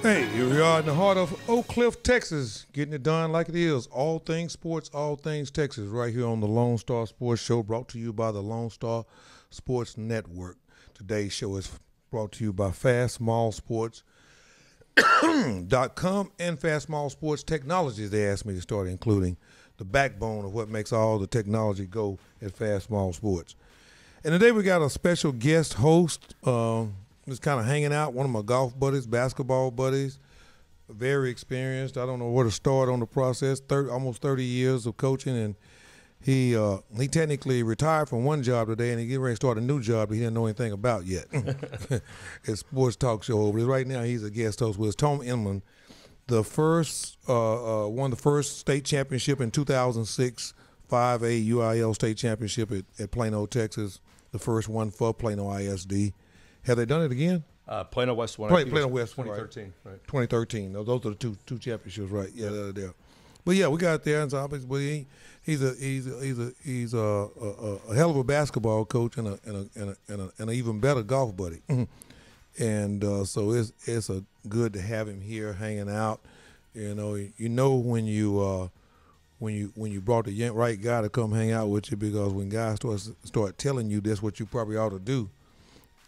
Hey, here we are in the heart of Oak Cliff, Texas, getting it done like it is. All things sports, all things Texas, right here on the Lonestar Sports Show, brought to you by the Lonestar Sports Network. Today's show is brought to you by FastSmallSports.com and Fast Small Sports Technologies. They asked me to start including the backbone of what makes all the technology go at Fast Small Sports. And today we got a special guest host, just kind of hanging out, one of my golf buddies, basketball buddies, very experienced. I don't know where to start on the process, almost 30 years of coaching, and he technically retired from one job today, and he getting ready to start a new job that he didn't know anything about yet. It's sports talk show over there. Right now he's a guest host with us. Tom Inman, the first, won the first state championship in 2006, 5A UIL state championship at Plano, Texas, the first one for Plano ISD. Have they done it again? Plano West won. Plano West, 2013, right? 2013. Those are the two championships, right? Yeah, they're there. But yeah, we got there, and so obviously, he's a hell of a basketball coach and an even better golf buddy. And so it's good to have him here hanging out. You know when you brought the right guy to come hang out with you, because when guys start telling you this what you probably ought to do,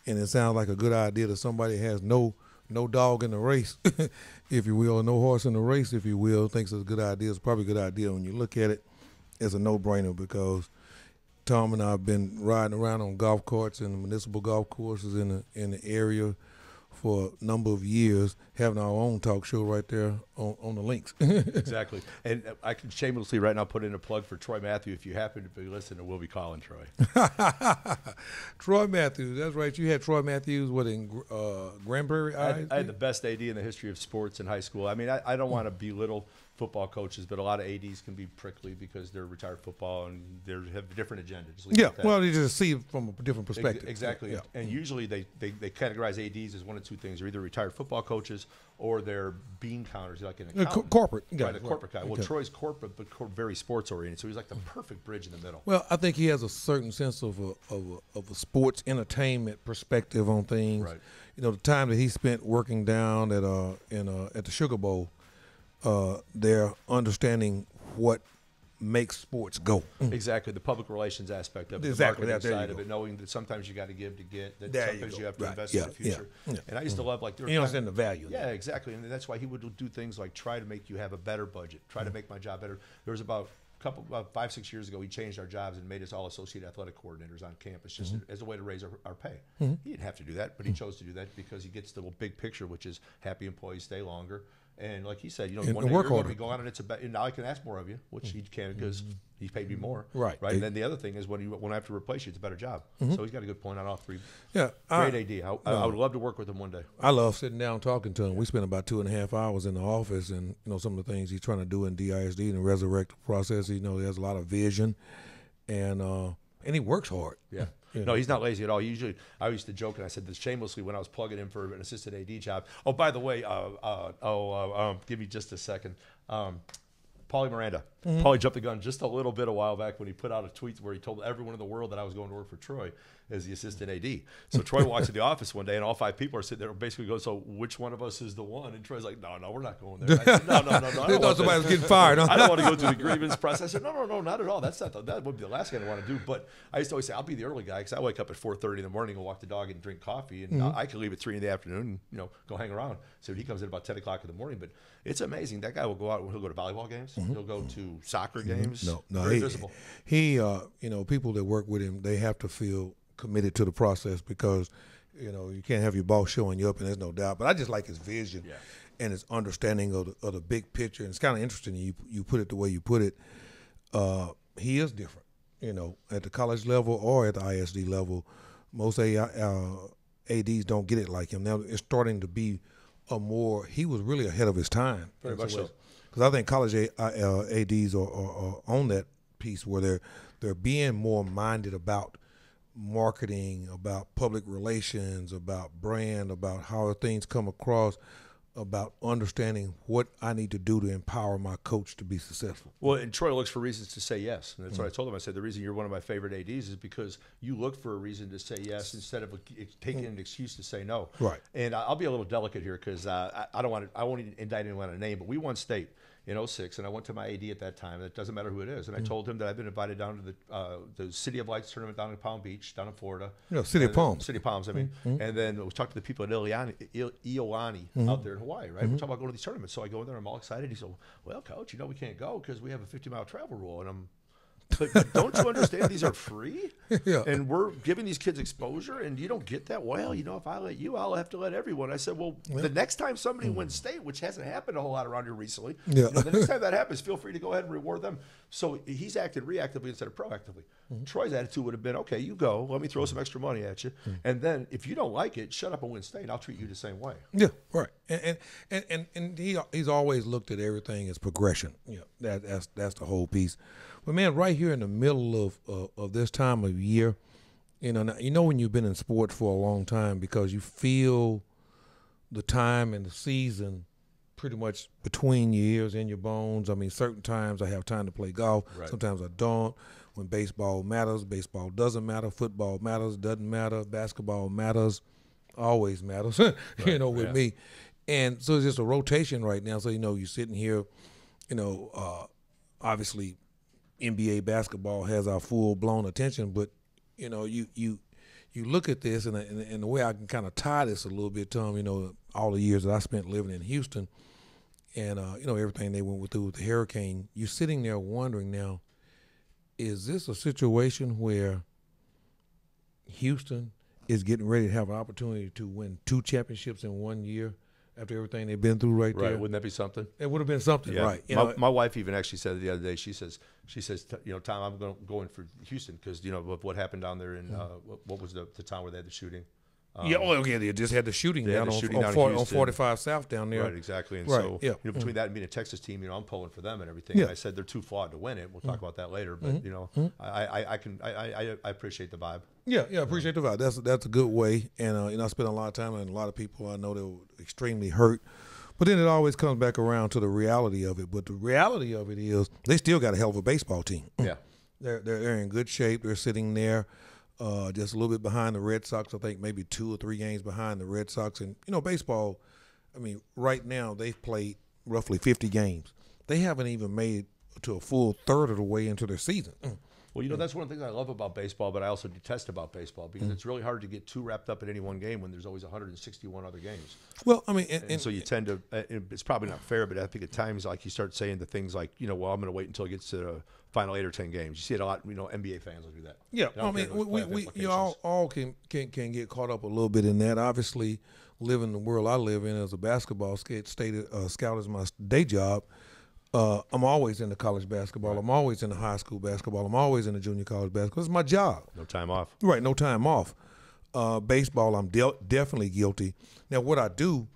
and it sounds like a good idea to somebody that has no dog in the race, if you will, or no horse in the race, if you will, thinks it's a good idea. It's probably a good idea. When you look at it, it's a no-brainer, because Tom and I have been riding around on golf carts and municipal golf courses in the area for a number of years, having our own talk show right there on the links. Exactly. And I can shamelessly right now put in a plug for Troy Matthew. If you happen to be listening, we'll be calling Troy. Troy Matthews, that's right. You had Troy Matthews, in Granbury? I had the best AD in the history of sports in high school. I mean, I don't want to belittle football coaches, but a lot of ADs can be prickly because they're retired football and they have different agendas. Yeah, well, you just see it from a different perspective. Exactly. Yeah. And usually they categorize ADs as one of two things. They're either retired football coaches or they're bean counters, like an accountant. Corporate. Right, a corporate guy. Well, Troy's corporate, but very sports-oriented, so he's like the perfect bridge in the middle. Well, I think he has a certain sense of a sports entertainment perspective on things. Right. You know, the time that he spent working down at the Sugar Bowl, they're understanding what makes sports go. Exactly, the public relations aspect of it, exactly, the marketing side of it, knowing that sometimes you got to give to get, that sometimes you have to invest in the future. Yeah. And I used to love, like, you understand the value. Yeah, exactly, and that's why he would do things like try to make you have a better budget, try to make my job better. There was about 5-6 years ago, he changed our jobs and made us all associate athletic coordinators on campus, just as a way to raise our pay. He didn't have to do that, but he chose to do that because he gets the big picture, which is happy employees stay longer. And like he said, one day you're going to be going on, and now I can ask more of you, which he can because he paid me more. Right. And then the other thing is when I have to replace you, it's a better job. So he's got a good point on all three. Yeah. Great AD. I would love to work with him one day. I love sitting down talking to him. We spent about 2.5 hours in the office, and some of the things he's trying to do in DISD and resurrect the process. He has a lot of vision, and he works hard. Yeah. No, he's not lazy at all. I used to joke, and I said this shamelessly when I was plugging in for an assistant AD job. Oh, by the way, give me just a second. Paulie Miranda. Paulie jumped the gun just a little bit a while back when he put out a tweet where he told everyone in the world that I was going to work for Troy as the assistant AD. So Troy walks in the office one day, and all 5 people are sitting there, basically goes, "So which one of us is the one?" And Troy's like, "No, we're not going there." I said, No. They thought somebody was getting fired. I don't want to go through the grievance process. I said, No, not at all. That would be the last thing I want to do. But I used to always say, I'll be the early guy because I wake up at 4:30 in the morning and walk the dog and drink coffee, and I can leave at 3 in the afternoon and go hang around. So he comes in about 10 o'clock in the morning. But it's amazing. That guy will go out. He'll go to volleyball games. He'll go to soccer games. No, very visible. He people that work with him, they have to feel committed to the process because, you can't have your boss showing you up, and there's no doubt. But I just like his vision and his understanding of the big picture. And it's kind of interesting you put it the way you put it. He is different, at the college level or at the ISD level. Most ADs don't get it like him. Now it's starting to be he was really ahead of his time. Very much so. Because I think college ADs are on that piece where they're being more minded about marketing, about public relations, about brand, about how things come across. about understanding what I need to do to empower my coach to be successful. Well, and Troy looks for reasons to say yes. And that's what I told him. I said, the reason you're one of my favorite ADs is because you look for a reason to say yes instead of taking an excuse to say no. Right. And I'll be a little delicate here because I won't indict anyone on a name, but we won state in '06, and I went to my AD at that time. It doesn't matter who it is. And I told him that I've been invited down to the City of Lights tournament down in Palm Beach, down in Florida. City of Palms. City of Palms, I mean. And then we talked to the people at Iolani out there in Hawaii, right? We're talking about going to these tournaments. So I go in there, I'm all excited. He said, well, Coach, we can't go because we have a 50-mile travel rule. And I'm, but don't you understand these are free? Yeah. And we're giving these kids exposure, and you don't get that? Well, if I let you, I'll have to let everyone. I said, well, the next time somebody wins state, which hasn't happened a whole lot around here recently, yeah. The next time that happens, feel free to go ahead and reward them. So he's acted reactively instead of proactively. Troy's attitude would have been, okay, you go. Let me throw some extra money at you. And then if you don't like it, shut up and win state. I'll treat you the same way. Yeah, right. And he's always looked at everything as progression. That's the whole piece. But man, right here in the middle of this time of year, when you've been in sports for a long time because you feel the time and the season pretty much between your ears and your bones. I mean, certain times I have time to play golf. Right. Sometimes I don't. When baseball matters, baseball doesn't matter. Football matters, doesn't matter. Basketball matters, always matters, with me. And so it's just a rotation right now. So, you're sitting here, obviously NBA basketball has our full-blown attention, but, you look at this, and the way I can kind of tie this a little bit, Tom, all the years that I spent living in Houston and, everything they went through with the hurricane, you're sitting there wondering now, is this a situation where Houston is getting ready to have an opportunity to win 2 championships in 1 year after everything they've been through right there? Right, wouldn't that be something? It would have been something, yeah. right. My wife even actually said the other day, she says, Tom, I'm going for Houston because, of what happened down there in, what was the town where they had the shooting? They just had the shooting down on 45 South down there. Right, exactly. And right. so, yeah. Between that and being a Texas team, I'm pulling for them and everything. Yeah. And I said they're too flawed to win it. We'll talk about that later. But I appreciate the vibe. Yeah, I appreciate the vibe. That's a good way. And I spent a lot of time, and a lot of people I know that were extremely hurt. But then it always comes back around to the reality of it. But the reality of it is they still got a hell of a baseball team. Yeah, they're in good shape. They're sitting there. Just a little bit behind the Red Sox, I think maybe 2 or 3 games behind the Red Sox. And, baseball, right now they've played roughly 50 games. They haven't even made it to a full third of the way into their season. Well, that's one of the things I love about baseball, but I also detest about baseball because it's really hard to get too wrapped up in any one game when there's always 161 other games. Well, and so you tend to, it's probably not fair, but I think at times like you start saying the things like, I'm going to wait until it gets to the final 8 or 10 games. You see it a lot, NBA fans will do that. Yeah, we all can get caught up a little bit in that. Obviously, living the world I live in as a basketball scout is my day job. I'm always into college basketball. Right. I'm always into high school basketball. I'm always into junior college basketball. It's my job. No time off. Right, no time off. Baseball, I'm definitely guilty. Now, what I do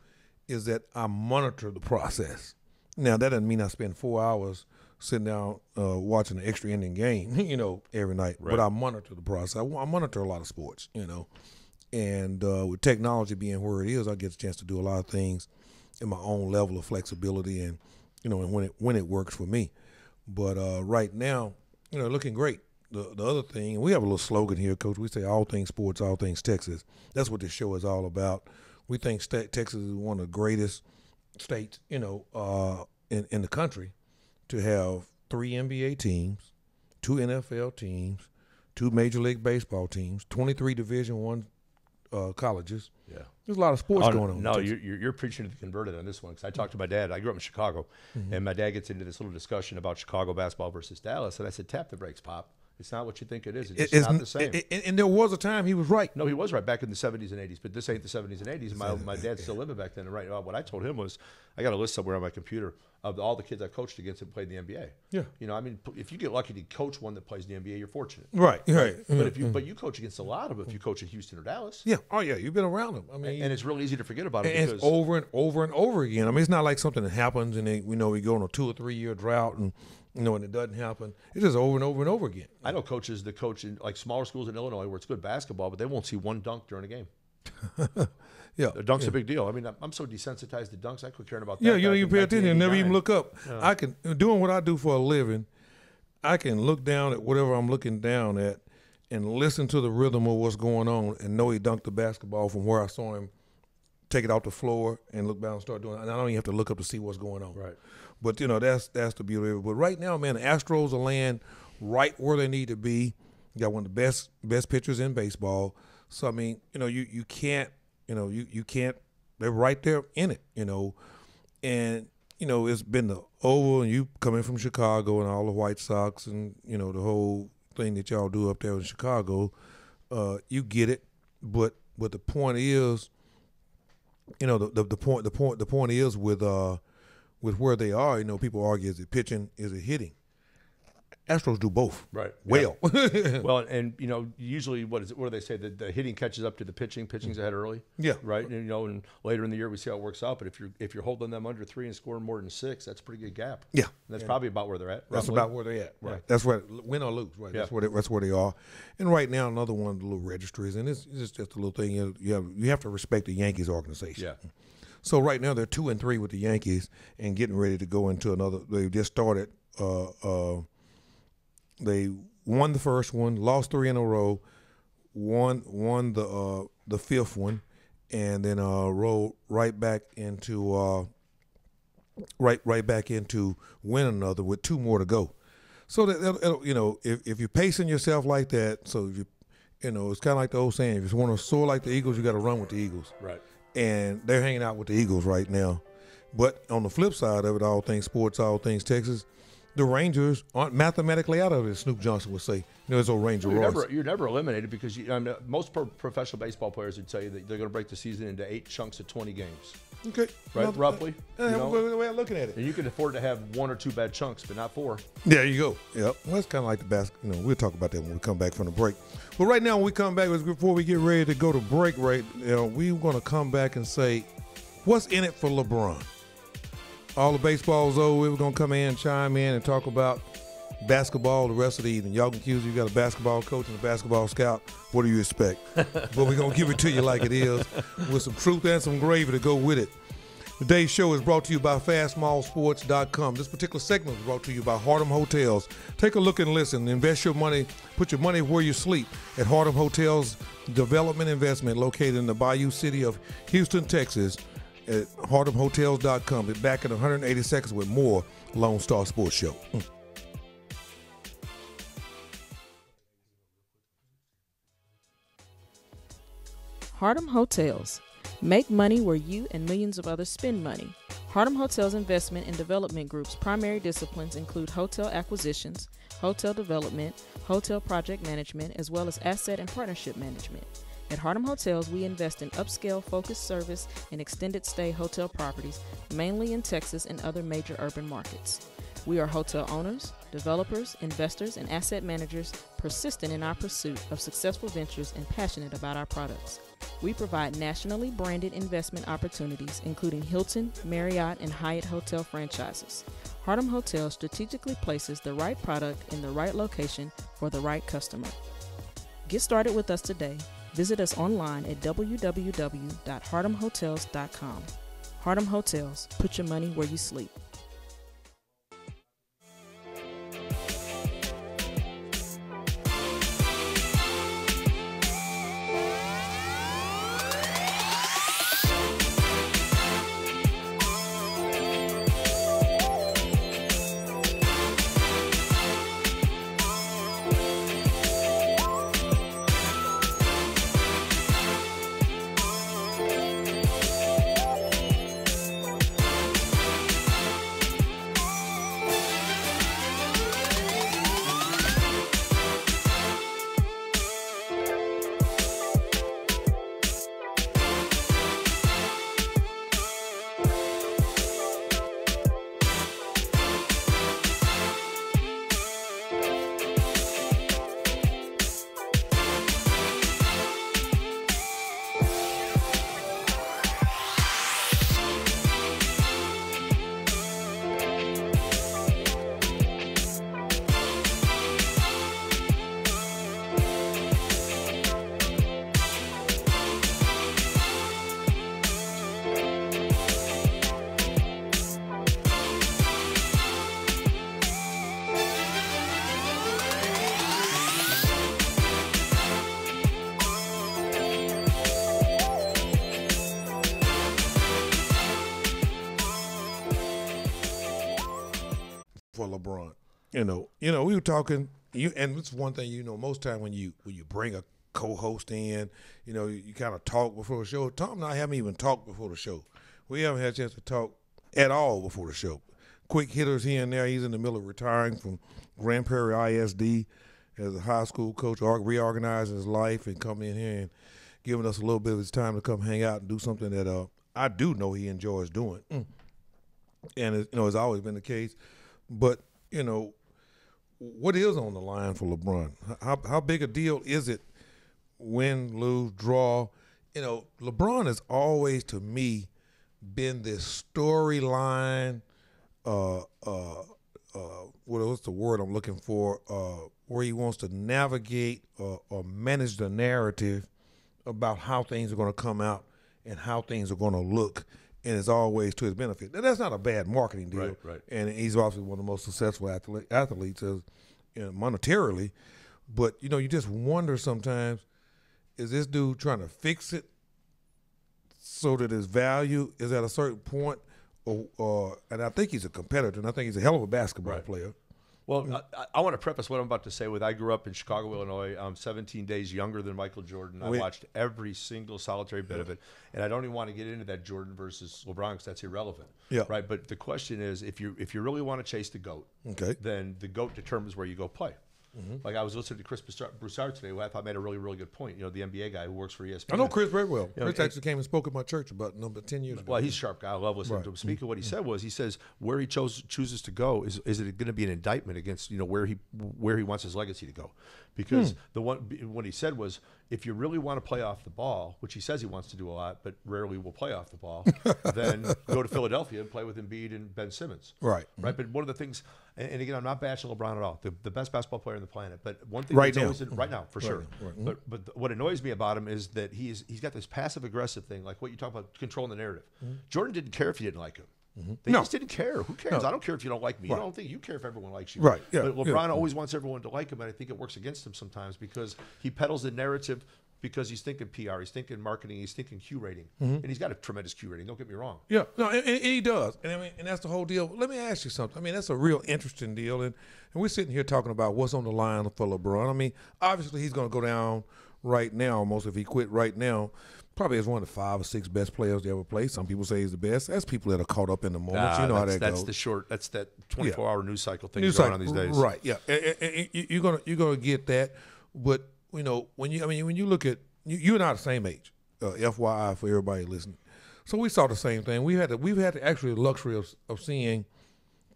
is that I monitor the process. Now, that doesn't mean I spend 4 hours sitting down watching an extra inning game, every night. Right. But I monitor the process. I monitor a lot of sports, And with technology being where it is, I get a chance to do a lot of things in my own level of flexibility and, and when it works for me. But right now, looking great. The other thing, and we have a little slogan here, Coach. We say all things sports, all things Texas. That's what this show is all about. We think Texas is one of the greatest states, in the country to have 3 NBA teams, 2 NFL teams, 2 Major League Baseball teams, 23 Division I colleges. Yeah. There's a lot of sports going on. No, you're preaching to the converted on this one because I talked to my dad. I grew up in Chicago, and my dad gets into this little discussion about Chicago basketball versus Dallas, and I said, tap the brakes, Pop. It's not what you think it is. It's not the same. And there was a time he was right. No, he was right back in the 70s and 80s, but this ain't the 70s and 80s. My dad's still living back then. And what I told him was, I got a list somewhere on my computer of all the kids I coached against and played in the NBA. Yeah. If you get lucky to coach one that plays in the NBA, you're fortunate. Right. But you coach against a lot of them if you coach in Houston or Dallas. Yeah. Oh, yeah. You've been around them. And it's really easy to forget about it. And it's over and over and over again. It's not like something that happens and we go on a 2 or 3 year drought and and it doesn't happen. It's just over and over and over again. I know coaches that coach in like smaller schools in Illinois where it's good basketball, but they won't see one dunk during a game. Yeah, The dunk's a big deal. I mean, I'm so desensitized to dunks. I quit caring about that. Yeah, you don't even pay attention and never even 1989. look up. I can, doing what I do for a living, I can look down at whatever I'm looking down at and listen to the rhythm of what's going on and know he dunked the basketball from where I saw him take it off the floor and look down and start doing it. And I don't even have to look up to see what's going on. Right. But, that's the beauty of it. But right now, man, the Astros are laying right where they need to be. You got one of the best pitchers in baseball. So, I mean, you can't, you can't, they're right there in it, And, it's been the Oval, and you coming from Chicago and all the White Sox and, the whole thing that y'all do up there in Chicago, you get it. But the point is, the point is with where they are, people argue, is it pitching, is it hitting? Astros do both. Right. Well. Yeah. Well, and usually what do they say? That the hitting catches up to the pitching. Pitching's ahead early. Yeah. Right. And and later in the year we see how it works out. But if you're holding them under 3 and scoring more than 6, that's a pretty good gap. Yeah. And that's probably about where they're at. That's roughly. about where they're at. Right. Yeah. That's where, win or lose. Right. Yeah. That's where they are. And right now, another one of the little registries, and it's just a little thing. You have to respect the Yankees organization. Yeah. So right now they're 2-3 with the Yankees and getting ready to go into another. They just started. They won the first one, lost 3 in a row, won the fifth one, and then rolled right back into right back into win another with 2 more to go. So that if you're pacing yourself like that, so if it's kind of like the old saying: if you want to soar like the Eagles, you got to run with the Eagles. Right. And they're hanging out with the Eagles right now. But on the flip side of it, all things sports, all things Texas, the Rangers aren't mathematically out of it, as Snoop Johnson would say. It's old Ranger Royce. You're never eliminated because most professional baseball players would tell you that they're going to break the season into 8 chunks of 20 games. Okay. Right, roughly. The way I'm looking at it. And you can afford to have 1 or 2 bad chunks, but not 4. There you go. Yep. Well, it's kind of like the basketball. We'll talk about that when we come back from the break. But right now, when we come back, before we get ready to go to break, we're going to come back and say, what's in it for LeBron? All the baseball's over. We're going to come in and chime in and talk about basketball the rest of the evening. Y'all can accuse you got a basketball coach and a basketball scout. What do you expect? But we're going to give it to you like it is with some truth and some gravy to go with it. Today's show is brought to you by FastSmallSports.com. This particular segment is brought to you by Harlem Hotels. Take a look and listen. Invest your money. Put your money where you sleep at Harlem Hotels Development Investment, located in the Bayou City of Houston, Texas, at HarlemHotels.com. Be back in 180 seconds with more Lonestar Sports Show. Harlem Hotels. Make money where you and millions of others spend money. Harlem Hotels Investment and Development Group's primary disciplines include hotel acquisitions, hotel development, hotel project management, as well as asset and partnership management. At Harlem Hotels, we invest in upscale focused service and extended stay hotel properties, mainly in Texas and other major urban markets. We are hotel owners, developers, investors, and asset managers persistent in our pursuit of successful ventures and passionate about our products. We provide nationally branded investment opportunities, including Hilton, Marriott, and Hyatt hotel franchises. Harlem Hotels strategically places the right product in the right location for the right customer. Get started with us today. Visit us online at www.harlemhotels.com. Harlem Hotels, put your money where you sleep. for LeBron. We were talking. And it's one thing most time when you bring a co-host in, you kind of talk before the show. Tom and I haven't even talked before the show. We haven't had a chance to talk at all before the show. Quick hitters here and there. He's in the middle of retiring from Grand Prairie ISD as a high school coach, reorganizing his life and coming in here and giving us a little bit of his time to come hang out and do something that I do know he enjoys doing. And it's always been the case. But what is on the line for LeBron? How big a deal is it? Win, lose, draw. LeBron has always, to me, been this storyline. What's the word I'm looking for? Where he wants to navigate or manage the narrative about how things are going to come out and how things are going to look, and it's always to his benefit. Now, that's not a bad marketing deal, right. And he's obviously one of the most successful athletes monetarily. But you just wonder sometimes: is this dude trying to fix it so that his value is at a certain point? And I think he's a competitor, and I think he's a hell of a basketball player. Well, I want to preface what I'm about to say with I grew up in Chicago, Illinois. I'm 17 days younger than Michael Jordan. I watched every single solitary bit of it, and I don't even want to get into that Jordan versus LeBron because that's irrelevant. Yeah. Right. But the question is, if you really want to chase the GOAT, then the GOAT determines where you go play. Like I was listening to Chris Broussard today, who I thought made a really, really good point. The NBA guy who works for ESPN. I know Chris very well. Chris actually came and spoke at my church about 10 years ago. Well, he's a sharp guy. I love listening to him speak. And what he said was, he says where he chooses to go is it going to be an indictment against where he wants his legacy to go? Because what he said was, if you really want to play off the ball, which he says he wants to do a lot, but rarely will play off the ball, then go to Philadelphia and play with Embiid and Ben Simmons. Right. But one of the things, and again, I'm not bashing LeBron at all, the best basketball player on the planet. But one thing right now, for sure. Right. But what annoys me about him is that he's got this passive aggressive thing, like what you talk about, controlling the narrative. Jordan didn't care if you didn't like him. They just didn't care. Who cares? I don't care if you don't like me. I don't think you care if everyone likes you. Right. Yeah. But LeBron always wants everyone to like him, and I think it works against him sometimes because he peddles the narrative because he's thinking PR, he's thinking marketing, he's thinking Q rating, and he's got a tremendous Q rating. Don't get me wrong. Yeah. No, and he does. And that's the whole deal. Let me ask you something. That's a real interesting deal, and we're sitting here talking about what's on the line for LeBron. Obviously he's going to go down right now, almost if he quit right now. Probably as one of the 5 or 6 best players to ever play. Some people say he's the best. That's people that are caught up in the moment. You know how that goes. That's that 24-hour news cycle thing going on these days. Right. Yeah. And you're gonna get that. But when you look at you and I are the same age. FYI for everybody listening. So we saw the same thing. We've had the actually luxury of seeing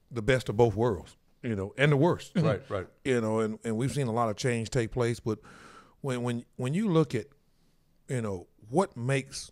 the best of both worlds. And the worst. Right. And we've seen a lot of change take place. But when you look at what's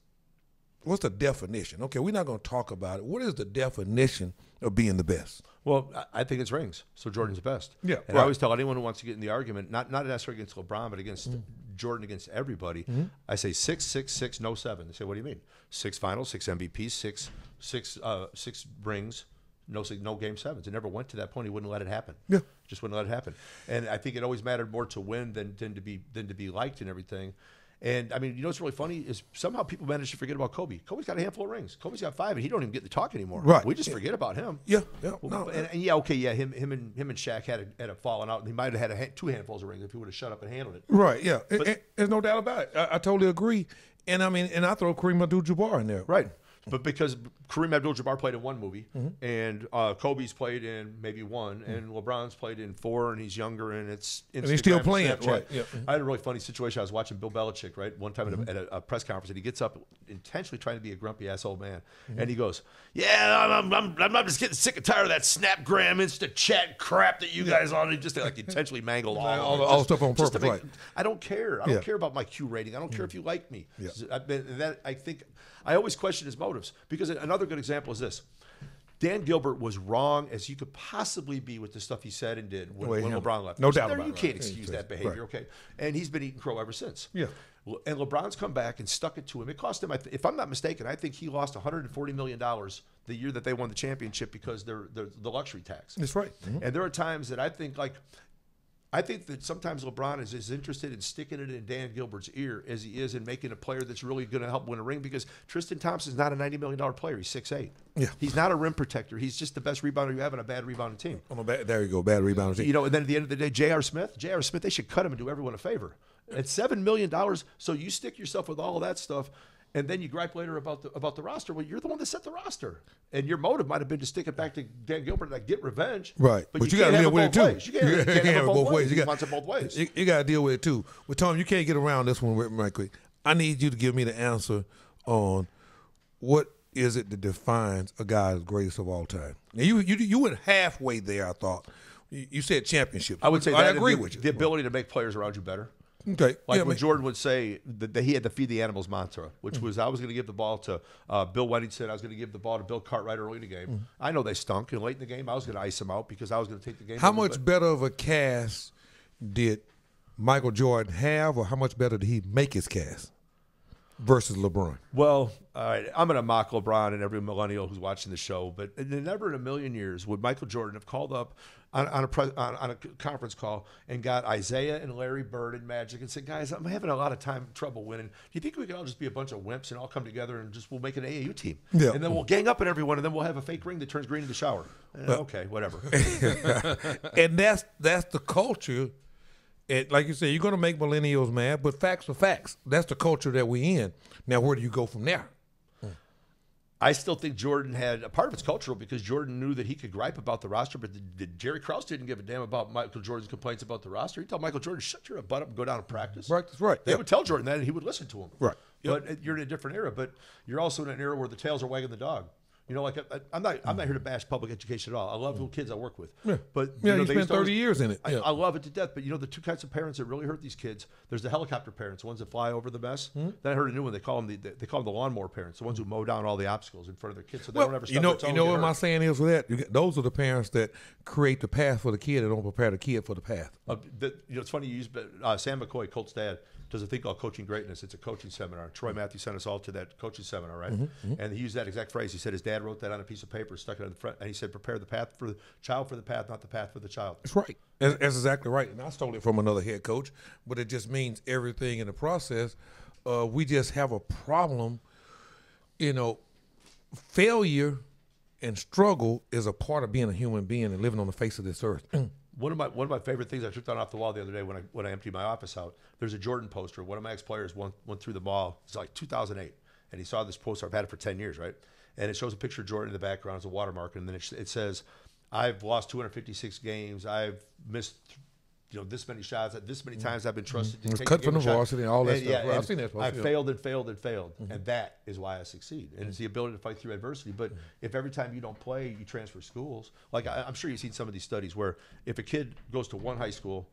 the definition? Okay, we're not going to talk about it. What is the definition of being the best? Well, I think it's rings. So Jordan's the best. Yeah. And I always tell anyone who wants to get in the argument, not necessarily against LeBron, but against Jordan, against everybody, I say 6, 6, 6, no 7. They say, what do you mean? 6 finals, 6 MVPs, 6 rings, no game 7s. It never went to that point. He wouldn't let it happen. Yeah. Just wouldn't let it happen. And I think it always mattered more to win than to be liked and everything. And what's really funny is somehow people manage to forget about Kobe. Kobe's got a handful of rings. Kobe's got 5, and he don't even get to talk anymore. Right. We just forget about him. Yeah. Him and Shaq had a falling out, and he might have had 2 handfuls of rings if he would have shut up and handled it. Right. Yeah. There's no doubt about it. I totally agree. And I throw Kareem Abdul-Jabbar in there. Right. But because Kareem Abdul-Jabbar played in 1 movie, and Kobe's played in maybe 1, and LeBron's played in 4, and he's younger, and it's Instagram, and he's still playing. Snapchat. Right. Yeah. I had a really funny situation. I was watching Bill Belichick, right, one time at a press conference, and he gets up intentionally trying to be a grumpy ass old man, and he goes, "Yeah, I'm just getting sick and tired of that Snapgram instant chat crap that you guys on." And just like intentionally mangled all the stuff on purpose. Right. I don't care. I don't care about my Q rating. I don't care if you like me. Yeah. I think I always question his motives, because another good example is this. Dan Gilbert was wrong as you could possibly be with the stuff he said and did when LeBron left. No doubt about it. You can't excuse that behavior, okay? And he's been eating crow ever since. Yeah. And LeBron's come back and stuck it to him. It cost him, if I'm not mistaken, I think he lost $140 million the year that they won the championship because they're the luxury tax. That's right. And there are times that I think, like, I think that sometimes LeBron is as interested in sticking it in Dan Gilbert's ear as he is in making a player that's really going to help win a ring, because Tristan Thompson's not a $90 million player. He's 6'8". Yeah. He's not a rim protector. He's just the best rebounder you have on a bad rebounding team. There you go, bad rebounding team. You know, and then at the end of the day, J.R. Smith, they should cut him and do everyone a favor. At $7 million, so you stick yourself with all of that stuff, and then you gripe later about the roster. Well, you're the one that set the roster, and your motive might have been to stick it back to Dan Gilbert and like get revenge. Right, but you got to deal with it too. Ways. You can't have it both ways. You got both ways. You got to deal with it too. But Tom, you can't get around this one right quick. I need you to give me the answer on what is it that defines a guy's greatest of all time. Now you went halfway there. I thought you said championship. I would say I agree with you. The ability to make players around you better. Okay. Like when Jordan would say that he had the feed the animals mantra, which was I was going to give the ball to Bill Weddington, I was going to give the ball to Bill Cartwright early in the game. I know they stunk, and late in the game I was going to ice them out because I was going to take the game. How much better of a cast did Michael Jordan have, or how much better did he make his cast versus LeBron? Well, all right, I'm going to mock LeBron and every millennial who's watching the show, but never in a million years would Michael Jordan have called up on a conference call and got Isaiah and Larry Bird and Magic and said, guys, I'm having a lot of trouble winning. Do you think we could all just be a bunch of wimps and all come together and we'll make an AAU team? Yeah. And then we'll gang up on everyone, and then we'll have a fake ring that turns green in the shower. Okay, whatever. And that's the culture. Like you said, you're going to make millennials mad, but facts are facts. That's the culture that we're in. Now, where do you go from there? I still think Jordan had a part of it's cultural because Jordan knew that he could gripe about the roster, but Jerry Krause didn't give a damn about Michael Jordan's complaints about the roster. He told Michael Jordan, shut your butt up and go down and practice. Right, that's right. They would tell Jordan that, and he would listen to him. Right. But you're in a different era. But you're also in an era where the tails are wagging the dog. You know, like I'm not here to bash public education at all. I love little kids I work with. Yeah. But you spent 30 years in it. Yeah. I love it to death. But you know, the two kinds of parents that really hurt these kids. There's the helicopter parents, the ones that fly over the mess. Then I heard a new one. They call them the lawnmower parents, the ones who mow down all the obstacles in front of their kids, so they don't ever stop. You know what my saying is with that? Those are the parents that create the path for the kid and don't prepare the kid for the path. It's funny you use Sam McCoy, Colt's dad, does a thing called Coaching Greatness. It's a coaching seminar. Troy Matthews sent us all to that coaching seminar, right? And he used that exact phrase. He said his dad wrote that on a piece of paper, stuck it on the front, and he said, prepare the path for the child for the path, not the path for the child. That's right. That's exactly right. And I stole it from another head coach, but it just means everything in the process. We just have a problem. You know, failure and struggle is a part of being a human being and living on the face of this earth. One of my favorite things I took down off the wall the other day when I emptied my office out. There's a Jordan poster. One of my ex-players went through the mall. It's like 2008, and he saw this poster. I've had it for 10 years, right? And it shows a picture of Jordan in the background as a watermark, and then it says, "I've lost 256 games. I've missed, this many shots. This many times I've been trusted to take cut from the shot. varsity and all that and, stuff. Yeah, Well, I've seen that poster. I failed and failed and failed, and that is why I succeed. And it's the ability to fight through adversity. But if every time you don't play, you transfer schools, like I'm sure you've seen some of these studies where if a kid goes to one high school,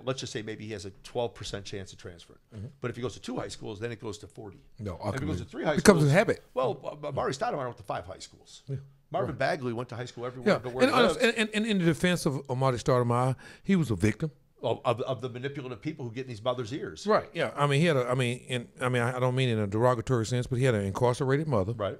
let's just say maybe he has a 12% chance of transferring. But if he goes to 2 high schools, then it goes to 40. No, if he goes to 3 high schools, it becomes a habit. Well, Maury Stoudemire went to 5 high schools. Yeah. Marvin Bagley went to high school everywhere. Yeah, But where and in the defense of Marty Stoudemire, he was a victim. Of the manipulative people who get in these mothers' ears. Right. Yeah. I mean, he had I don't mean in a derogatory sense, but he had an incarcerated mother. Right.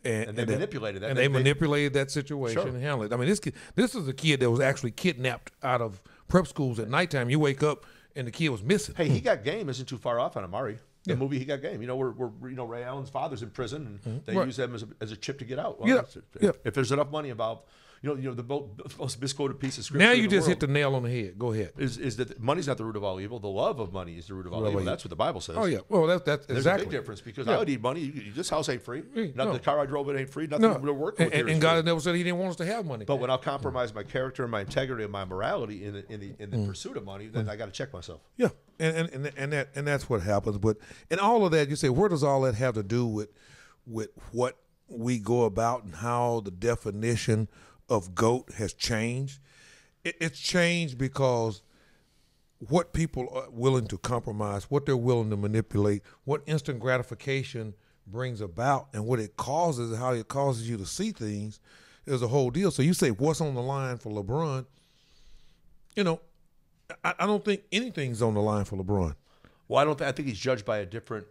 And they manipulated that. And they manipulated that situation and handled it. I mean, this is a kid that was actually kidnapped out of prep schools at nighttime. You wake up and the kid was missing. Hey, He Got Game isn't too far off on Amari. The movie He Got Game. Where Ray Allen's father's in prison, and they use them as a chip to get out. Well, if there's enough money involved, the most misquoted piece of scripture. Now you just hit the nail on the head. Go ahead. Is that money's not the root of all evil? The love of money is the root of all evil. That's what the Bible says. Oh yeah. Well, that's There's exactly. a big difference because I would need money. This house ain't free. The car I drove it ain't free. Nothing to work with. And God has never said He didn't want us to have money. But when I'll compromise my character and my integrity and my morality in the pursuit of money, then I got to check myself. Yeah, and that's what happens. But in all of that, you say, where does all that have to do with what we go about and how the definition of GOAT has changed? It's changed because what people are willing to compromise, what they're willing to manipulate, what instant gratification brings about, and what it causes, how it causes you to see things, is a whole deal. So you say, what's on the line for LeBron? I don't think anything's on the line for LeBron. Well, I think he's judged by a different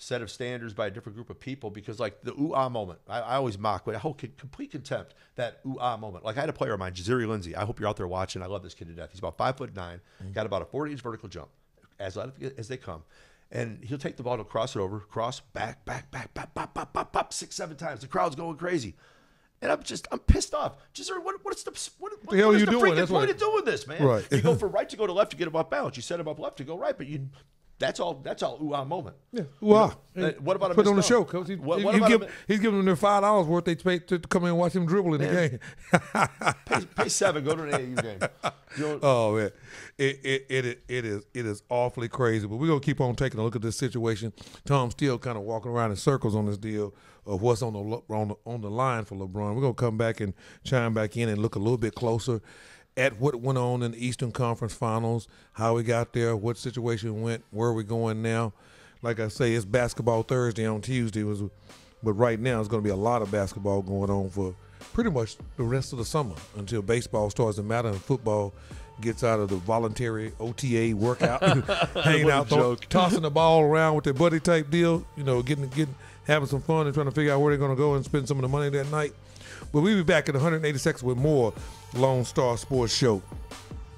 set of standards by a different group of people, because like the ooh-ah moment, I always mock, but I hold complete contempt that ooh-ah moment. Like I had a player of mine, Jaziri Lindsay. I hope you're out there watching. I love this kid to death. He's about 5'9", got about a 40-inch vertical jump, as athletic as they come. And he'll take the ball to cross it over, cross, back, pop, 6-7 times. The crowd's going crazy. And I'm pissed off. Just what's the hell are you the doing? freaking point of doing this, man? Right. You go from right to go to left to get him off balance. You set him up left to go right, but that's all ooh-ah moment. Yeah. Ooh-ah. What about put on the show, Coach? He's giving them their $5 worth they pay to come in and watch him dribble in the game. pay $7, go to an AAU game. Oh man, it is awfully crazy. But we're gonna keep on taking a look at this situation. Tom's still kind of walking around in circles on this deal of what's on the line for LeBron. We're gonna come back and chime back in and look a little bit closer at what went on in the Eastern Conference Finals, how we got there, what situation went, where we're going now. Like I say, it's basketball Thursday on Tuesday, but right now it's going to be a lot of basketball going on for pretty much the rest of the summer until baseball starts to matter and football gets out of the voluntary OTA workout, hanging out, tossing the ball around with their buddy type deal, having some fun and trying to figure out where they're going to go and spend some of the money that night. But we'll be back in 180 seconds with more Lone Star Sports Show.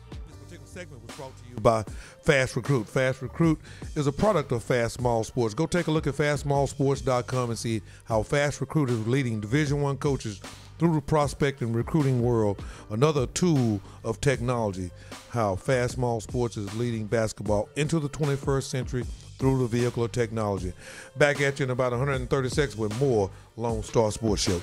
This particular segment was brought to you by Fast Recruit. Fast Recruit is a product of Fast Small Sports. Go take a look at fastsmallsports.com and see how Fast Recruit is leading Division I coaches through the prospect and recruiting world. Another tool of technology, how Fast Small Sports is leading basketball into the 21st century through the vehicle of technology. Back at you in about 130 seconds with more Lone Star Sports Show.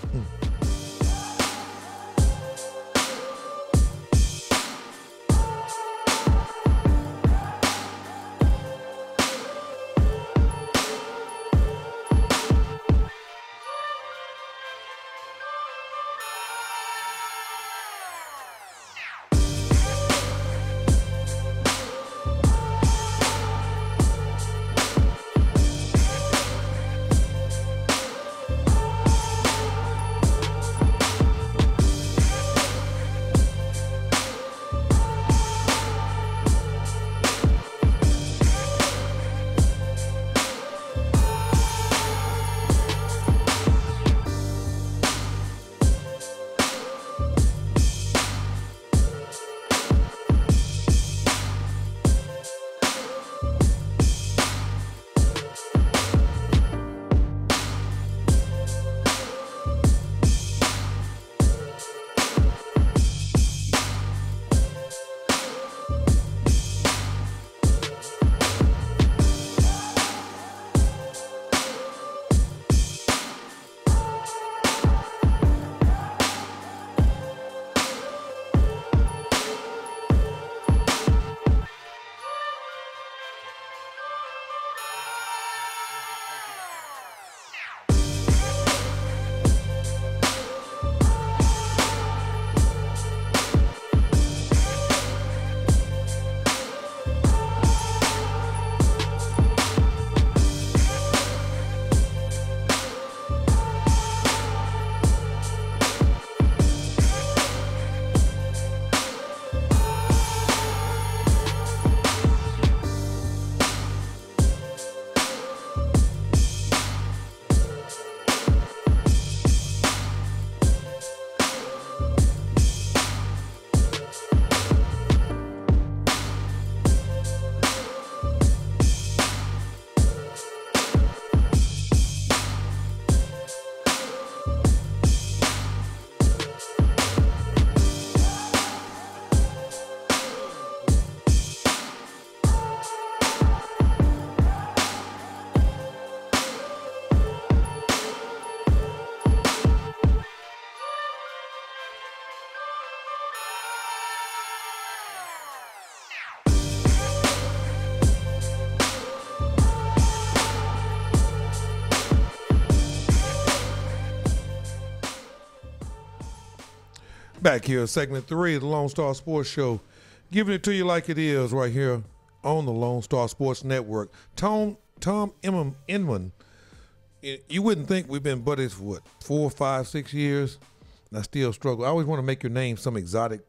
Back here, segment 3 of the Lone Star Sports Show, giving it to you like it is right here on the Lone Star Sports Network. Tom Inman, you wouldn't think we've been buddies for what, 4, 5, 6 years, and I still struggle. I always want to make your name some exotic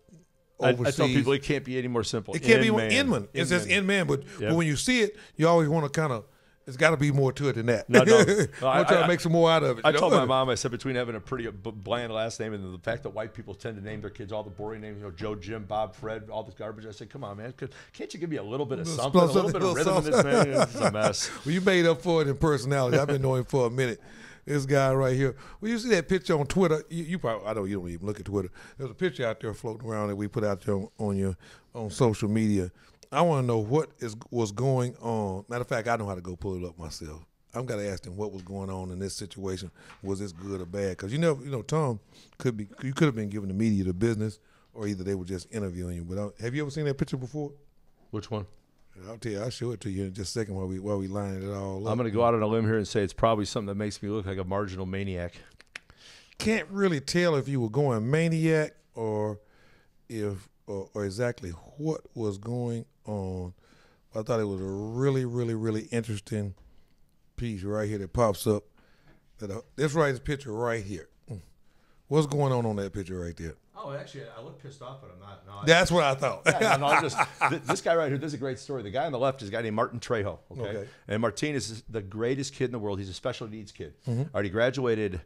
overseas. I tell people it can't be any more simple. It can't be Inman. It's just Inman, but when you see it, you always want to kind of It's got to be more to it than that. No. I'm trying to make some more out of it. I told my mom, I said, between having a pretty bland last name and the fact that white people tend to name their kids all the boring names, Joe, Jim, Bob, Fred, all this garbage, I said, come on, man, can't you give me a little bit of something, a little bit of rhythm in this thing? It's a mess. Well, you made up for it in personality. I've been knowing him for a minute. This guy right here. Well, you see that picture on Twitter? You probably, I know you don't even look at Twitter. There's a picture out there floating around that we put out there on social media. I want to know was going on. Matter of fact, I know how to go pull it up myself. I'm gonna ask him what was going on in this situation. Was this good or bad? Because Tom you could have been giving the media the business, or either they were just interviewing you. But have you ever seen that picture before? Which one? I'll tell you. I'll show it to you in just a second while we line it all up. I'm gonna go out on a limb here and say it's probably something that makes me look like a marginal maniac. Can't really tell if you were going maniac or exactly what was going on. I thought it was a really, really, really interesting piece right here that pops up. This picture right here. What's going on that picture right there? Oh, actually, I look pissed off, but I'm not. No, that's what I thought. This guy right here, this is a great story. The guy on the left is a guy named Martin Trejo. Okay. And Martin is the greatest kid in the world. He's a special needs kid. Mm-hmm. Already graduated.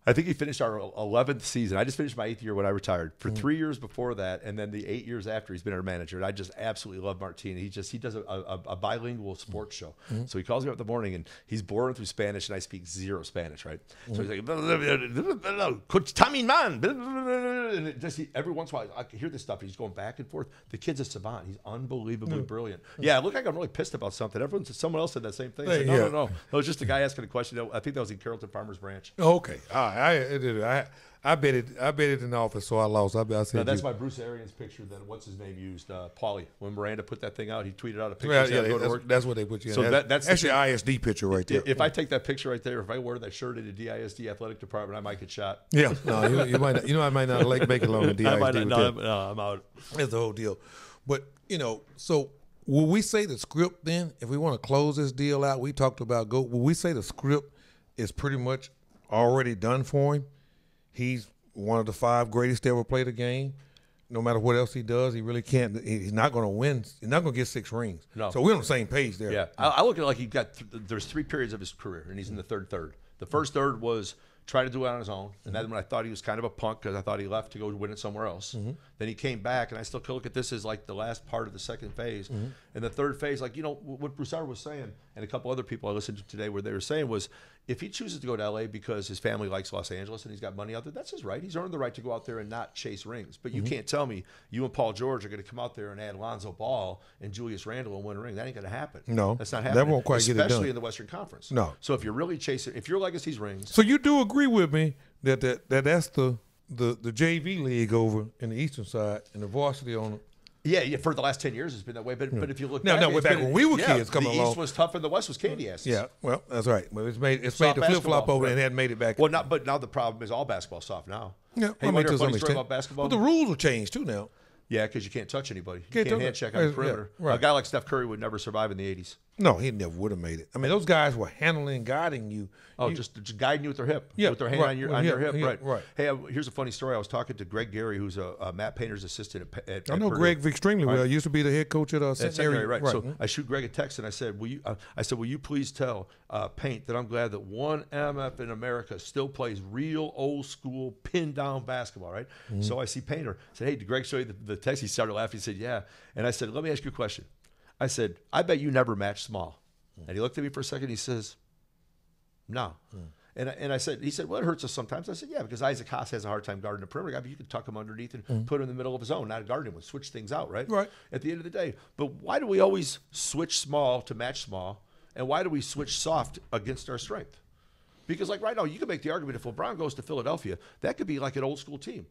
I think he finished our 11th season. I just finished my 8th year when I retired. For 3 years before that, and then the 8 years after, he's been our manager. And I just absolutely love Martin. He does a bilingual sports show. Mm-hmm. So he calls me up in the morning, and he's boring through Spanish, and I speak zero Spanish, right? Mm-hmm. So he's like, Coach Inman. And every once in a while, I can hear this stuff. He's going back and forth. The kid's a savant. He's unbelievably brilliant. Yeah, I look like I'm really pissed about something. Someone else said that same thing. Said, no. It was just a guy asking a question. I think that was in Carrollton Farmers Branch. Okay. All right. I bet it in the office, so I lost. That's my Bruce Arians picture that what's his name used, Paulie. When Miranda put that thing out, he tweeted out a picture. That's what they put you in. So that's your ISD picture right there. If I take that picture right there, if I wear that shirt in the DISD athletic department, I might get shot. Yeah, no, you might not. I might not make it along the DISD. No, I'm out. That's the whole deal. But so will we say the script then? If we want to close this deal out, we talked about will we say the script is pretty much already done for him? He's one of the 5 greatest to ever play the game. No matter what else he does, he really can't. He's not going to win. He's not going to get 6 rings. No. So we're on the same page there. Yeah, I look at it like there's 3 periods of his career, and he's in the third. The first third was trying to do it on his own, and then when I thought he was kind of a punk because I thought he left to go win it somewhere else. Mm-hmm. Then he came back, and I still look at this as like the last part of the second phase. Mm-hmm. And the third phase, like what Broussard was saying, and a couple other people I listened to today, where they were saying was, if he chooses to go to L.A. because his family likes Los Angeles and he's got money out there, that's his right. He's earned the right to go out there and not chase rings. But you can't tell me you and Paul George are going to come out there and add Lonzo Ball and Julius Randle and win a ring. That ain't going to happen. No. That's not happening. That won't quite get it done. Especially in the Western Conference. No. So if you're really chasing, if your legacy's rings. So you do agree with me that's the JV league over in the Eastern side and the varsity on the. Yeah, for the last 10 years it's been that way. But if you look back, when we were kids coming along, the East was tough and the West was candy asses. Yeah, well, that's right. But it's made the flip flop over and hadn't made it back. Well, but now the problem is all basketball's soft now. Yeah, hey, I to some extent about basketball. But the rules have changed too now. Yeah, because you can't touch anybody. You can't hand check on the perimeter. Yeah, right. A guy like Steph Curry would never survive in the 80s. No, he never would have made it. I mean, those guys were handling and guiding you. Oh, just guiding you with their hip. Yeah, with their hand on your hip. Right. Hey, here's a funny story. I was talking to Greg Gary, who's a Matt Painter's assistant at I know Purdue. Greg extremely well. He used to be the head coach at Centenary. Right. So I shoot Greg a text and I said, will you please tell Paint that I'm glad that one MF in America still plays real old school pin down basketball, right? Mm-hmm. So I see Painter. I said, hey, did Greg show you the text? He started laughing. He said, yeah. And I said, let me ask you a question. I said, I bet you never match small. And he looked at me for a second. He says, no. And I said, he said, well, it hurts us sometimes. I said, yeah, because Isaac Haas has a hard time guarding the perimeter guy, but you can tuck him underneath and put him in the middle of his own, not guarding him, switch things out, right? Right. At the end of the day. But why do we always switch small to match small? And why do we switch soft against our strength? Because like right now, you can make the argument if LeBron goes to Philadelphia, that could be like an old school team.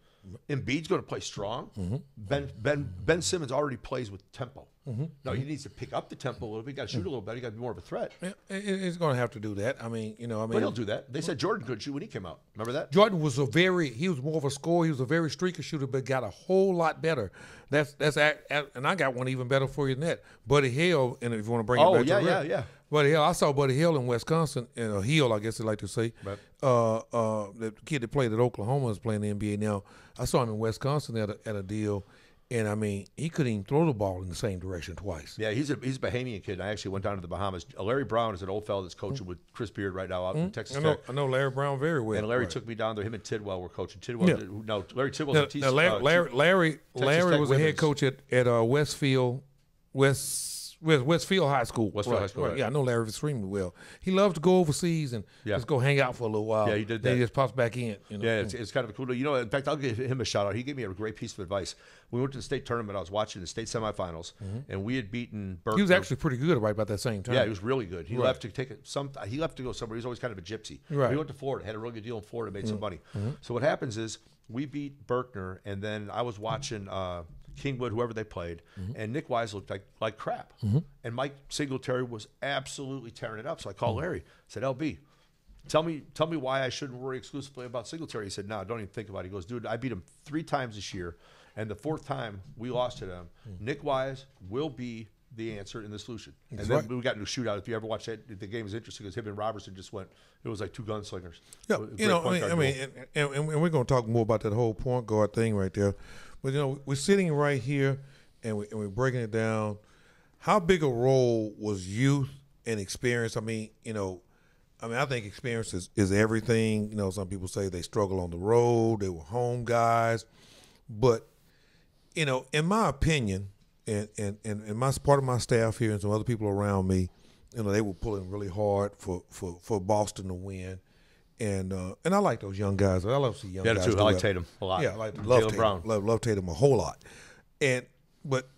Embiid's going to play strong. Mm-hmm. Ben Simmons already plays with tempo. Mm-hmm. Now he needs to pick up the tempo a little bit. He got to shoot a little better. He got to be more of a threat. Yeah, he's going to have to do that. But he'll do that. They said Jordan could shoot when he came out. Remember that? Jordan was he was more of a scorer. He was a very streaky shooter, but got a whole lot better. And I got one even better for you than that. Buddy Hill, and if you want to bring it back yeah. Buddy Hill, I saw Buddy Hill in Wisconsin, Hill, I guess they like to say. Right. The kid that played at Oklahoma is playing the NBA now. I saw him in Wisconsin at a deal, And I mean, he couldn't even throw the ball in the same direction twice. Yeah, he's a Bahamian kid. I actually went down to the Bahamas. Larry Brown is an old fellow that's coaching with Chris Beard right now out in Texas Tech. I know Larry Brown very well. And Larry took me down there. Him and Tidwell were coaching. Tidwell, no, Larry Tidwell. Larry was a head coach at Westfield High School. Westfield High School. Right. Yeah, I know Larry extremely well. He loves to go overseas and just go hang out for a little while. Yeah, he did that. Then he just pops back in. You know? Yeah, it's kind of a cool. You know, in fact, I'll give him a shout out. He gave me a great piece of advice. We went to the state tournament. I was watching the state semifinals, and we had beaten Berkeley. He was actually pretty good right about that same time. Yeah, he was really good. He left to take He left to go somewhere. He was always kind of a gypsy. Right. He went to Florida, had a really good deal in Florida, made some money. So what happens is we beat Berkner, and then I was watching Kingwood, whoever they played, and Nick Wise looked like crap. And Mike Singletary was absolutely tearing it up. So I called Larry, said, LB, tell me why I shouldn't worry exclusively about Singletary. He said, no, don't even think about it. He goes, dude, I beat him 3 times this year, and the 4th time we lost to them. Nick Wise will be the answer and the solution. And then we got into a shootout. If you ever watch that, the game was interesting because him and Robertson just went. It was like 2 gunslingers. Yeah, and we're going to talk more about that whole point guard thing right there. But we're sitting right here, and we're breaking it down. How big a role was youth and experience? I mean, I think experience is everything. Some people say they struggle on the road. They were home guys, but in my opinion. And my part of my staff here and some other people around me, they were pulling really hard for Boston to win, and I like those young guys. I love to see young guys. Too. I like Tatum a lot. Yeah, I love Tatum. Brown. Love Tatum a whole lot. But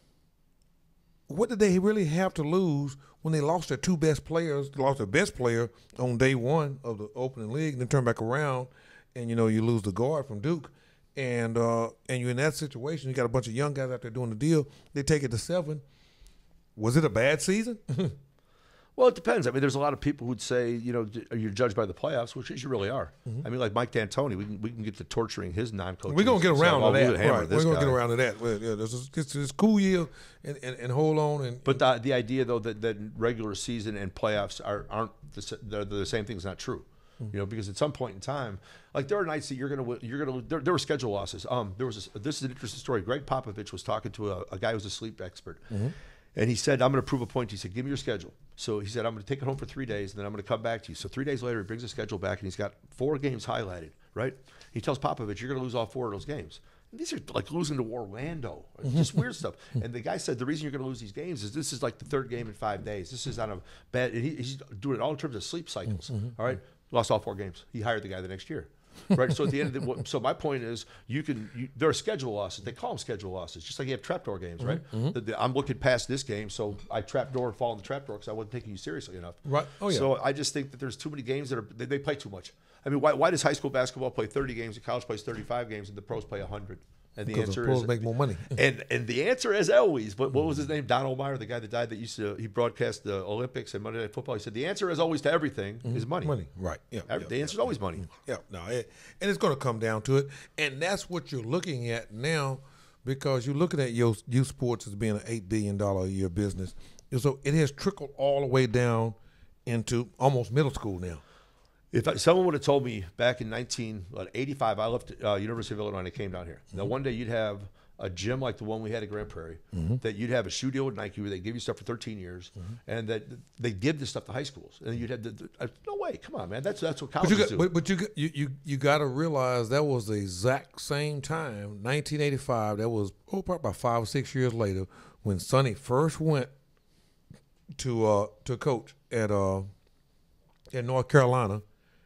what did they really have to lose when they lost their 2 best players? They lost their best player on day 1 of the opening league, and then turn back around, and you lose the guard from Duke. And you're in that situation. You got a bunch of young guys out there doing the deal. They take it to 7. Was it a bad season? Well, it depends. I mean, there's a lot of people who'd say, you're judged by the plaffs, which you really are. I mean, like Mike D'Antoni, we can get to torturing his non-coaches. We're gonna get around to that. Right. We're gonna get around to that. Well, yeah, this cool year and hold on. But the idea though that regular season and playoffs aren't the same thing is not true. Because at some point in time, like there are nights that you're gonna there were schedule losses. This is an interesting story. Greg Popovich was talking to a guy who's a sleep expert, and he said, "I'm going to prove a point." He said, "Give me your schedule." So he said, "I'm going to take it home for 3 days, and then I'm going to come back to you." So 3 days later, he brings the schedule back, and he's got 4 games highlighted. Right? He tells Popovich, "You're going to lose all 4 of those games." And these are like losing to Orlando, just weird stuff. And the guy said the reason you're going to lose these games is this is like the 3rd game in 5 days. This is on a bad. And he's doing it all in terms of sleep cycles. All right. Lost all 4 games. He hired the guy the next year, right? So at the end of so my point is, there are schedule losses. They call them schedule losses, just like you have trapdoor games, right? I'm looking past this game, so I trapdoor and fall in the trapdoor because I wasn't taking you seriously enough. Right. Oh yeah. So I just think that there's too many games that they play too much. I mean, why does high school basketball play 30 games and college plays 35 games and the pros play 100? And the because answer the pros is make more money. and the answer, as always, what was his name? Don Olmeyer, the guy that died that he broadcast the Olympics and Monday Night Football. He said the answer, as always, to everything is money. Money, right? Yeah. The answer is always money. Yeah. No, and it's going to come down to it, and that's what you're looking at now, because you're looking at youth sports as being an $8 billion a year business, and so it has trickled all the way down into almost middle school now. If someone would have told me back in 1985, I left University of Illinois and I came down here. Now, one day you'd have a gym like the one we had at Grand Prairie, that you'd have a shoe deal with Nike where they give you stuff for 13 years, and that they give this stuff to high schools, and you'd have no way, come on, man, that's what colleges do. But you got to realize that was the exact same time, 1985. That was probably about 5 or 6 years later when Sonny first went to coach at North Carolina,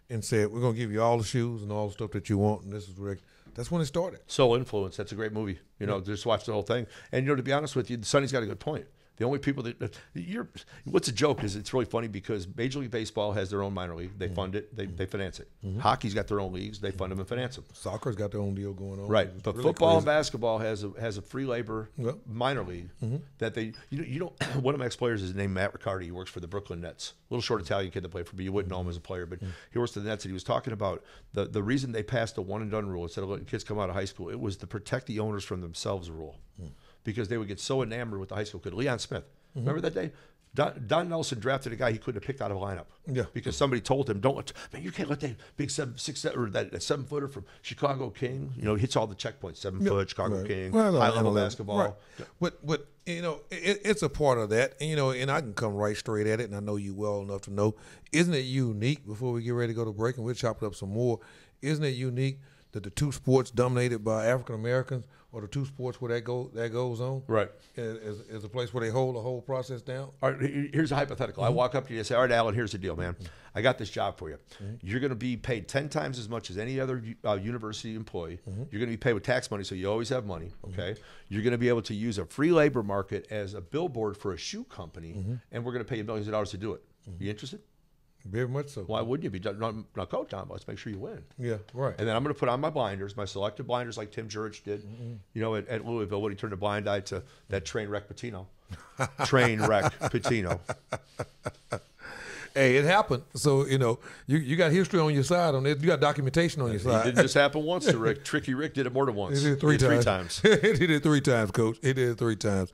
and said, "We're gonna give you all the shoes and all the stuff that you want," and this is where that's when it started. Soul Influence. That's a great movie. Just watch the whole thing. And to be honest with you, Sonny's got a good point. The only people that what's a joke is it's really funny because Major League Baseball has their own minor league. They fund it. They finance it. Hockey's got their own leagues. They fund them and finance them. Soccer's got their own deal going on. Right, but really football and basketball has a free labor minor league that they you don't. One of my ex-players is named Matt Riccardi. He works for the Brooklyn Nets. A little short Italian kid that played for me. You wouldn't know him as a player, but he works for the Nets. And he was talking about the reason they passed the one and done rule instead of letting kids come out of high school. It was to protect the owners from themselves rule, because they would get so enamored with the high school kid. Leon Smith. Remember that day? Don Nelson drafted a guy he couldn't have picked out of a lineup. Yeah. Because somebody told him, man, you can't let that big 7'6" or that 7-footer from Chicago King, hits all the checkpoints. 7-foot, Chicago King, high level basketball. Right. But it's a part of that. And, and I can come right straight at it, and I know you well enough to know. Isn't it unique, before we get ready to go to break, and we'll chop it up some more, isn't it unique that the two sports dominated by African Americans or the two sports where that goes on, right, is a place where they hold the whole process down? All right, here's a hypothetical. I walk up to you and say, all right, Alan, here's the deal, man. I got this job for you. You're going to be paid 10 times as much as any other university employee. You're going to be paid with tax money, so you always have money, okay? You're going to be able to use a free labor market as a billboard for a shoe company, and we're going to pay you millions of dollars to do it. You interested? Very much so. Why wouldn't you be? Now, Coach, Tom, let's make sure you win. Yeah, right. And then I'm going to put on my blinders, my selective blinders, like Tim Jurich did, at Louisville when he turned a blind eye to that train wreck Pitino. Train wreck Pitino. Hey, it happened. So, you got history on your side on it. You got documentation on your side. It didn't just happen once to Rick. Tricky Rick did it more than once. He did it three times. He did it 3 times, Coach. He did it 3 times.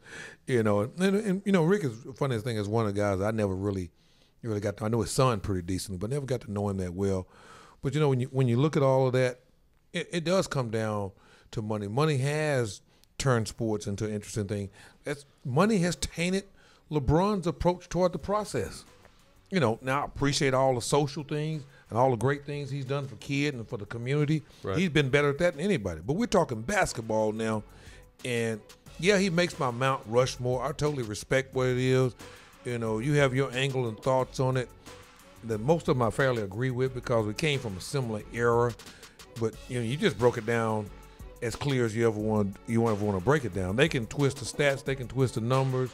And Rick is, the funniest thing, is one of the guys I never really got to, I know his son pretty decently, but never got to know him that well. But, when you look at all of that, it does come down to money. Money has turned sports into an interesting thing. Money has tainted LeBron's approach toward the process. Now I appreciate all the social things and all the great things he's done for kids and for the community. Right. He's been better at that than anybody. But we're talking basketball now, and yeah, he makes my Mount Rushmore. I totally respect what it is. You have your angle and thoughts on it that most of them I fairly agree with because we came from a similar era. But you just broke it down as clear as you ever want to break it down. They can twist the stats, they can twist the numbers,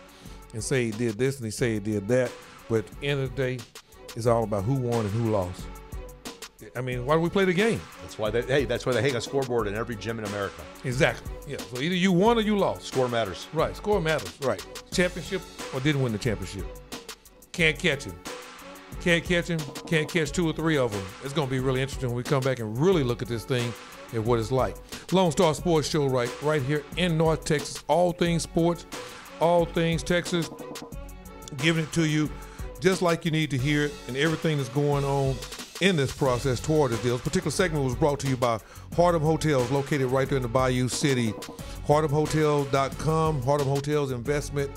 and say he did this and he say he did that. But at the end of the day, it's all about who won and who lost. I mean, why do we play the game? That's why they hang a scoreboard in every gym in America. Exactly. Yeah. So either you won or you lost. Score matters. Right. Score matters. Right. Championship or didn't win the championship. Can't catch him. Can't catch him. Can't catch 2 or 3 of them. It's going to be really interesting when we come back and really look at this thing and what it's like. Lonestar Sports Show right here in North Texas. All things sports, all things Texas. Giving it to you just like you need to hear it, and everything that's going on in this process toward this deal. This particular segment was brought to you by Hardham Hotels, located right there in the Bayou City. HardhamHotels.com, Hardham Hotels Investment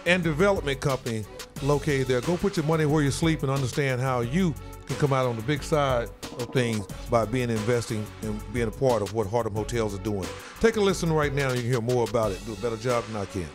and Development Company, located there. Go put your money where you sleep and understand how you can come out on the big side of things by investing and being a part of what Hardham Hotels are doing. Take a listen right now and you can hear more about it. Do a better job than I can.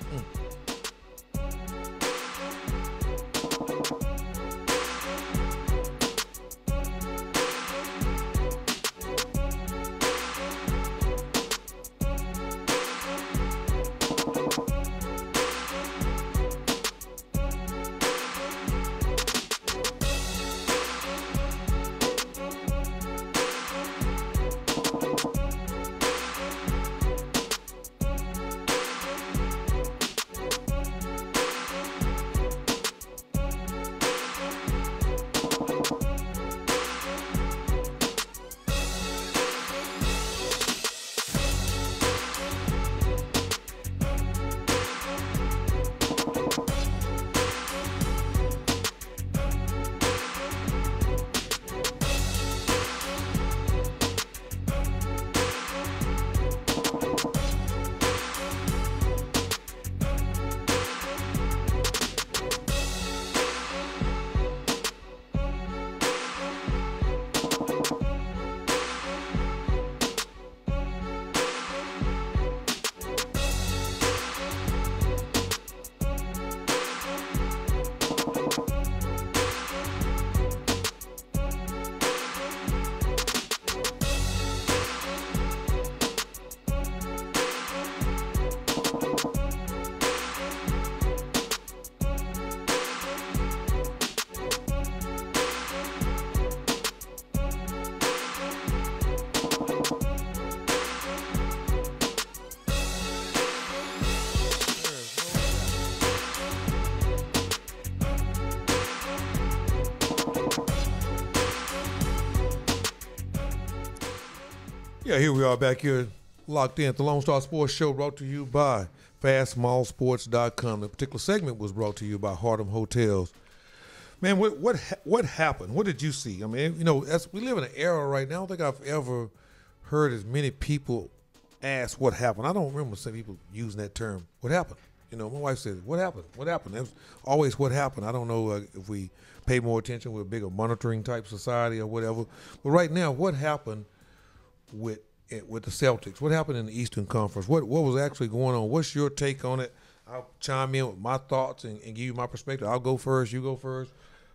Yeah, here we are back here Locked in at the Lone Star Sports Show, brought to you by FastSmallSports.com. The particular segment was brought to you by Harlem Hotels. Man, what happened? What did you see? I mean, you know, as we live in an era right now, I don't think I've ever heard as many people ask what happened. I don't remember some people using that term. What happened? You know, my wife said, "What happened? What happened?" It was always what happened. I don't know if we pay more attention, we're a bigger monitoring type society or whatever. But right now, what happened with the Celtics? What happened in the Eastern Conference? What was actually going on? What's your take on it? I'll chime in with my thoughts and give you my perspective. I'll go first. You go first.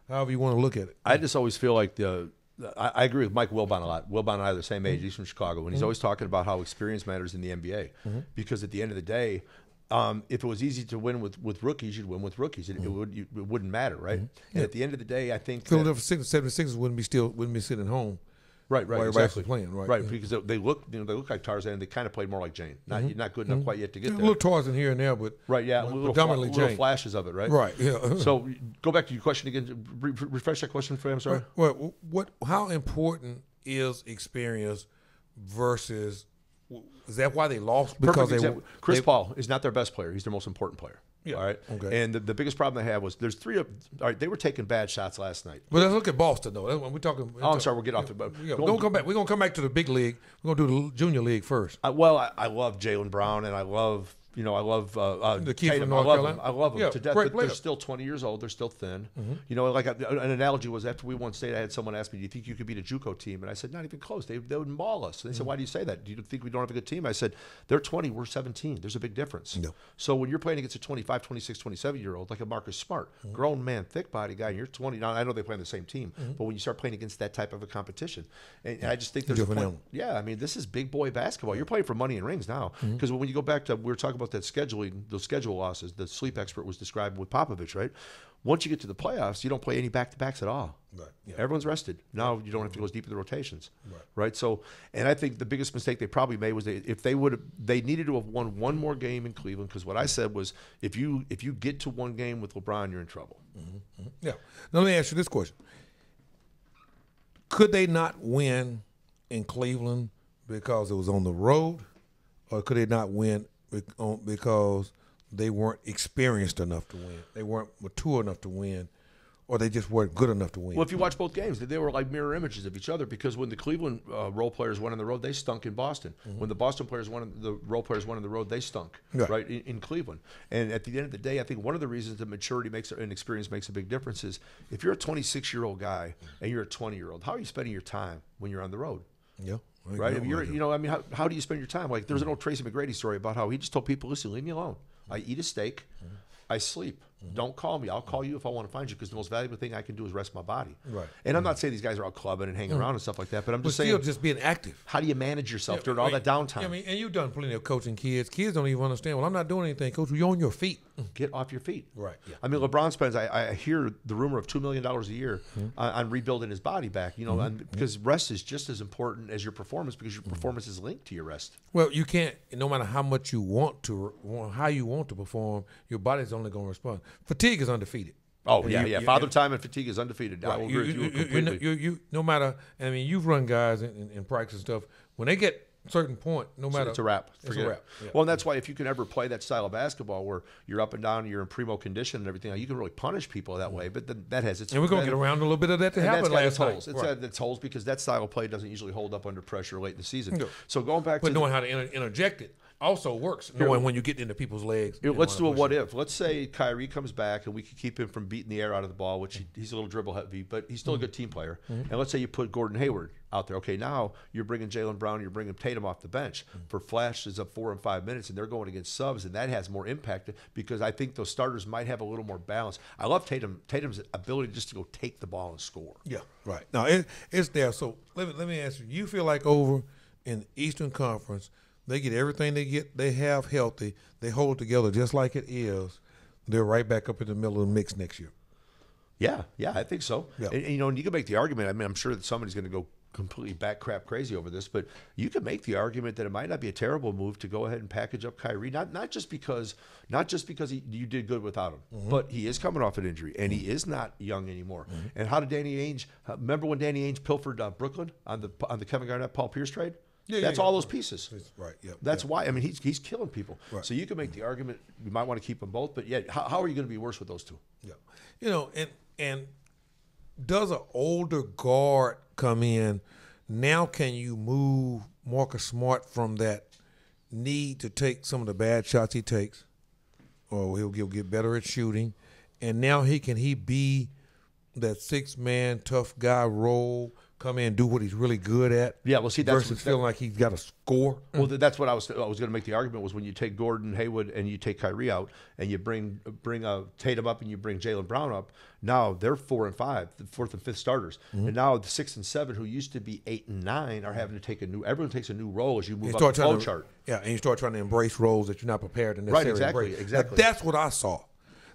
However you want to look at it. I just always feel like I agree with Mike Wilbon a lot. Wilbon and I are the same age. He's from Chicago, and he's always talking about how experience matters in the NBA. Because at the end of the day, if it was easy to win with rookies, you'd win with rookies. It wouldn't matter, right? And at the end of the day, I think Philadelphia 76ers wouldn't be sitting home. Right, while exactly. Playing, right, because they look like Tarzan, and they kind of played more like Jane. Not good enough quite yet to get there. A little Tarzan here and there, but right, yeah, little flashes of it, right? Right, yeah. So go back to your question again. Refresh that question for me. I'm sorry. Well, how important is experience versus? Is that why they lost? Because Chris Paul is not their best player. He's their most important player. Yeah. All right. Okay. And the biggest problem they had was there's three of. All right. They were taking bad shots last night. But let's look at Boston though. That's when we're talking. I'm sorry. We'll get off the. We're gonna come back. We're gonna come back to the big league. We're gonna do the junior league first. I love Jaylen Brown, and I love the kid Tatum. from North Carolina. I love them to death. But they're still 20 years old. They're still thin. You know, like an analogy was after we won state, I had someone ask me, "Do you think you could beat a JUCO team?" And I said, "Not even close. They would maul us." And they said, "Why do you say that? Do you think we don't have a good team?" I said, "They're 20. We're 17. There's a big difference." No. So when you're playing against a 25, 26, 27-year-old like a Marcus Smart, grown man, thick body guy, and you're 20. Now I know they play on the same team, but when you start playing against that type of a competition, and I just think there's a point. Yeah, I mean, this is big boy basketball. You're playing for money and rings now. Because when you go back to, we were talking about that scheduling. Those schedule losses, the sleep expert was describing with Popovich, right? Once you get to the playoffs, you don't play any back-to-backs at all. Right. Yeah. Everyone's rested. Now you don't have to go as deep in the rotations. Right. So, and I think the biggest mistake they probably made was they needed to have won one more game in Cleveland, because what I said was if you get to one game with LeBron, you're in trouble. Yeah. Now let me ask you this question. Could they not win in Cleveland because it was on the road, or could they not win because they weren't experienced enough to win? They weren't mature enough to win, or they just weren't good enough to win? Well, if you watch both games, they were like mirror images of each other, because when the Cleveland role players went on the road, they stunk in Boston. When the Boston role players went on the road, they stunk in Cleveland. And at the end of the day, I think one of the reasons that maturity and experience makes a big difference is if you're a 26-year-old guy and you're a 20-year-old, how are you spending your time when you're on the road? Yeah. Right? If you're, how do you spend your time? Like, there's an old Tracy McGrady story about how he just told people, listen, leave me alone. I eat a steak. I sleep. Don't call me. I'll call you if I want to find you, because the most valuable thing I can do is rest my body. Right. And I'm not saying these guys are out clubbing and hanging around and stuff like that, but I'm just saying, still just being active. How do you manage yourself during all that downtime? I mean, and you've done plenty of coaching kids. Kids don't even understand, well, I'm not doing anything, Coach. You're on your feet. Get off your feet. Right. Yeah. I mean, LeBron spends, I hear the rumor of $2 million a year on rebuilding his body back, because rest is just as important as your performance, because your performance is linked to your rest. Well, you can't, no matter how much you want to, how you want to perform, your body's only going to respond. Fatigue is undefeated. Oh, yeah. Father time and fatigue is undefeated. Right. I will agree with you completely. No matter, I mean, you've run guys in practice and stuff, when they get a certain point, no matter. It's a wrap. Forget it. Yeah. Well, and that's why if you can ever play that style of basketball where you're up and down, you're in primo condition and everything, you can really punish people that way. But that has its. And we're going to get around a little bit of that to happen last night. It's holes because that style of play doesn't usually hold up under pressure late in the season. No. So going back to knowing how to interject it also works, knowing when you get into people's legs. Let's do a what if. Let's say Kyrie comes back and we can keep him from beating the air out of the ball, which he's a little dribble heavy, but he's still a good team player. And let's say you put Gordon Hayward out there. Okay, now you're bringing Jaylen Brown, you're bringing Tatum off the bench for flashes of 4 and 5 minutes, and they're going against subs, and that has more impact because I think those starters might have a little more balance. I love Tatum's ability just to go take the ball and score. Yeah, right. Now, it's there. So let me ask you, you feel like over in the Eastern Conference, they get everything they have healthy, they hold it together just like it is, they're right back up in the middle of the mix next year? Yeah, I think so. Yeah. And, and you can make the argument, I mean, I'm sure that somebody's going to go completely back crap crazy over this, but you can make the argument that it might not be a terrible move to go ahead and package up Kyrie, not just because you did good without him, but he is coming off an injury and he is not young anymore. And how did Danny Ainge? Remember when Danny Ainge pilfered Brooklyn on the Kevin Garnett Paul Pierce trade? That's all those pieces. Right. Yeah. That's why. I mean, he's killing people. Right. So you can make the argument you might want to keep them both, but yet how are you going to be worse with those two? Yeah. And does an older guard come in? Now can you move Marcus Smart from that need to take some of the bad shots he takes, or he'll get better at shooting, and now can he be that 6-man tough guy role, come in and do what he's really good at? Yeah, well, see, that's versus feeling like he's got to score. Well, that's what I was going to make the argument was when you take Gordon Hayward and you take Kyrie out and you bring Tatum up and you bring Jaylen Brown up. Now they're 4 and 5, the 4th and 5th starters, and now the 6 and 7 who used to be 8 and 9 are having to take everyone takes a new role as you move up the flow chart. Yeah, and you start trying to embrace roles that you're not prepared to necessarily embrace. Exactly. Now, that's what I saw.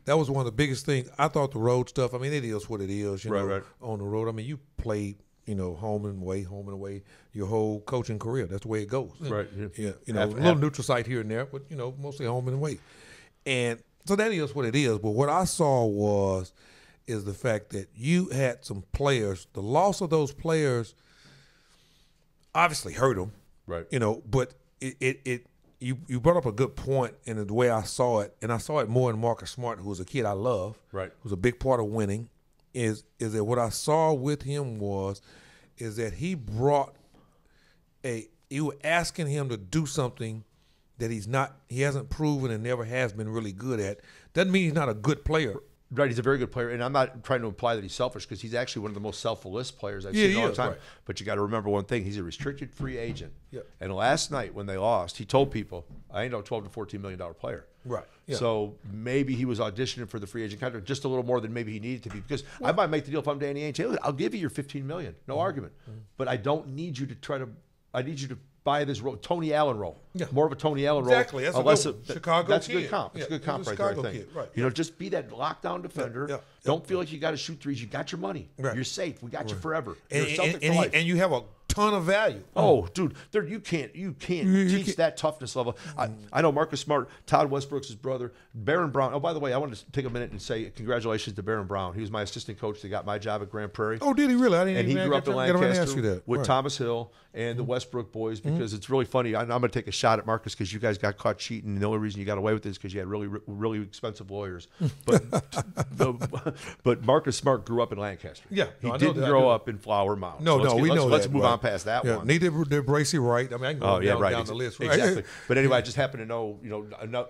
That was one of the biggest things. I thought the road stuff. I mean, it is what it is. You know, on the road. I mean, you played. Home and away, your whole coaching career. That's the way it goes. Right. Yeah. A little neutral site here and there, but mostly home and away. And so that is what it is. But what I saw is the fact that you had some players. The loss of those players obviously hurt them. Right. But you brought up a good point in the way I saw it, and I saw it more in Marcus Smart, who was a kid I love. Right. Who's a big part of winning. Is that what I saw with him is that he were asking him to do something that he hasn't proven and never has been really good at. Doesn't mean he's not a good player. Right, he's a very good player, and I'm not trying to imply that he's selfish because he's actually one of the most selfless players I've seen all the time. Right. But you got to remember one thing: he's a restricted free agent. Yep. And last night when they lost, he told people, "I ain't no $12 to $14 million player." Right. Yeah. So maybe he was auditioning for the free agent contract just a little more than maybe he needed to be. Because I might make the deal if I'm Danny Ainge. Hey, I'll give you your $15 million, no argument. Mm-hmm. But I don't need you to I need you to buy this role, Tony Allen role. Yeah. More of a Tony Allen exactly. role. That's a good Chicago That's kid. a good comp. It's a good comp right there, I think. Right. Just be that lockdown defender. Yeah. Don't feel like you got to shoot threes. You got your money. Right. You're safe. We got you forever. And, You're a Celtic for life. And you have a ton of value. Oh, dude, you can't teach that toughness level. I know Marcus Smart, Todd Westbrook's his brother, Baron Brown. Oh, by the way, I wanted to take a minute and say congratulations to Baron Brown. He was my assistant coach that got my job at Grand Prairie. Oh, did he really? I didn't and even he grew up in Lancaster with right. Thomas Hill and the Westbrook boys because it's really funny. I'm going to take a shot at Marcus because you guys got caught cheating. And the only reason you got away with this is because you had really, really expensive lawyers. But Marcus Smart grew up in Lancaster. Yeah, he didn't grow up in Flower Mound. No, we know that. Let's move on past that one. Neither did Bracey Wright. I mean, I can go down the list. Right? Exactly. But anyway, I just happen to know,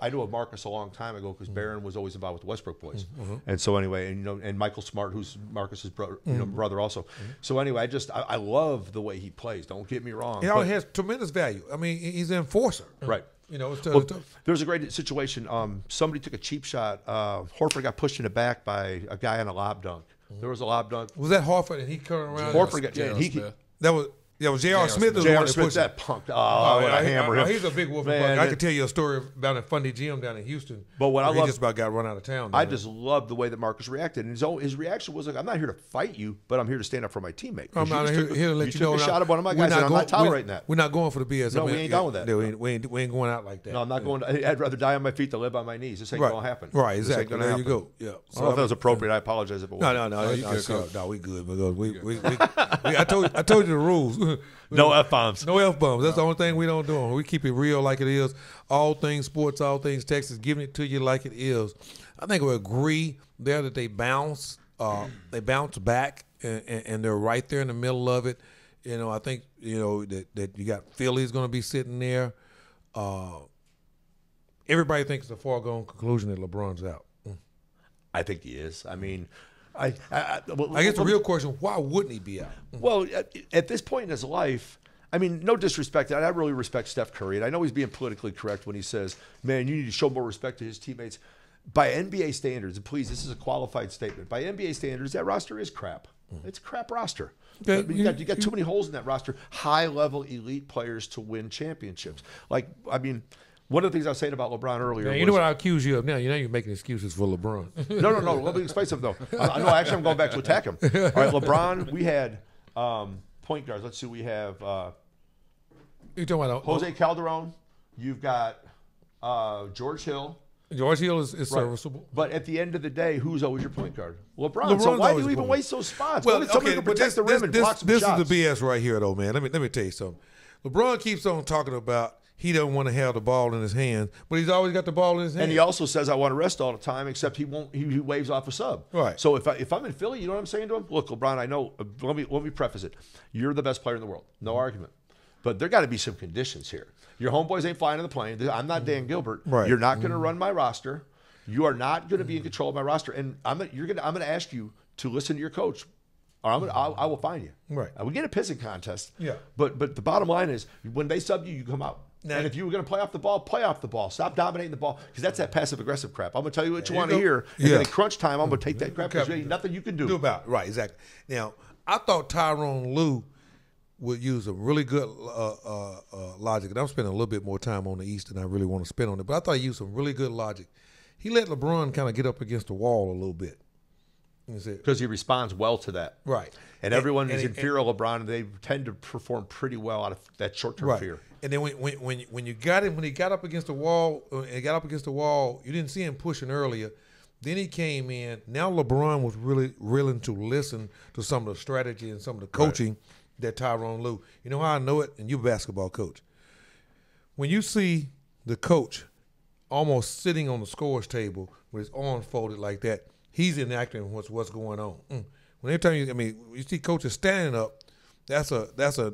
I knew of Marcus a long time ago because Barron was always involved with the Westbrook boys. And so anyway, and Michael Smart, who's Marcus's brother, brother also. So anyway, I love the way he plays. Don't get me wrong. He has tremendous value. I mean, he's an enforcer. Right. There was a great situation. Somebody took a cheap shot. Horford got pushed in the back by a guy on a lob dunk. There was a lob dunk. Was that Horford and he turned around? Horford got That was J.R. Smith. J.R. Smith, that punk. I hammer him. He's a big wolf. I could tell you a story about a Fundy Gym down in Houston. But what I love, he just about got run out of town. I just love the way that Marcus reacted. And his reaction was like, "I'm not here to fight you, but I'm here to stand up for my teamate." I'm not here to let you know. You took a shot at one of my guys, and I'm not tolerating that. We're not going for the BS. No, we ain't going with that. We ain't going out like that. No, I'm not going. I'd rather die on my feet than live on my knees. This ain't going to happen. Right, exactly. There you go. Yeah. I don't know if that was appropriate. I apologize if it wasn't. No, we good because I told you the rules. No F-bombs. No F-bombs. That's the only thing we don't do. We keep it real like it is. All things sports, all things Texas, giving it to you like it is. I think we agree there that they bounce back, and they're right there in the middle of it. I think, that you got Philly's going to be sitting there. Everybody thinks it's a foregone conclusion that LeBron's out. I think he is. I mean, I guess the real question, why wouldn't he be out? Well, at this point in his life, I mean, no disrespect. I really respect Steph Curry. And I know he's being politically correct when he says, man, you need to show more respect to his teammates. By NBA standards, and please, this is a qualified statement. By NBA standards, that roster is crap. It's a crap roster. Okay. I mean, you got too many holes in that roster. High-level elite players to win championships. One of the things I was saying about LeBron earlier was... You know what I accuse you of now? You're making excuses for LeBron. No. Let me explain something, though. Actually, I'm going back to attack him. All right, LeBron, we had point guards. Let's see. We have you're talking about Jose Calderon. You've got George Hill. George Hill is right. serviceable. But at the end of the day, who's always your point guard? LeBron. So why do you even waste those spots? Well, somebody to protect the rim and block some shots. This is the BS right here, though, man. Let me tell you something. LeBron keeps on talking about he don't want to have the ball in his hands, but he's always got the ball in his hands. And he also says, I want to rest all the time, except he won't. He waves off a sub. Right. So if I'm in Philly, you know what I'm saying to him? Look, LeBron, I know. Let me preface it. You're the best player in the world. No argument. But there got to be some conditions here. Your homeboys ain't flying in the plane. I'm not Dan Gilbert. Right. You're not going to run my roster. You are not going to be in control of my roster. And I'm going to ask you to listen to your coach, or I will fine you. Right. We get a pissing contest. Yeah. But the bottom line is, when they sub you, you come out. Now, and if you were going to play off the ball, play off the ball. Stop dominating the ball, because that's that passive-aggressive crap. I'm going to tell you what you want to hear, and then at crunch time, I'm going to take that crap, because there ain't nothing you can do. About it. Right, exactly. Now, I thought Tyronn Lue would use a really good logic, and I'm spending a little bit more time on the East than I really want to spend on it, but I thought he used some really good logic. He let LeBron kind of get up against the wall a little bit. Because he responds well to that. Right. And everyone is in fear of LeBron, and they tend to perform pretty well out of that short-term fear. And then when you got him, when he got up against the wall, you didn't see him pushing earlier. Then he came in. Now LeBron was really willing to listen to some of the strategy and some of the coaching that Tyronn Lue. You know how I know it? And you're a basketball coach. When you see the coach almost sitting on the scores table with his arms folded like that, he's enacting what's going on. When they're telling you, you see coaches standing up, that's a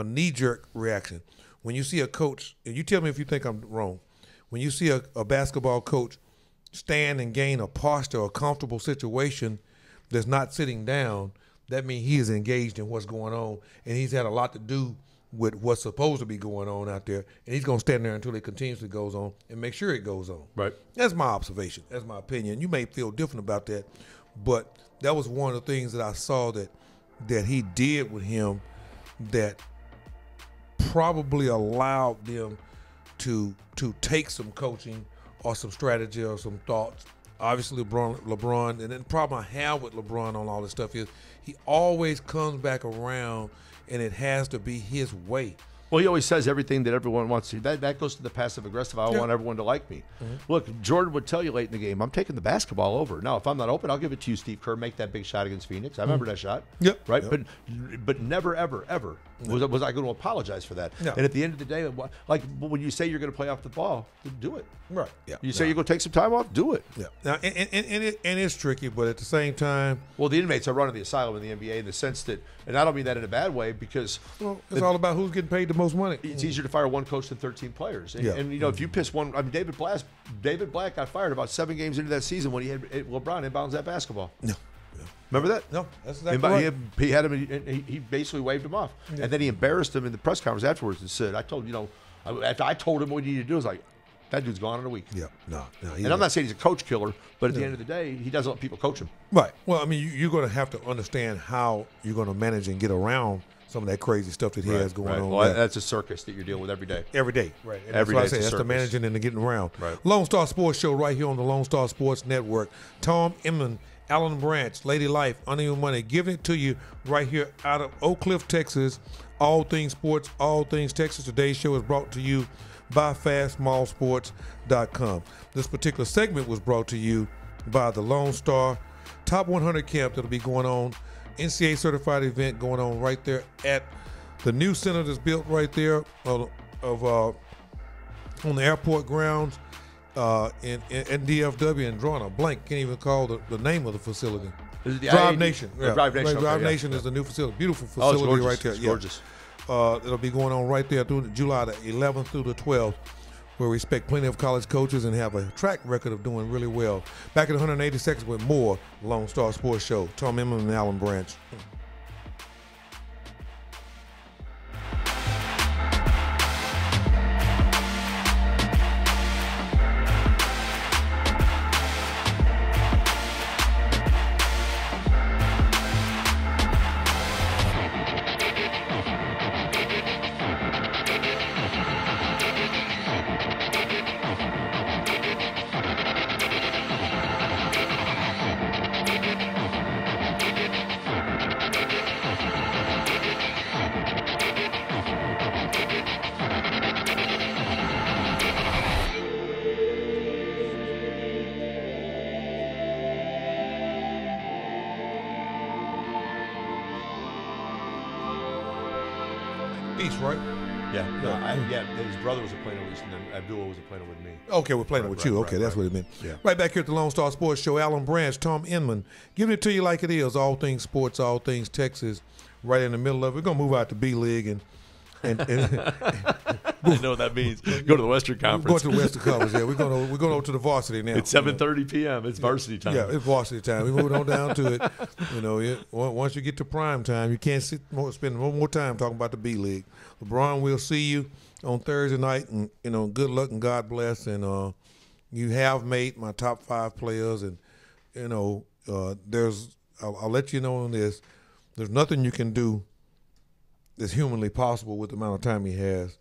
knee-jerk reaction. When you see a coach, and you tell me if you think I'm wrong, when you see a basketball coach stand and gain a posture, a comfortable situation that's not sitting down, that means he is engaged in what's going on, and he's had a lot to do with what's supposed to be going on out there, and he's going to stand there until it continuously goes on and make sure it goes on. Right. That's my observation. That's my opinion. You may feel different about that, but that was one of the things that I saw that he did with him that probably allowed them to take some coaching or some strategy or some thoughts. Obviously, LeBron, and then the problem I have with LeBron on all this stuff is he always comes back around, and it has to be his way. Well, he always says everything that everyone wants to. That goes to the passive-aggressive. I want everyone to like me. Look, Jordan would tell you late in the game, I'm taking the basketball over. Now, if I'm not open, I'll give it to you, Steve Kerr. Make that big shot against Phoenix. I remember that shot. Yep. Right? Yep. But never, ever, ever was I going to apologize for that. No. And at the end of the day, like when you say you're going to play off the ball, do it. Right. Yeah. You say you're going to take some time off, do it. Yeah. Now, and it's tricky, but at the same time, well, the inmates are running the asylum in the NBA in the sense that, and I don't mean that in a bad way, because it's all about who's getting paid the most money. It's easier to fire one coach than 13 players. And you know, if you piss one, I mean, David Black got fired about 7 games into that season when he had LeBron inbounds that basketball. No. Remember that? No, that's exactly right. He had him, and he basically waved him off. Yeah. And then he embarrassed him in the press conference afterwards and said, after I told him what he needed to do, I was like, that dude's gone in a week. Yeah, no. And I'm not saying he's a coach killer, but at the end of the day, he doesn't let people coach him. Right. Well, I mean, you're going to have to understand how you're going to manage and get around some of that crazy stuff that he has going on. Well, that's a circus that you're dealing with every day. Every day, right. And every that's day. That's the managing and the getting around. Right. Lone Star Sports Show right here on the Lone Star Sports Network. Tom Inman, Alan Branch, Lady Life, Under Your Money, giving it to you right here out of Oak Cliff, Texas. All things sports, all things Texas. Today's show is brought to you by FastSmallSports.com. This particular segment was brought to you by the Lone Star Top 100 Camp that'll be going on, NCAA certified event going on right there at the new center that's built right there on the airport grounds in DFW, and drawing a blank, can't even call the name of the facility. Drive Nation. Yeah. Drive Nation. Drive Nation is the new facility. Beautiful facility right there. It's gorgeous. It'll be going on right there through July the 11th through the 12th, where we expect plenty of college coaches and have a track record of doing really well. Back in 180 seconds with more Lone Star Sports Show. Tom Inman and Alan Branch. East, right? His brother was a Plano East, and then Abdullah was a Plano with me. Okay, we're playing with you. Okay, that's what it meant. Yeah. Right back here at the Lone Star Sports Show, Alan Branch, Tom Inman, giving it to you like it is. All things sports, all things Texas, right in the middle of it. We're gonna move out to B League and I know what that means. Go to the Western Conference. We're going to the Western Conference. Yeah, we're going over to the varsity now. It's 7:30 p.m. It's varsity time. Yeah, it's varsity time. We're moving on down to it. Once you get to prime time, you can't spend no more time talking about the B League. LeBron, we'll see you on Thursday night, and good luck and God bless. And you have made my top 5 players, and I'll let you know on this. There's nothing you can do that's humanly possible with the amount of time he has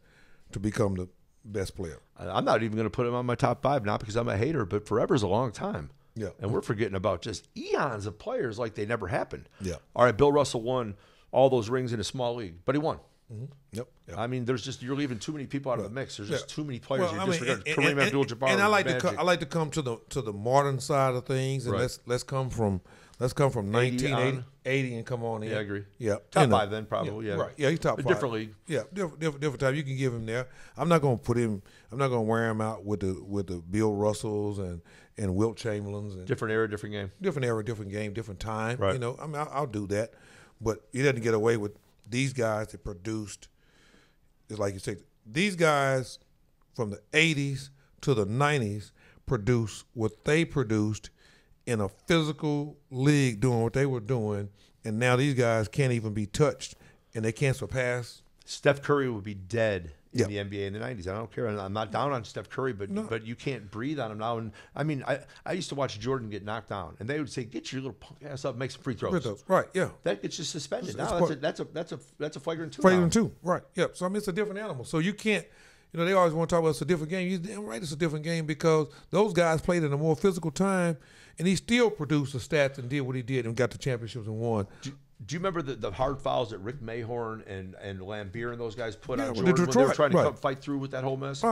to become the best player. I'm not even going to put him on my top 5, not because I'm a hater, but forever's a long time. Yeah. And we're forgetting about just eons of players like they never happened. Yeah. All right, Bill Russell won all those rings in a small league, but he won. Mm-hmm. Yep. I mean, you're leaving too many people out of the mix. There's just too many players. Well, Kareem Abdul-Jabbar. And I like to come to the modern side of things, and let's come from 1980 and come on in. Yeah, I agree. Yeah, top 5 then probably. Yeah, right. Yeah, he's top 5. Different league. Yeah, different time. You can give him there. I'm not going to put him. I'm not going to wear him out with the Bill Russells and Wilt Chamberlains. And different era, different game. Different era, different game, different time. Right. I'll do that, but he doesn't get away with these guys that produced. It's like you say, these guys from the 80s to the 90s produced what they produced in a physical league doing what they were doing, and now these guys can't even be touched, and they can't surpass. Steph Curry would be dead in the NBA in the 90s. I don't care. I'm not down on Steph Curry, but you can't breathe on him now. And I mean, I used to watch Jordan get knocked down, and they would say, "Get your little punk ass up, make some free throws." Right? Yeah. That gets you suspended. That's a flagrant 2. Flagrant 2. Right. Yeah. So I mean, it's a different animal. So you can't. They always want to talk about it's a different game. You're damn right, it's a different game because those guys played in a more physical time, and he still produced the stats and did what he did and got the championships and won. Do you remember the hard fouls that Rick Mahorn and Lambeer and those guys put on with Jordan Detroit, when they were trying to come fight through with that whole mess? It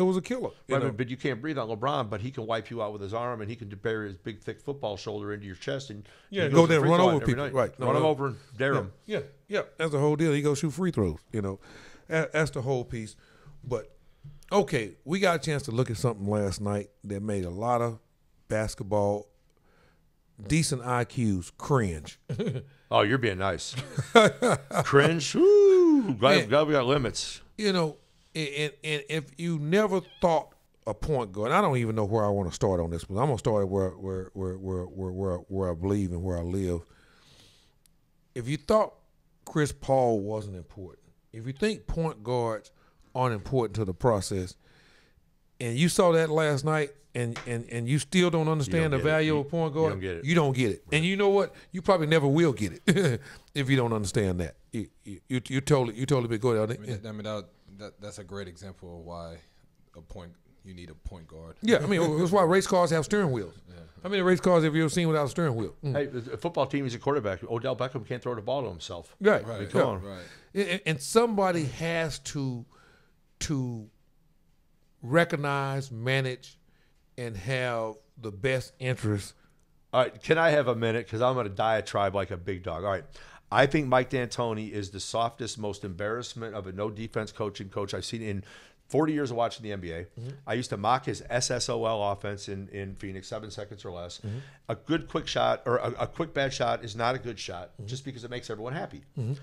was a killer. But you can't breathe on LeBron, but he can wipe you out with his arm, and he can bury his big, thick football shoulder into your chest, and go there and run over people. Right, run them over and dare them. Yeah, that's the whole deal. He goes shoot free throws. That's the whole piece. But okay, we got a chance to look at something last night that made a lot of basketball decent IQs cringe. Oh, you're being nice. Cringe. Woo. Glad we got limits. And if you never thought a point guard, I don't even know where I want to start on this, but I'm gonna start where I believe and where I live. If you thought Chris Paul wasn't important, if you think point guards aren't important to the process, and you saw that last night, and you still don't understand the value of a point guard, you don't get it. Right. And you know what? You probably never will get it if you don't understand that. You totally been go down. That's a great example of why you need a point guard. Yeah, I mean that's why race cars have steering wheels. Yeah. How many race cars have you ever seen without a steering wheel? Hey, a football team, he's a quarterback. Odell Beckham can't throw the ball to himself. Right. I mean, come on. Right. And somebody has to recognize, manage, and have the best interest. All right, can I have a minute? Because I'm going to diatribe like a big dog. All right, I think Mike D'Antoni is the softest, most embarrassment of a no-defense coach I've seen in 40 years of watching the NBA. Mm-hmm. I used to mock his SSOL offense in Phoenix, 7 seconds or less. Mm-hmm. A good quick shot or a quick bad shot is not a good shot just because it makes everyone happy. Mm-hmm.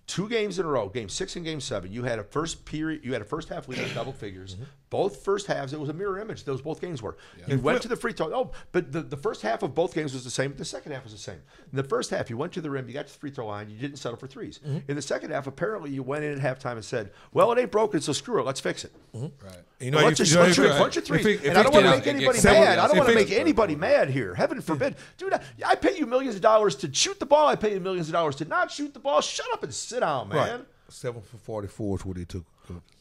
2 games in a row, Game 6 and Game 7, you had a first half lead in double figures. Mm-hmm. Both first halves, it was a mirror image. Those both games were. Yeah. You went to the free throw. Oh, but the first half of both games was the same. The second half was the same. In the first half, you went to the rim, you got to the free throw line, you didn't settle for threes. Mm-hmm. In the second half, apparently you went in at halftime and said, "Well, it ain't broken, so screw it. Let's fix it." Mm-hmm. Right. Let's just shoot a bunch of threes. And I don't want to make anybody mad. I don't want to make anybody mad here. Heaven forbid, dude. I pay you millions of dollars to shoot the ball. I pay you millions of dollars to not shoot the ball. Shut up and sit down, man. Right. 7 for 44 is what he took.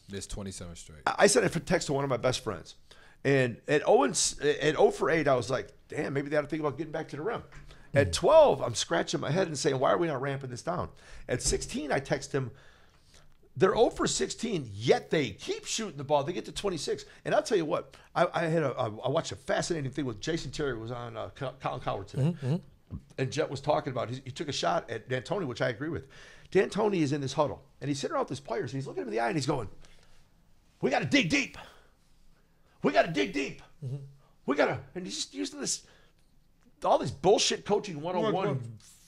This 27 straight. I sent a text to one of my best friends, and at 0 for 8, I was like, "Damn, maybe they ought to think about getting back to the rim." At 12, I'm scratching my head and saying, "Why are we not ramping this down?" At 16, I text him, "They're 0 for 16, yet they keep shooting the ball. They get to 26." And I'll tell you what, I watched a fascinating thing with Jason Terry, who was on Colin Coward today, and Jet was talking about he took a shot at D'Antoni, which I agree with. D'Antoni is in this huddle, and he's sitting around with his players, and he's looking him in the eye, and he's going, we got to dig deep. We got to dig deep. We got to, and he's just using this, all this bullshit coaching 101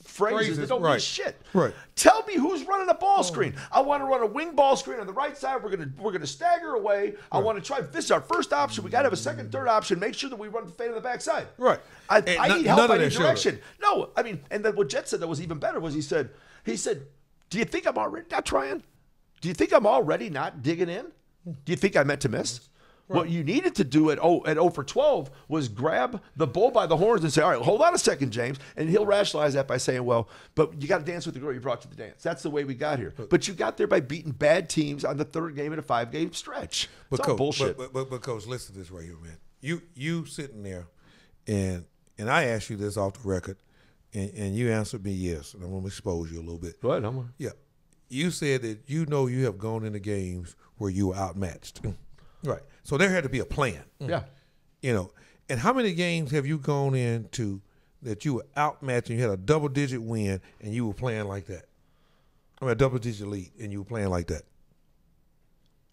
phrases that don't mean shit. Right. Tell me who's running a ball screen. I want to run a wing ball screen on the right side. We're gonna stagger away. I want to try. This is our first option. We got to have a second, third option. Make sure that we run the fade on the backside. Right. I need help. I need direction. No, I mean, and then what Jet said that was even better was he said, do you think I'm already not trying? Do you think I'm already not digging in? Do you think I meant to miss? Right. What you needed to do at 0 for 12 was grab the bull by the horns and say, all right, hold on a second, James. And he'll rationalize that by saying, well, but you got to dance with the girl you brought to the dance. That's the way we got here. But you got there by beating bad teams on the third game in a 5-game stretch. It's all bullshit. But Coach, listen to this right here, man. You sitting there, and I asked you this off the record, and you answered me yes. And I'm going to expose you a little bit. Go ahead. Yeah. You said that you have gone into games where you were outmatched. Right. So there had to be a plan. Yeah. And how many games have you gone into that you were outmatched and you had a double-digit win and you were playing like that? I mean, a double-digit lead and you were playing like that.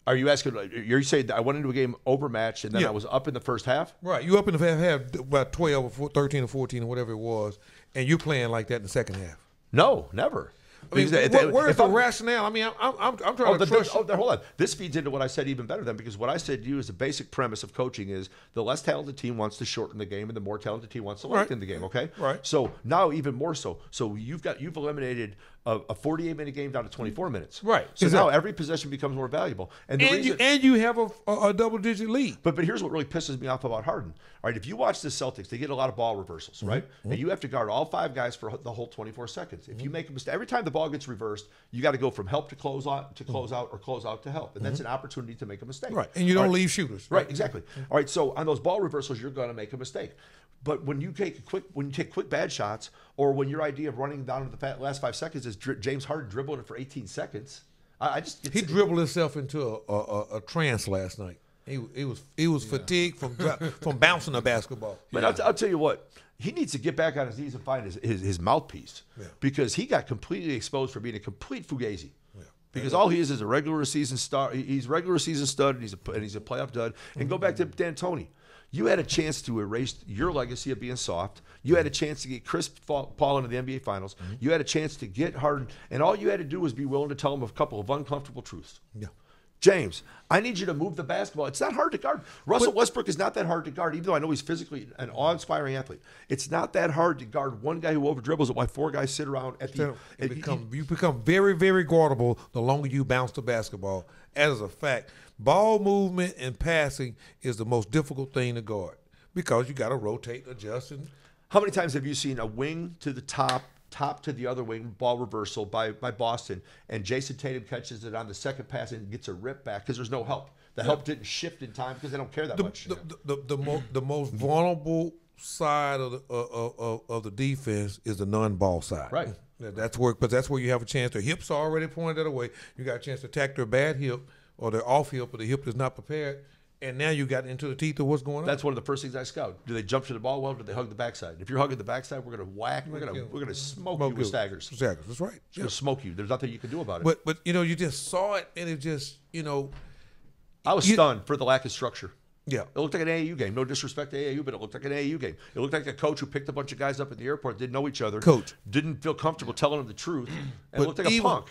Are you asking, you're saying that I went into a game overmatched and then I was up in the first half? Right. You up in the first half about 12 or 13 or 14 or whatever it was, and you're playing like that in the second half. No, never. I mean, where's the rationale? I mean, I'm trying to trust you. Hold on. This feeds into what I said even better then, because what I said to you is the basic premise of coaching is the less talented team wants to shorten the game and the more talented team wants to lengthen the game, okay? Right. So now even more so. So you've eliminated a 48-minute game down to 24 minutes. Right. So now every possession becomes more valuable. And you have a double-digit lead. But here's what really pisses me off about Harden. All right, if you watch the Celtics, they get a lot of ball reversals, right? And you have to guard all 5 guys for the whole 24 seconds. If you make a mistake, every time the ball gets reversed, you got to go from help to close out or close out to help. And that's an opportunity to make a mistake. Right, and you don't leave shooters. Right, exactly. All right, so on those ball reversals, you're going to make a mistake. But when you take quick bad shots, or when your idea of running down to the last 5 seconds is James Harden dribbling it for 18 seconds, he dribbled himself into a trance last night. He was fatigued from bouncing the basketball. But I'll tell you what, he needs to get back on his knees and find his mouthpiece, because he got completely exposed for being a complete fugazi. Yeah. Because all he is a regular season star. He's regular season stud, and he's a playoff dud. And go back to D'Antoni. You had a chance to erase your legacy of being soft. You had a chance to get Chris Paul into the NBA Finals. You had a chance to get Harden, and all you had to do was be willing to tell him a couple of uncomfortable truths. Yeah. James, I need you to move the basketball. It's not hard to guard. Russell Westbrook is not that hard to guard, even though I know he's physically an awe-inspiring athlete. It's not that hard to guard one guy who over-dribbles it while 4 guys sit around at the... You become very, very guardable the longer you bounce the basketball. As a fact, ball movement and passing is the most difficult thing to guard because you got to rotate, adjust. And how many times have you seen a wing to the top to the other wing, ball reversal by Boston, and Jason Tatum catches it on the second pass and gets a rip back because there's no help. The help didn't shift in time because they don't care that much. The most vulnerable side of the defense is the non-ball side. Right. That's where you have a chance. Their hips are already pointed that way. You got a chance to attack their bad hip or their off hip, or the hip is not prepared. And now you got into the teeth of what's going on. That's one of the first things I scout. Do they jump to the ball well? Do they hug the backside? If you're hugging the backside, we're going to whack. We're going to smoke you with staggers. Staggers. That's right. We're going to smoke you. There's nothing you can do about it. But you just saw it, and it just I was stunned for the lack of structure. Yeah. It looked like an AAU game. No disrespect to AAU, but it looked like an AAU game. It looked like a coach who picked a bunch of guys up at the airport, didn't know each other. Coach. Didn't feel comfortable telling them the truth. And it looked like a punk.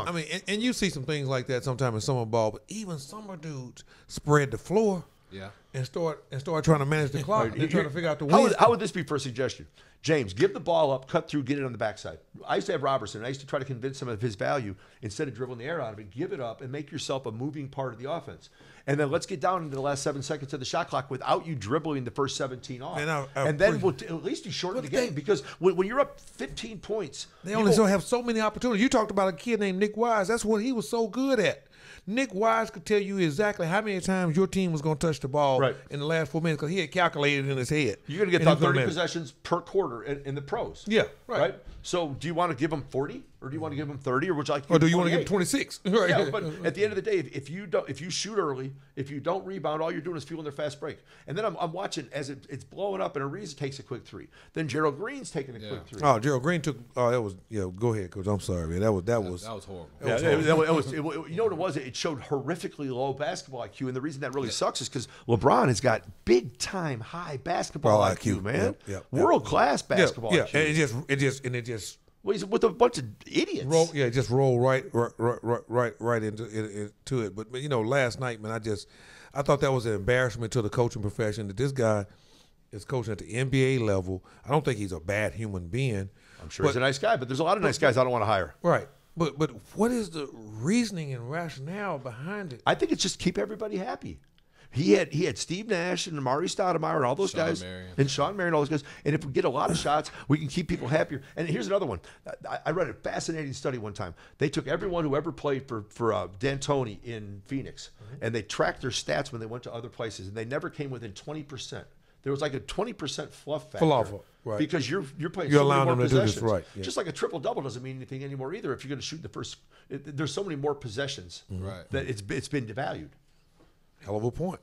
I mean, and you see some things like that sometimes in summer ball, but even summer dudes spread the floor. Yeah. And start trying to manage the clock. They're trying to figure out the win. How would this be for a suggestion? James, give the ball up, cut through, get it on the backside. I used to have Robertson. I used to try to convince him of his value. Instead of dribbling the air out of it, give it up and make yourself a moving part of the offense. And then let's get down into the last 7 seconds of the shot clock without you dribbling the first 17 off. And then at least you shorten the game, because when you're up 15 points, they only have so many opportunities. You talked about a kid named Nick Wise. That's what he was so good at. Nick Wise could tell you exactly how many times your team was going to touch the ball in the last 4 minutes because he had calculated in his head. You're going to get about 30 possessions per quarter in the pros. Yeah, right. So do you want to give them 40 or do you want to give him 30, or would you like? Or do you want to give him 26? Right. Yeah, but at the end of the day, if you shoot early, if you don't rebound, all you're doing is fueling their fast break. And then I'm watching as it's blowing up, and Ariza takes a quick three. Then Gerald Green's taking a quick three. Oh, Gerald Green took. Oh, that was. Yeah, go ahead, Coach. I'm sorry, man. That was horrible. You know what it was? It showed horrifically low basketball IQ, and the reason that really sucks is because LeBron has got big time high basketball IQ, man. World class basketball IQ. And it just. Well, he's with a bunch of idiots. Just roll right into it. But you know, last night, man, I thought that was an embarrassment to the coaching profession that this guy is coaching at the NBA level. I don't think he's a bad human being. I'm sure he's a nice guy, but there's a lot of nice guys I don't want to hire. Right. But what is the reasoning and rationale behind it? I think it's just keep everybody happy. He had Steve Nash and Amari Stoudemire and all those guys, and Sean Marion and all those guys. And if we get a lot of shots, we can keep people happier. And here's another one. I read a fascinating study one time. They took everyone who ever played for D'Antoni in Phoenix, and they tracked their stats when they went to other places, and they never came within 20%. There was like a 20% fluff factor. Right. Because you're playing you're so many more allowing them to do possessions. this right. Yeah. Just like a triple-double doesn't mean anything anymore either. If you're going to shoot the first, there's so many more possessions that it's been devalued. Hell of a point.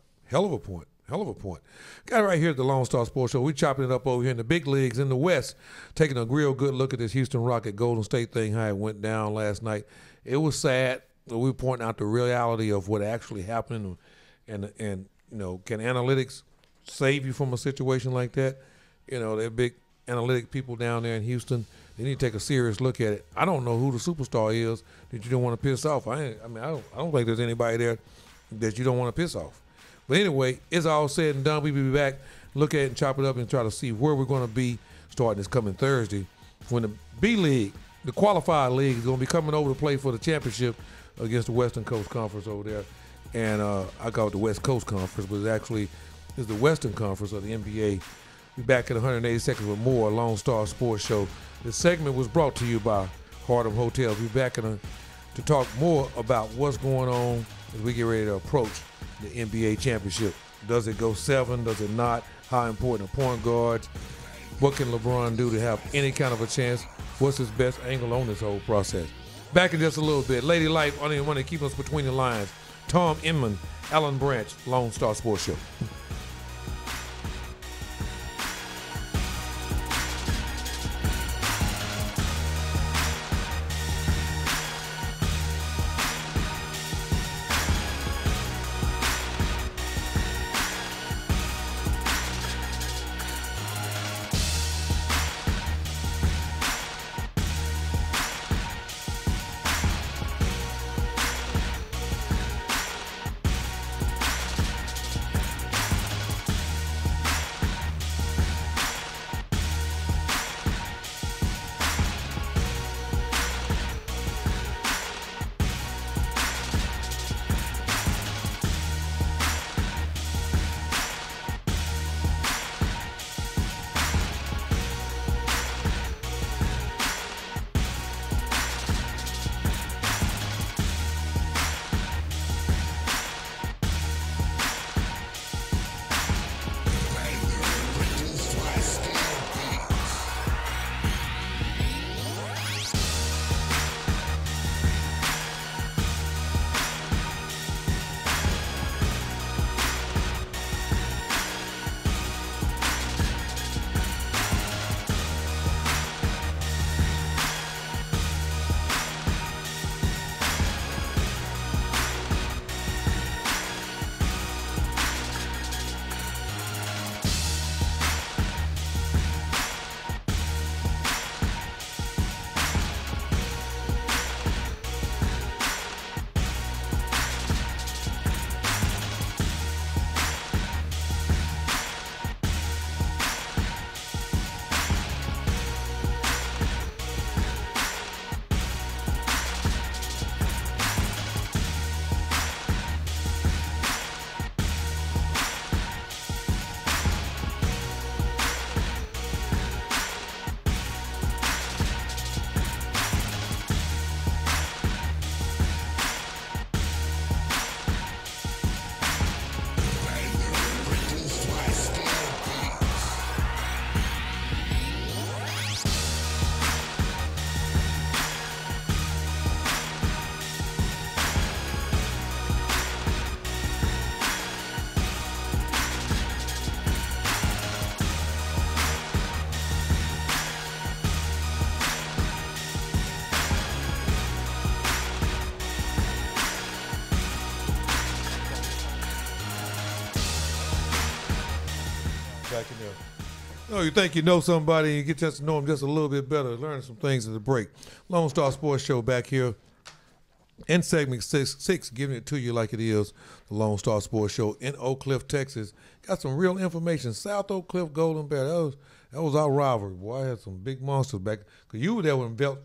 Guy right here at the Lonestar Sports Show. We're chopping it up over here in the big leagues in the West, taking a real good look at this Houston Rocket Golden State thing, how it went down last night. It was sad. We were pointing out the reality of what actually happened, and you know, can analytics save you from a situation like that? You know, they're big analytic people down there in Houston. They need to take a serious look at it. I don't know who the superstar is that you don't want to piss off. I don't think there's anybody there that you don't want to piss off. But anyway, it's all said and done. We'll be back, look at it and chop it up and try to see where we're going to be starting this coming Thursday when the B League, the qualified league, is going to be coming over to play for the championship against the Western Coast Conference over there. And I call it the West Coast Conference, but it actually is the Western Conference of the NBA. We'll be back in 180 seconds with more Lonestar Sports Show. This segment was brought to you by Hartem Hotels. We'll be back to talk more about what's going on as we get ready to approach the NBA championship. Does it go 7? Does it not? How important are point guards? What can LeBron do to have any kind of a chance? What's his best angle on this whole process? Back in just a little bit. Lady Life, on the one that keeps us between the lines. Tom Inman, Alan Branch, Lonestar Sports Show. back in there. No, you think you know somebody and you get a chance to know them just a little bit better, learn some things at the break. Lone Star Sports Show back here in segment six, giving it to you like it is. The Lone Star Sports Show in Oak Cliff, Texas. Got some real information. South Oak Cliff, Golden Bear. That was our rivalry, boy. I had some big monsters back. Because you were there when belt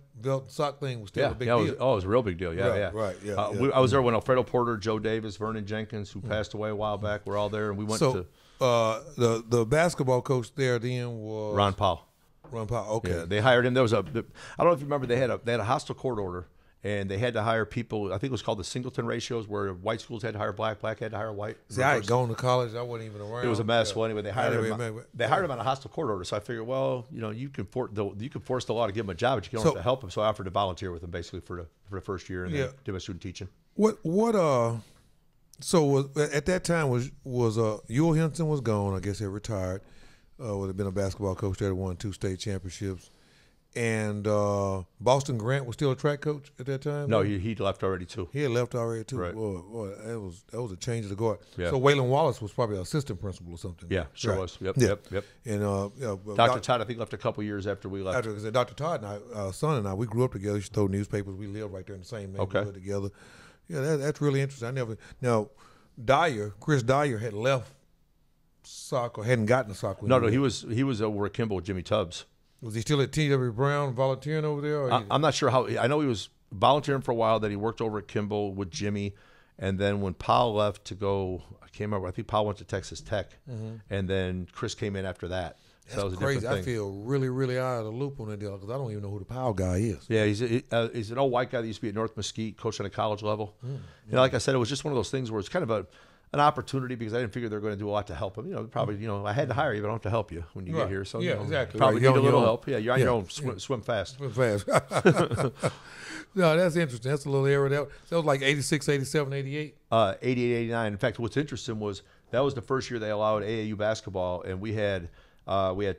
sock thing was still a big deal. It was a real big deal. Yeah, right, yeah. I was there when Alfredo Porter, Joe Davis, Vernon Jenkins, who passed away a while back, were all there, and we went to the basketball coach there then was Ron Powell. Okay. Yeah, they hired him. There was I don't know if you remember, they had a hostile court order, and they had to hire people. I think it was called the Singleton ratios, where white schools had to hire black had to hire white. See, I had gone to college. I wasn't even around. It was a mess. Yeah. Well, anyway, they hired him on a hostile court order. So I figured, well, you can force the law to give him a job, but you don't have to help him. So I offered to volunteer with him basically for the first year and then did my student teaching. So at that time was Ewell Henson was gone. I guess he retired. Would have been a basketball coach there that won 2 state championships. And Boston Grant was still a track coach at that time? No, he left already too. He had left already too. Right. Boy, that was a change of the guard. Yeah. So Waylon Wallace was probably an assistant principal or something. Yeah, sure right. was. Yep. And Dr. Todd, I think, left a couple years after we left. Because Dr. Todd and I, our son and I, we grew up together. He used to throw newspapers. We lived right there in the same neighborhood together. Yeah, that's really interesting. Chris Dyer had left soccer, hadn't gotten soccer. No, he was over at Kimball with Jimmy Tubbs. Was he still at T.W. Brown volunteering over there? I'm not sure how. I know he was volunteering for a while. Then he worked over at Kimball with Jimmy, and then when Powell left to go, I can't remember. I think Powell went to Texas Tech, and then Chris came in after that. So that was a crazy. different thing. I feel really, really out of the loop on that deal because I don't even know who the Powell guy is. Yeah, he's an old white guy that used to be at North Mesquite, coached on a college level. Like I said, it was just one of those things where it's kind of an opportunity because I didn't figure they were going to do a lot to help him. Probably, I had to hire you, but I don't have to help you when you get here. So, exactly. Probably right. need a little help. Yeah, you're on your own. Swim fast. Swim fast. No, that's interesting. That's a little era. That was like 86, 87, 88. 88, 89. In fact, what's interesting was that was the first year they allowed AAU basketball, and we had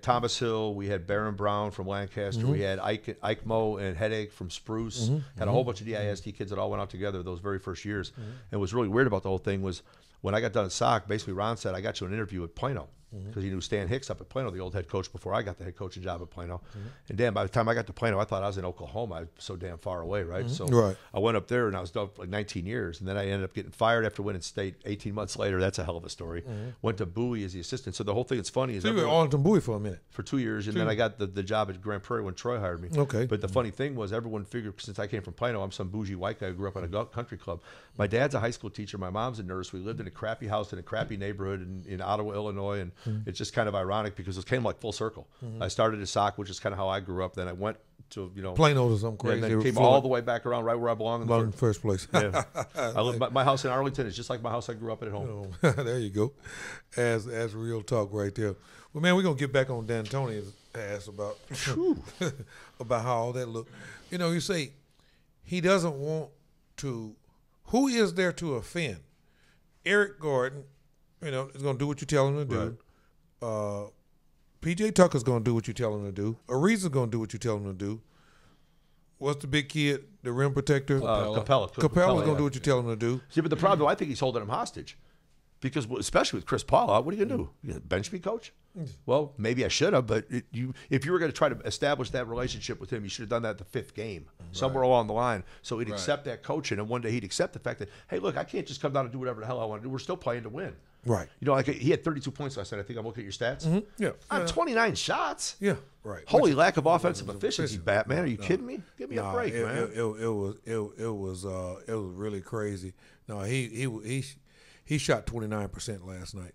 Thomas Hill, we had Baron Brown from Lancaster, we had Ike Moe and Headache from Spruce, had a whole bunch of DISD kids that all went out together those very first years. And what's really weird about the whole thing was when I got done at SOC, basically Ron said, I got you an interview at Plano. Because he knew Stan Hicks up at Plano, the old head coach, before I got the head coaching job at Plano. And damn, by the time I got to Plano, I thought I was in Oklahoma. I was so damn far away, right? So I went up there and I was done for like 19 years. And then I ended up getting fired after winning state 18 months later. That's a hell of a story. Went to Bowie as the assistant. So the whole thing that's funny is you were at Arlington Bowie for a minute. For 2 years. And then I got the job at Grand Prairie when Troy hired me. Okay. But the funny thing was everyone figured, since I came from Plano, I'm some bougie white guy who grew up in a country club. My dad's a high school teacher. My mom's a nurse. We lived in a crappy house in a crappy neighborhood in Ottawa, Illinois. And it's just kind of ironic because it came like full circle. I started at SOC, which is kind of how I grew up. Then I went to Plano or something crazy. And then came all the way back around right where I belong in the first place. Yeah. My house in Arlington is just like my house I grew up at home. There you go. As real talk right there. Well, man, we're gonna get back on D'Antoni's ass about about how all that looked. You say he doesn't want to. Who is there to offend? Eric Gordon, is gonna do what you tell him to do. Right. PJ Tucker's going to do what you tell him to do. Ariza's going to do what you tell him to do. What's the big kid, the rim protector? Capella's going to do what you tell him to do. See, but the problem, I think he's holding him hostage. Because, especially with Chris Paul out, what are you going to do? You gonna bench me, coach? Well, maybe I should have, but if you were going to try to establish that relationship with him, you should have done that at the 5th game, somewhere along the line. So he'd accept that coaching, and one day he'd accept the fact that, hey, look, I can't just come down and do whatever the hell I want to do. We're still playing to win. Right. Like he had 32 points last night. I think I'm looking at your stats. Yeah. On 29 shots. Yeah. Right. Holy lack of offensive efficiency, Batman. Are you kidding me? Give me a break, man. It was really crazy. No, he shot 29% last night.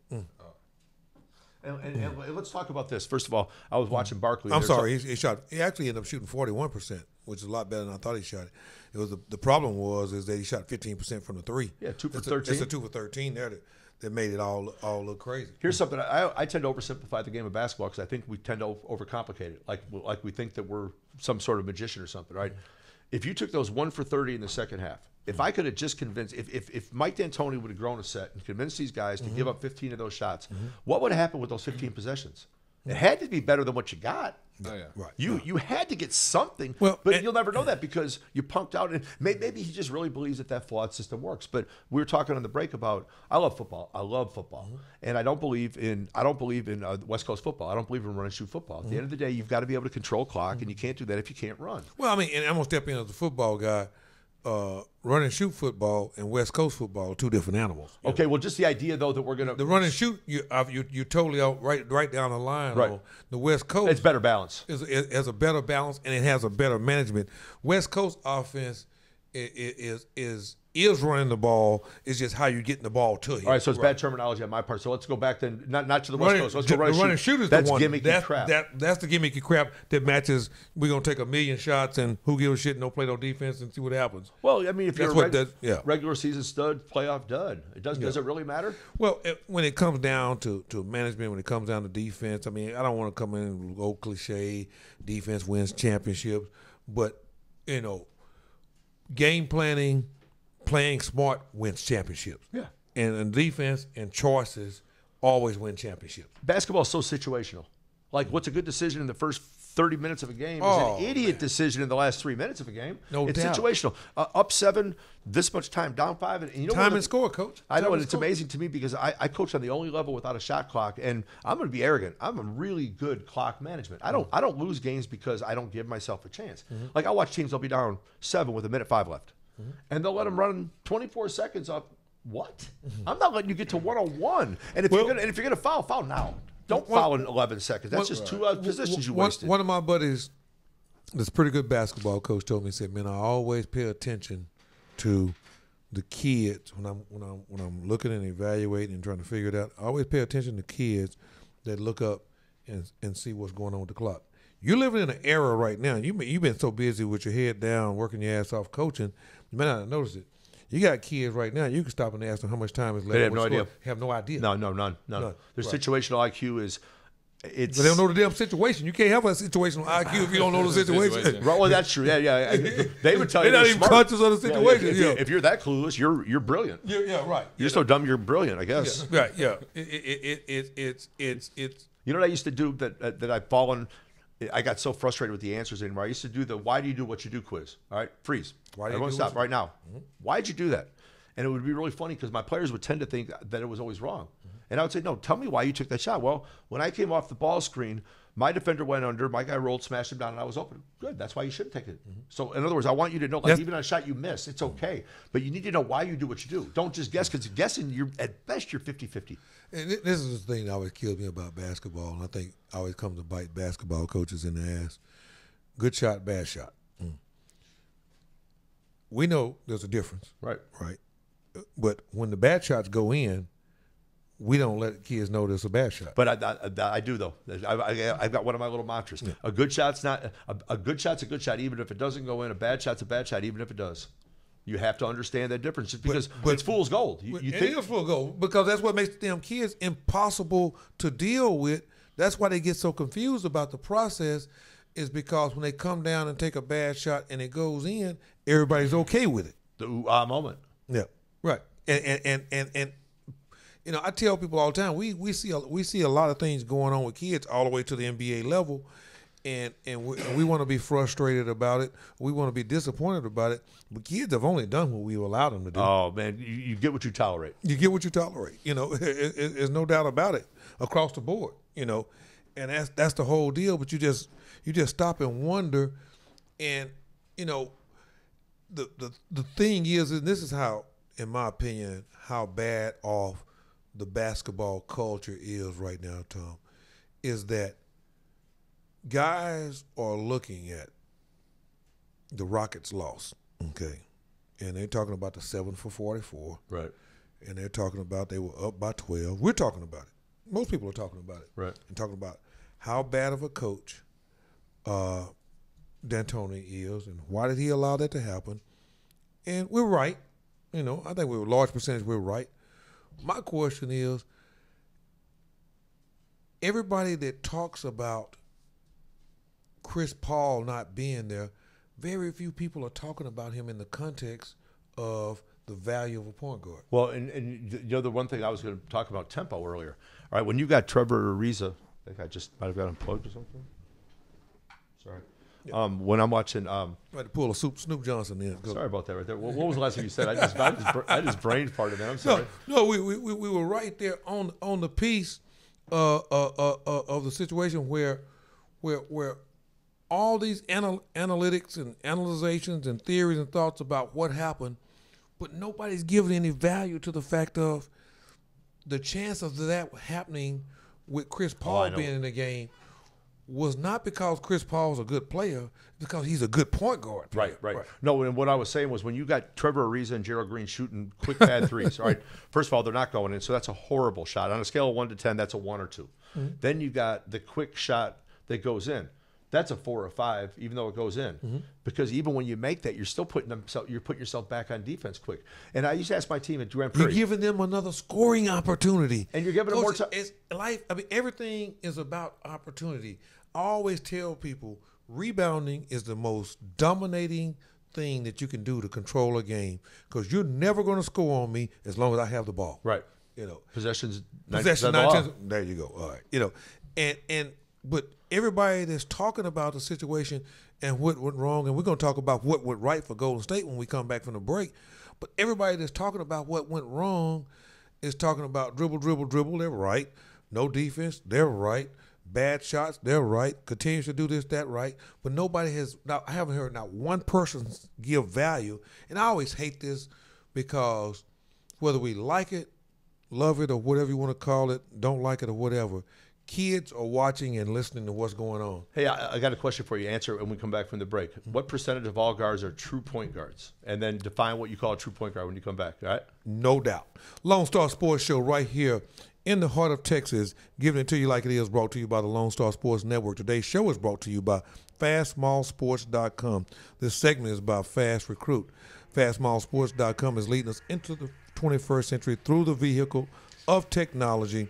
And let's talk about this. First of all, I was watching Barkley. I'm sorry. He actually ended up shooting 41%, which is a lot better than I thought he shot it. It was the problem is that he shot 15% from the three. Yeah, 2 for 13. It's a 2 for 13 there that made it all look crazy. Here's something I tend to oversimplify the game of basketball because I think we tend to overcomplicate it. Like we think that we're some sort of magician or something, right? If you took those 1 for 30 in the second half, if I could have just convinced, if Mike D'Antoni would have grown a set and convinced these guys to give up 15 of those shots, what would have happened with those 15 possessions? It had to be better than what you got. Oh yeah. Right. You had to get something, Well, but and- you'll never know that because you punked out. And maybe he just really believes that flawed system works. But we were talking on the break about I love football, and I don't believe in West Coast football. I don't believe in run and shoot football. At the end of the day, you've got to be able to control clock, and you can't do that if you can't run. Well, I mean, and I'm gonna step in as a football guy. Run and shoot football and West Coast football are two different animals. Okay, well, just the idea though that we're gonna The run and shoot, you're totally right down the line. Right. On the West Coast, it's better balance. It has a better balance and it has a better management. West Coast offense is running the ball. It's just how you're getting the ball to him. All right, so it's bad terminology on my part. So let's go back then, not to the West Coast. Let's go run and shoot is That's the one. gimmicky crap. That's the gimmicky crap that matches. We're gonna take 1,000,000 shots and who gives a shit? No play, no defense, and see what happens. Well, I mean, if That's you're what regular season stud, playoff dud, does it really matter? Well, when it comes down to management, when it comes down to defense, I mean, I don't want to come in and go cliche. Defense wins championships, but game planning. Playing smart wins championships. Yeah. And defense and choices always win championships. Basketball is so situational. Like, what's a good decision in the first 30 minutes of a game is Oh, an idiot decision in the last 3 minutes of a game. No it's doubt. situational. Up 7, this much time, down 5. And you know Time what and score, coach. I know, Time and and it's score. amazing to me because I coach on the only level without a shot clock, and I'm going to be arrogant. I'm a really good clock management. I don't lose games because I don't give myself a chance. Mm-hmm. Like, I watch teams, they'll be down 7 with 1:05 left. And they'll let them run 24 seconds up. What? I'm not letting you get to 101. And if you're gonna foul now. Don't foul in 11 seconds. That's just 2 positions you wasted. One of my buddies, that's a pretty good basketball coach, told me, he said, "Man, I always pay attention to the kids when I'm looking and evaluating and trying to figure it out. I always pay attention to kids that look up and see what's going on with the clock. You're living in an era right now. You've been so busy with your head down, working your ass off, coaching. You may not have noticed it. You got kids right now. You can stop and ask them how much time is left. They have no idea. Have no idea. No, none. Their situational IQ is. But they don't know the damn situation. You can't have a situational IQ if you don't know the situation. Right, well, that's true. Yeah. They would tell you They're not they're even smart. conscious of the situation. If you're that clueless, you're brilliant. Yeah, right. You're so dumb, you're brilliant, I guess. Right, yeah. It's You know what I used to do that I've fallen. I got so frustrated with the answers anymore. I used to do the "Why do you do what you do" quiz. All right, freeze. Why do you Everyone do stop what right now. Why'd you do that? And it would be really funny because my players would tend to think that it was always wrong. And I would say, no, tell me why you took that shot. Well, when I came off the ball screen, my defender went under, my guy rolled, smashed him down, and I was open. Good, that's why you shouldn't take it. So, in other words, I want you to know, like, even on a shot you miss, it's okay. But you need to know why you do what you do. Don't just guess, because guessing, at best, you're 50-50. And this is the thing that always kills me about basketball, and I think always comes to bite basketball coaches in the ass. Good shot, bad shot. We know there's a difference. Right. But when the bad shots go in, we don't let kids know there's a bad shot. But I do though. I've got one of my little mantras. Yeah. A good shot's a good shot's a good shot, even if it doesn't go in. A bad shot's a bad shot, even if it does. You have to understand that difference, just because it's fool's gold. You it think is fool's gold because that's what makes them kids impossible to deal with. That's why they get so confused about the process. Is because when they come down and take a bad shot and it goes in, everybody's okay with it. The ooh-ah moment. Yeah, right. And I tell people all the time, we see a lot of things going on with kids all the way to the NBA level, and we want to be frustrated about it. We want to be disappointed about it. But kids have only done what we allowed them to do. Oh man, you get what you tolerate. You get what you tolerate. There's no doubt about it across the board. And that's the whole deal. But you just stop and wonder, and the thing is, and this is how, in my opinion, how bad off the basketball culture is right now, Tom, is that guys are looking at the Rockets' loss, okay, and they're talking about the 7 for 44, right, and they're talking about they were up by 12. We're talking about it. Most people are talking about it, right, and talking about how bad of a coach D'Antoni is, and why did he allow that to happen? And we're right. I think we're a large percentage we're right. My question is, everybody that talks about Chris Paul not being there, very few people are talking about him in the context of the value of a point guard. Well, and the one thing I was going to talk about tempo earlier. All right, when you got Trevor Ariza, I think I just might have got unplugged or something. Sorry. When I'm watching, I had to pull a Snoop Johnson in. Go. sorry about that right there. What was the last thing you said? I just brain farted, man. I'm sorry. No, we were right there on the piece of the situation where all these analytics and analyzations and theories and thoughts about what happened, but nobody's giving any value to the fact of the chance of that happening with Chris Paul being in the game was not because Chris Paul's a good player, because he's a good point guard player. Right. No, and what I was saying was when you got Trevor Ariza and Gerald Green shooting quick pad threes, all right, first of all, they're not going in, so that's a horrible shot. On a scale of 1 to 10, that's a 1 or 2. Mm-hmm. Then you got the quick shot that goes in. That's a 4 or 5, even though it goes in. Mm-hmm. Because even when you make that, you're still putting yourself back on defense quick. And I used to ask my team at Grand Prairie. You're giving them another scoring opportunity. And you're giving them more time. It's life. I mean, everything is about opportunity. I always tell people rebounding is the most dominating thing that you can do to control a game, because you're never going to score on me as long as I have the ball. Right. Possession 9 there you go. All right. But everybody that's talking about the situation and what went wrong, and we're going to talk about what went right for Golden State when we come back from the break, but everybody that's talking about what went wrong is talking about dribble, they're right. No defense, they're right. Bad shots, they're right. Continues to do this, that, right. But I haven't heard not one person give value. And I always hate this, because whether we like it, love it, or whatever you want to call it, don't like it or whatever, kids are watching and listening to what's going on. Hey, I got a question for you. Answer it when we come back from the break. What percentage of all guards are true point guards? And then define what you call a true point guard when you come back, all right? No doubt. Lone Star Sports Show right here in the heart of Texas, giving it to you like it is, brought to you by the Lone Star Sports Network. Today's show is brought to you by FastSmallSports.com. This segment is about Fast Recruit. FastSmallSports.com is leading us into the 21st century through the vehicle of technology.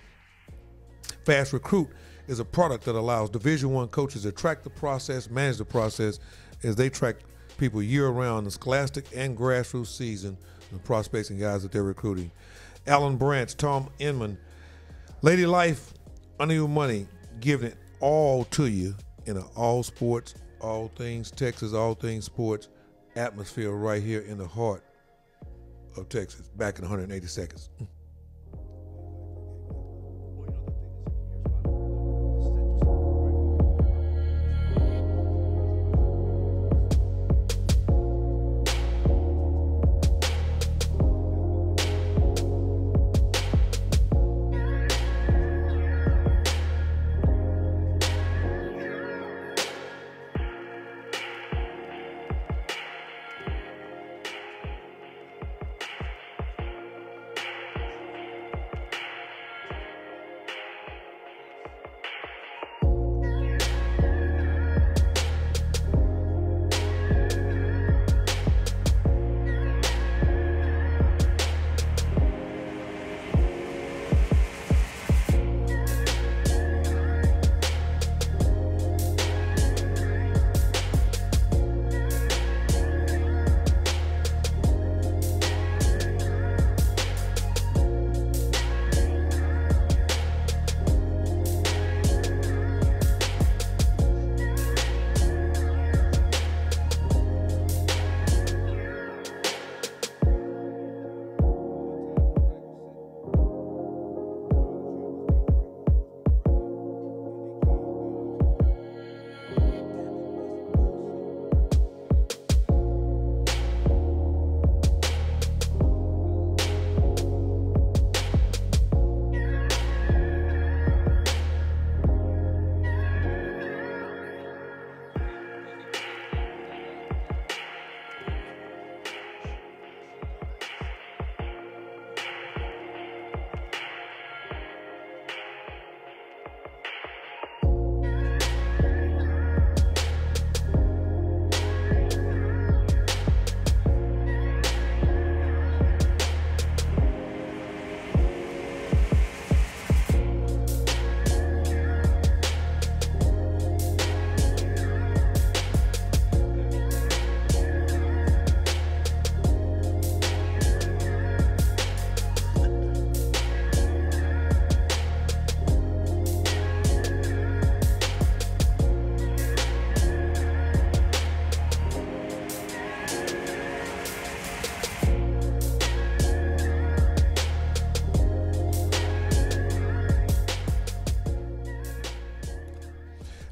Fast Recruit is a product that allows Division I coaches to track the process, manage the process as they track people year-round in the scholastic and grassroots season, the prospects and guys that they're recruiting. Alan Branch, Tom Inman, Lady Life, Under Your Money, giving it all to you in an all sports, all things Texas, all things sports atmosphere right here in the heart of Texas, back in 180 seconds.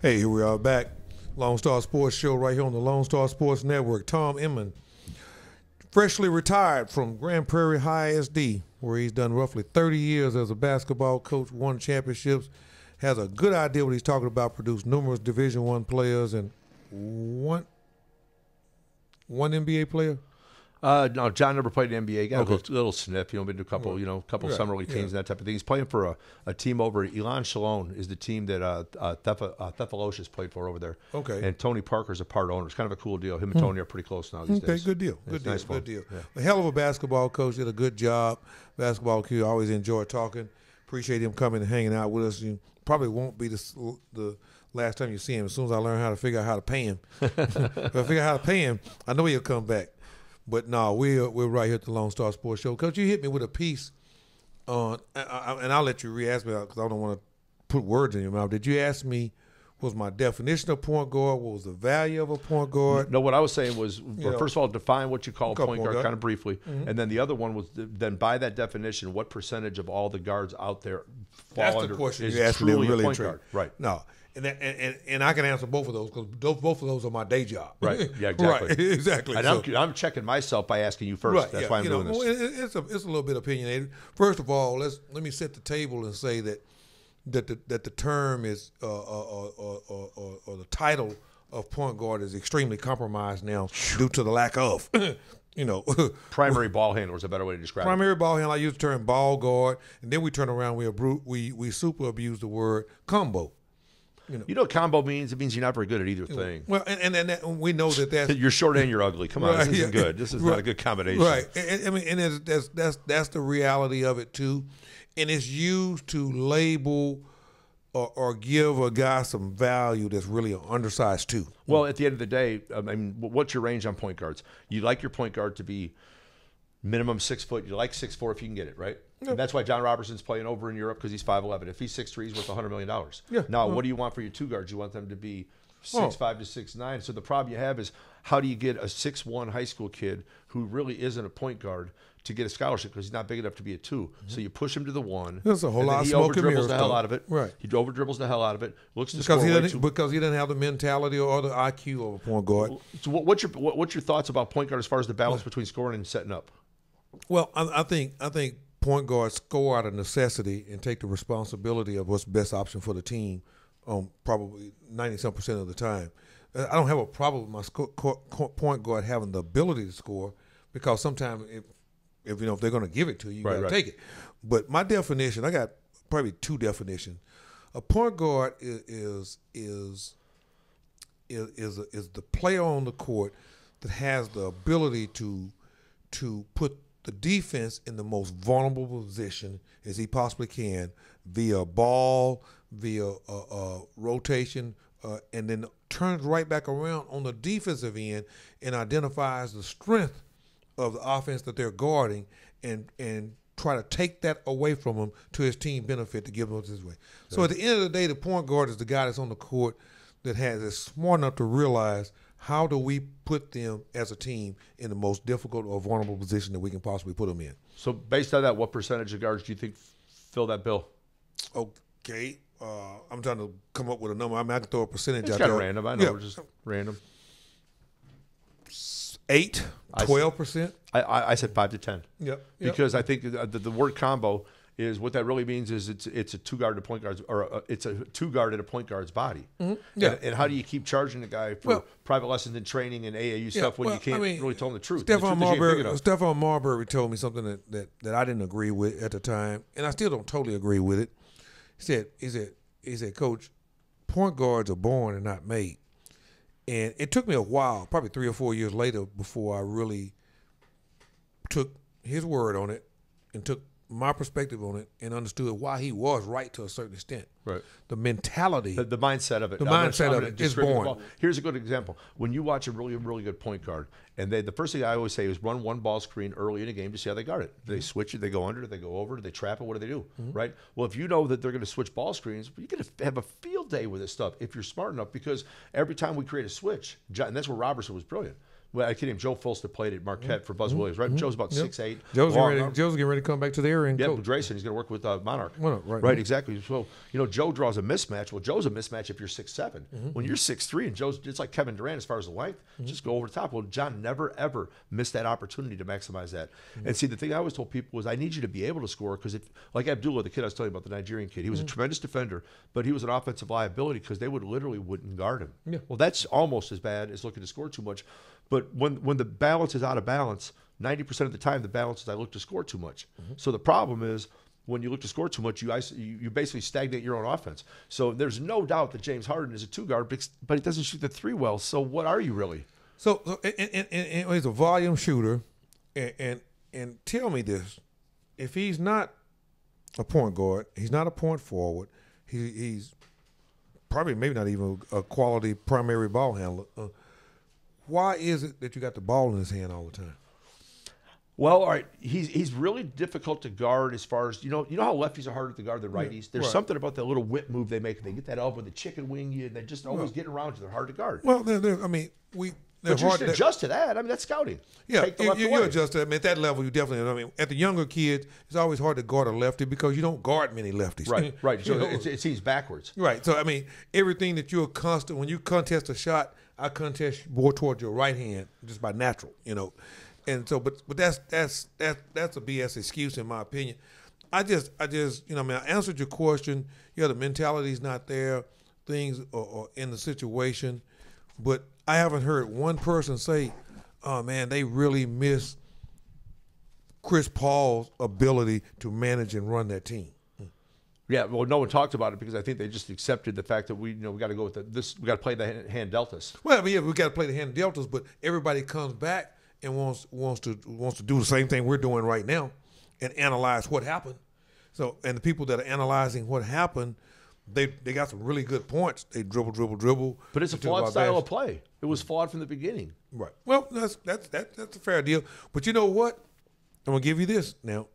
Hey, here we are back. Lone Star Sports Show right here on the Lone Star Sports Network. Tom Inman, freshly retired from Grand Prairie High SD, where he's done roughly 30 years as a basketball coach, won championships, has a good idea what he's talking about, produced numerous Division I players and one NBA player. No, John never played in the NBA. He got Okay. a little sniff. Been to a couple, couple summer league teams and that type of thing. He's playing for a team over. Elon Shalom is the team that Thefalocious played for over there. Okay. And Tony Parker's a part owner. It's kind of a cool deal. Him and Tony are pretty close now these Okay, days. good deal. Yeah, Good it's deal. nice Good fun. deal. Yeah. A hell of a basketball coach. Did a good job. Basketball coach. I always enjoy talking. Appreciate him coming and hanging out with us. You probably won't be the last time you see him. As soon as I learn how to figure out how to pay him, if I figure out how to pay him, I know he'll come back. But no, we're right here at the Lone Star Sports Show. Coach, you hit me with a piece on, and I'll let you re-ask me because I don't want to put words in your mouth. Did you ask me, what was my definition of point guard? What was the value of a point guard? No, what I was saying was, first of all, define what you call a point guard, guard. kind of briefly. And then the other one was, then by that definition, what percentage of all the guards out there fall That's under the question is you asked me. truly Really a point intrigued. guard? Right. No, and I can answer both of those because both of those are my day job. Right. Yeah, exactly. Right. Exactly. And So- I'm checking myself by asking you first. Right, That's yeah, why I'm doing this. well, it's a little bit opinionated. First of all, let me set the table and say that the term is or the title of point guard is extremely compromised now due to the lack of Primary ball handler is a better way to describe it. primary ball handler. I use the term ball guard, and then we turn around we super abuse the word combo. You know what combo means? It means you're not very good at either thing. Well, and we know that's You're short and you're ugly. Come on, Right, this isn't yeah. good. This is not a good combination. Right. I mean, and that's the reality of it too, and it's used to label or give a guy some value that's really an undersized too. Well, at the end of the day, I mean, what's your range on point guards? You like your point guard to be minimum 6 foot. You like 6'4" if you can get it, right? And that's why John Robertson's playing over in Europe because he's 5'11". If he's 6'3", he's worth $100 million. Yeah. Now, what do you want for your two guards? You want them to be 6'5" to 6'9". So the problem you have is how do you get a 6'1" high school kid who really isn't a point guard to get a scholarship because he's not big enough to be a 2. So you push him to the 1. There's a whole and then lot of he smoke and over-dribbles mirrors the hell stuff. out of it. Right. He over-dribbles the hell out of it. Looks to Because score he way didn't too. because he didn't have the mentality or the IQ of a point guard. So what's your thoughts about point guard as far as the balance between scoring and setting up? Well, I think point guards score out of necessity and take the responsibility of what's the best option for the team. Probably 90-some% of the time. I don't have a problem with my point guard having the ability to score because sometimes if they're going to give it to you, you got to take it. But my definition, I got probably two definitions. A point guard is the player on the court that has the ability to put the defense in the most vulnerable position as he possibly can via ball, via rotation, and then turns right back around on the defensive end and identifies the strength of the offense that they're guarding and try to take that away from them to his team benefit to give them his way. So at the end of the day, the point guard is the guy that's on the court that is smart enough to realize how do we put them as a team in the most difficult or vulnerable position that we can possibly put them in. So based on that, what percentage of guards do you think fill that bill? Okay. I'm trying to come up with a number. I mean, I can throw a percentage It's out kind there. of random. I know, just random. 8, 12%. I said 5 to 10. Yep. Because I think the word combo is what that really means is it's a two guard at a point guard's or it's a two guard at a point guard's body. Mm-hmm. Yeah. And how do you keep charging the guy for private lessons and training and AAU stuff when you can't really tell him the truth? Stephon Marbury told me something that I didn't agree with at the time, and I still don't totally agree with it. He said, Coach, point guards are born and not made. And it took me a while, probably 3 or 4 years later, before I really took his word on it and took my perspective on it and understood why he was right to a certain extent. Right. The mentality. The mindset of it. The mindset of it is born. Here's a good example. When you watch a really, really good point guard, and the first thing I always say is run one ball screen early in a game to see how they guard it. Do they switch it? They go under? Do they go over? Do they trap it? What do they do? Right? Well, if you know that they're going to switch ball screens, you're going to have a field day with this stuff if you're smart enough because every time we create a switch, and that's where Robertson was brilliant. well, I kid him. Joe Fulster played at Marquette for Buzz Williams, right? Joe's about 6'8". Joe's getting ready to come back to the area and yeah, coach. with Grayson, he's going to work with Monarch. Right, Exactly. So, Joe draws a mismatch. Well, Joe's a mismatch if you're 6'7". When you're 6'3", and Joe's, it's like Kevin Durant as far as the length, just go over the top. Well, John never, ever missed that opportunity to maximize that. And see, the thing I always told people was I need you to be able to score because if, like Abdullah, the kid I was telling you about, the Nigerian kid, he was a tremendous defender, but he was an offensive liability because they wouldn't guard him. Yeah. Well, that's almost as bad as looking to score too much. But when the balance is out of balance, 90% of the time the balance is I look to score too much. So the problem is when you look to score too much, you basically stagnate your own offense. So there's no doubt that James Harden is a 2-guard, but he doesn't shoot the 3 well. So what are you really? So he's a volume shooter, and tell me this: if he's not a point guard, he's not a point forward, he's probably maybe not even a quality primary ball handler. Why is it that you got the ball in his hand all the time? Well, all right, he's really difficult to guard as far as, you know how lefties are harder to guard than righties? There's something about that little whip move they make. They get that elbow, the chicken wing you, and they just always get around you. They're hard to guard. Well, but you should adjust to that. I mean, that's scouting. Yeah, Take the left you away. adjust to that. I mean, at that level, you definitely, at the younger kids, it's always hard to guard a lefty because you don't guard many lefties. Right. So it seems backwards. Right. So, everything that you're constant, when you contest a shot, I contest more towards your right hand just by natural, And so, but that's a BS excuse in my opinion. I answered your question. Yeah, the mentality's not there. Things are in the situation. But I haven't heard one person say, oh, man, they really miss Chris Paul's ability to manage and run that team. Yeah, well, no one talked about it because I think they just accepted the fact that we got to go with this. We got to play the hand dealt us. Well, we got to play the hand dealt us, but everybody comes back and wants to do the same thing we're doing right now and analyze what happened. So, and the people that are analyzing what happened, they got some really good points. They dribble. But it's a flawed style of play. It was flawed from the beginning. Right. Well, that's a fair deal. But you know what? I'm gonna give you this now.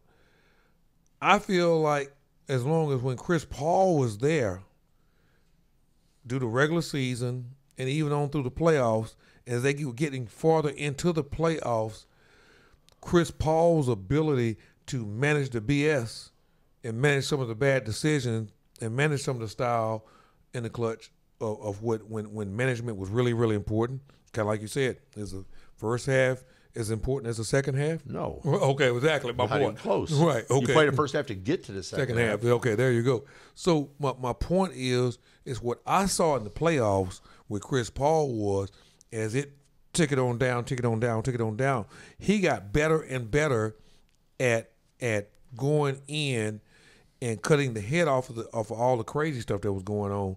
I feel like as long as when Chris Paul was there, through the regular season and even on through the playoffs, as they were getting farther into the playoffs, Chris Paul's ability to manage the BS and manage some of the bad decisions and manage some of the style in the clutch of when management was really, really important. Kind of like you said, is the first half as important as the second half? No. Okay, exactly. My Not point. even close. Right. Okay. You play the first half to get to the second half. Okay, there you go. So my point is what I saw in the playoffs with Chris Paul was as it tick it on down. He got better and better at going in and cutting the head off of all the crazy stuff that was going on,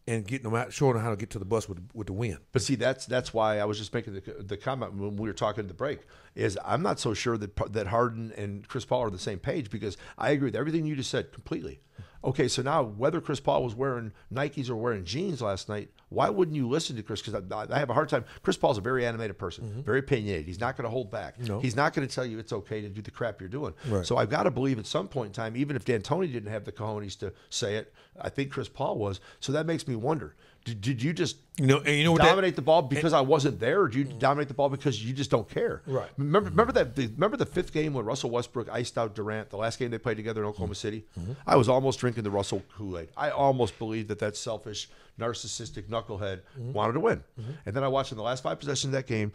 and getting them out, showing them how to get to the bus with the win. But see, that's why I was just making the comment when we were talking at the break. Is I'm not so sure that Harden and Chris Paul are on the same page because I agree with everything you just said completely. Okay, so now whether Chris Paul was wearing Nikes or wearing jeans last night, why wouldn't you listen to Chris? Because I have a hard time. Chris Paul's a very animated person, very opinionated. He's not going to hold back. No. He's not going to tell you it's okay to do the crap you're doing. Right. So I've got to believe at some point in time, even if D'Antoni didn't have the cojones to say it, I think Chris Paul was. So that makes me wonder. Did you just dominate the ball because I wasn't there, or did you dominate the ball because you just don't care? Right. Remember the fifth game when Russell Westbrook iced out Durant, the last game they played together in Oklahoma City? I was almost drinking the Russell Kool-Aid. I almost believed that selfish, narcissistic knucklehead wanted to win. And then I watched in the last 5 possessions of that game,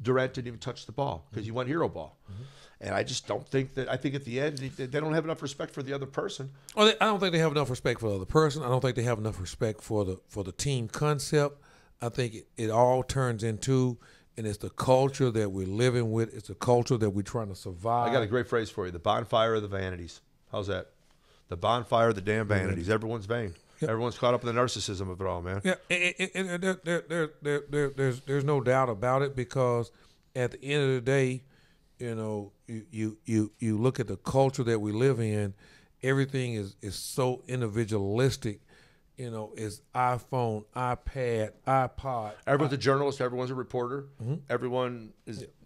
Durant didn't even touch the ball because he went hero ball. And I just don't think that. I think at the end they don't have enough respect for the other person. Well, I don't think they have enough respect for the other person. I don't think they have enough respect for the team concept. I think it all turns into, and it's the culture that we're living with. It's a culture that we're trying to survive. I got a great phrase for you: the bonfire of the vanities. How's that? The bonfire of the damn vanities. Everyone's vain. Yep. Everyone's caught up in the narcissism of it all, man. Yeah, and there's no doubt about it because at the end of the day, you look at the culture that we live in, everything is so individualistic. It's iPhone, iPad, iPod. Everyone's a journalist. Everyone's a reporter. Everyone's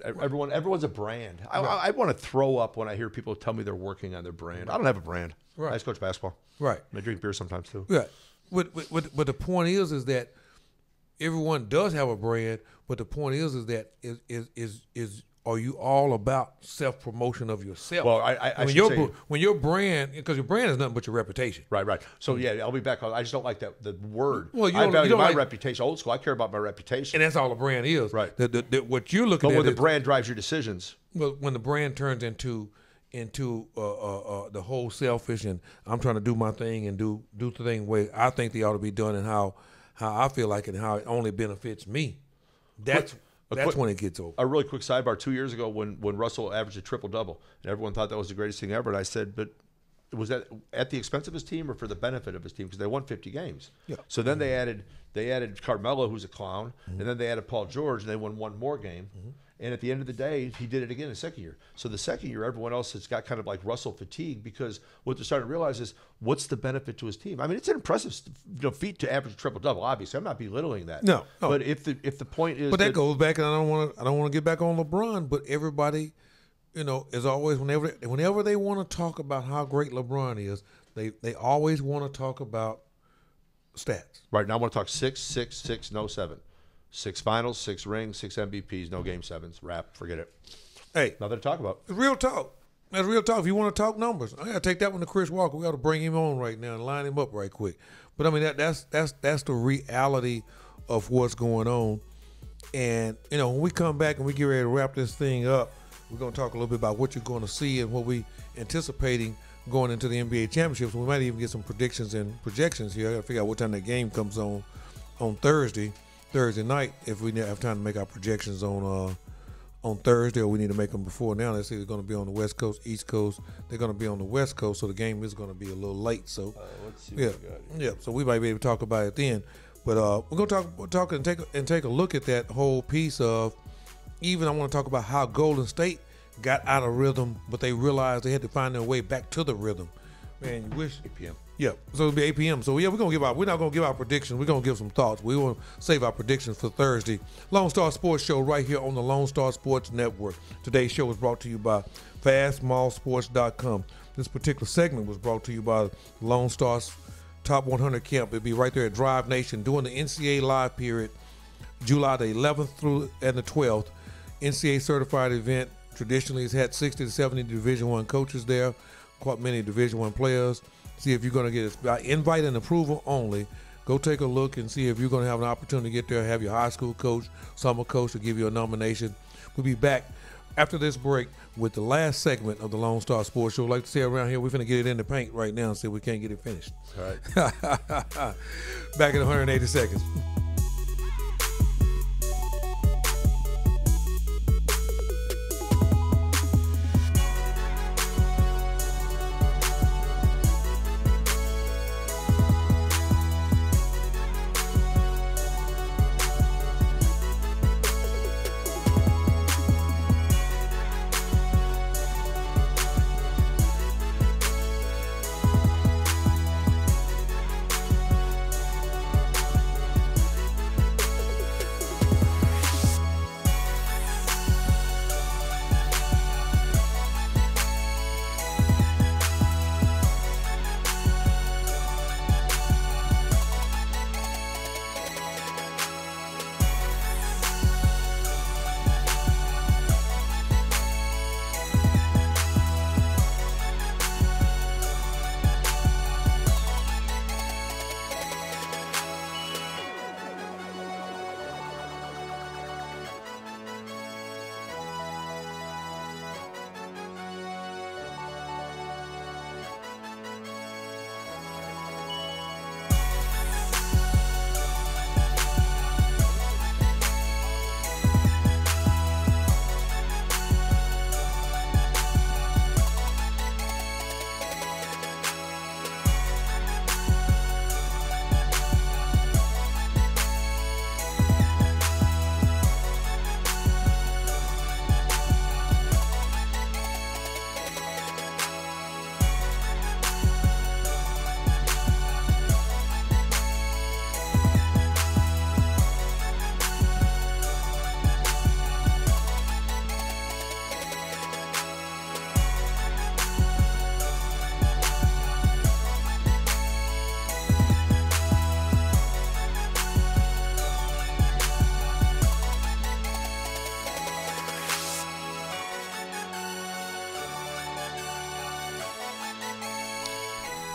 a brand. I want to throw up when I hear people tell me they're working on their brand. I don't have a brand. Right. I just coach basketball. Right. I drink beer sometimes too. Right. But the point is that everyone does have a brand, but the point is that are you all about self promotion of yourself? Well, I when should your say, when your brand, because your brand is nothing but your reputation. right. So yeah, I'll be back. I just don't like the word. Well, you I don't- value you don't my like- reputation. Old school. I care about my reputation. And that's all a brand is. Right. What you're looking But at when the is, brand drives your decisions, well, when the brand turns into the whole selfish and I'm trying to do my thing and do the thing way I think they ought to be done and how I feel like it and how it only benefits me. That's when it gets over. a really quick sidebar. 2 years ago, when Russell averaged a triple-double, and everyone thought that was the greatest thing ever, and I said, but was that at the expense of his team or for the benefit of his team? Because they won 50 games. Yeah. So then they added Carmelo, who's a clown, and then they added Paul George, and they won one more game. And at the end of the day, he did it again in the second year. So the second year, everyone else has got kind of like Russell fatigue because what they're starting to realize is what's the benefit to his team. I mean, it's an impressive feat to average a triple-double. Obviously, I'm not belittling that. No. But if the point is, But that goes back, and I don't want to get back on LeBron. But everybody, is always whenever they want to talk about how great LeBron is, they always want to talk about stats. right now I want to talk 6, 6, 6, no 7. 6 finals, 6 rings, 6 MVPs, no game 7s. Wrap, forget it. Hey, Nothing to talk about. it's real talk. That's real talk. If you want to talk numbers, I got to take that one to Chris Walker. We got to bring him on right now and line him up right quick. But I mean that's the reality of what's going on. And when we come back and we get ready to wrap this thing up, we're going to talk a little bit about what you're going to see and what we anticipating going into the NBA championships. We might even get some predictions and projections here. I got to figure out what time that game comes on Thursday night, if we have time to make our projections on Thursday, or we need to make them before now. Let's see, they're going to be on the West Coast, East Coast. They're going to be on the West Coast, so the game is going to be a little late. So, Let's see yeah, what we got here. yeah. So we might be able to talk about it then. But we're going to talk and take a look at that whole piece of. Even I want to talk about how Golden State got out of rhythm, but they realized they had to find their way back to the rhythm. Man, you wish. 8 p.m. Yeah, so it'll be 8 p.m. So yeah, we're not gonna give our predictions. We're gonna give some thoughts. We want to save our predictions for Thursday. Lone Star Sports Show right here on the Lone Star Sports Network. Today's show was brought to you by FastSmallSports.com. This particular segment was brought to you by Lone Star's Top 100 Camp. It'll be right there at Drive Nation during the NCAA live period, July the 11th through and the 12th. NCAA certified event. Traditionally, it's had 60 to 70 Division I coaches there, quite many Division I players. See if you're going to get by invite and approval only. Go take a look and see if you're going to have an opportunity to get there, have your high school coach, summer coach to give you a nomination. We'll be back after this break with the last segment of the Lone Star Sports Show. Like to say around here, we're finna get it in the paint right now and see if we can't get it finished. All right. Back in 180 seconds.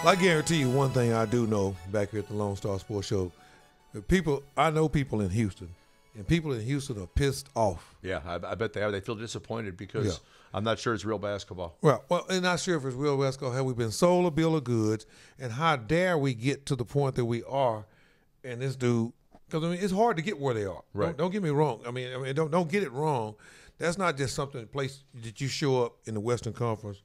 I guarantee you one thing I do know back here at the Lone Star Sports Show. I know people in Houston, and people in Houston are pissed off. Yeah, I bet they are. They feel disappointed because I'm not sure it's real basketball. Well, and not sure if it's real basketball. Have we been sold a bill of goods, and how dare we get to the point that we are, and this dude, because I mean it's hard to get where they are. Right. Don't get me wrong. I mean don't get it wrong. That's not just something place that you show up in the Western Conference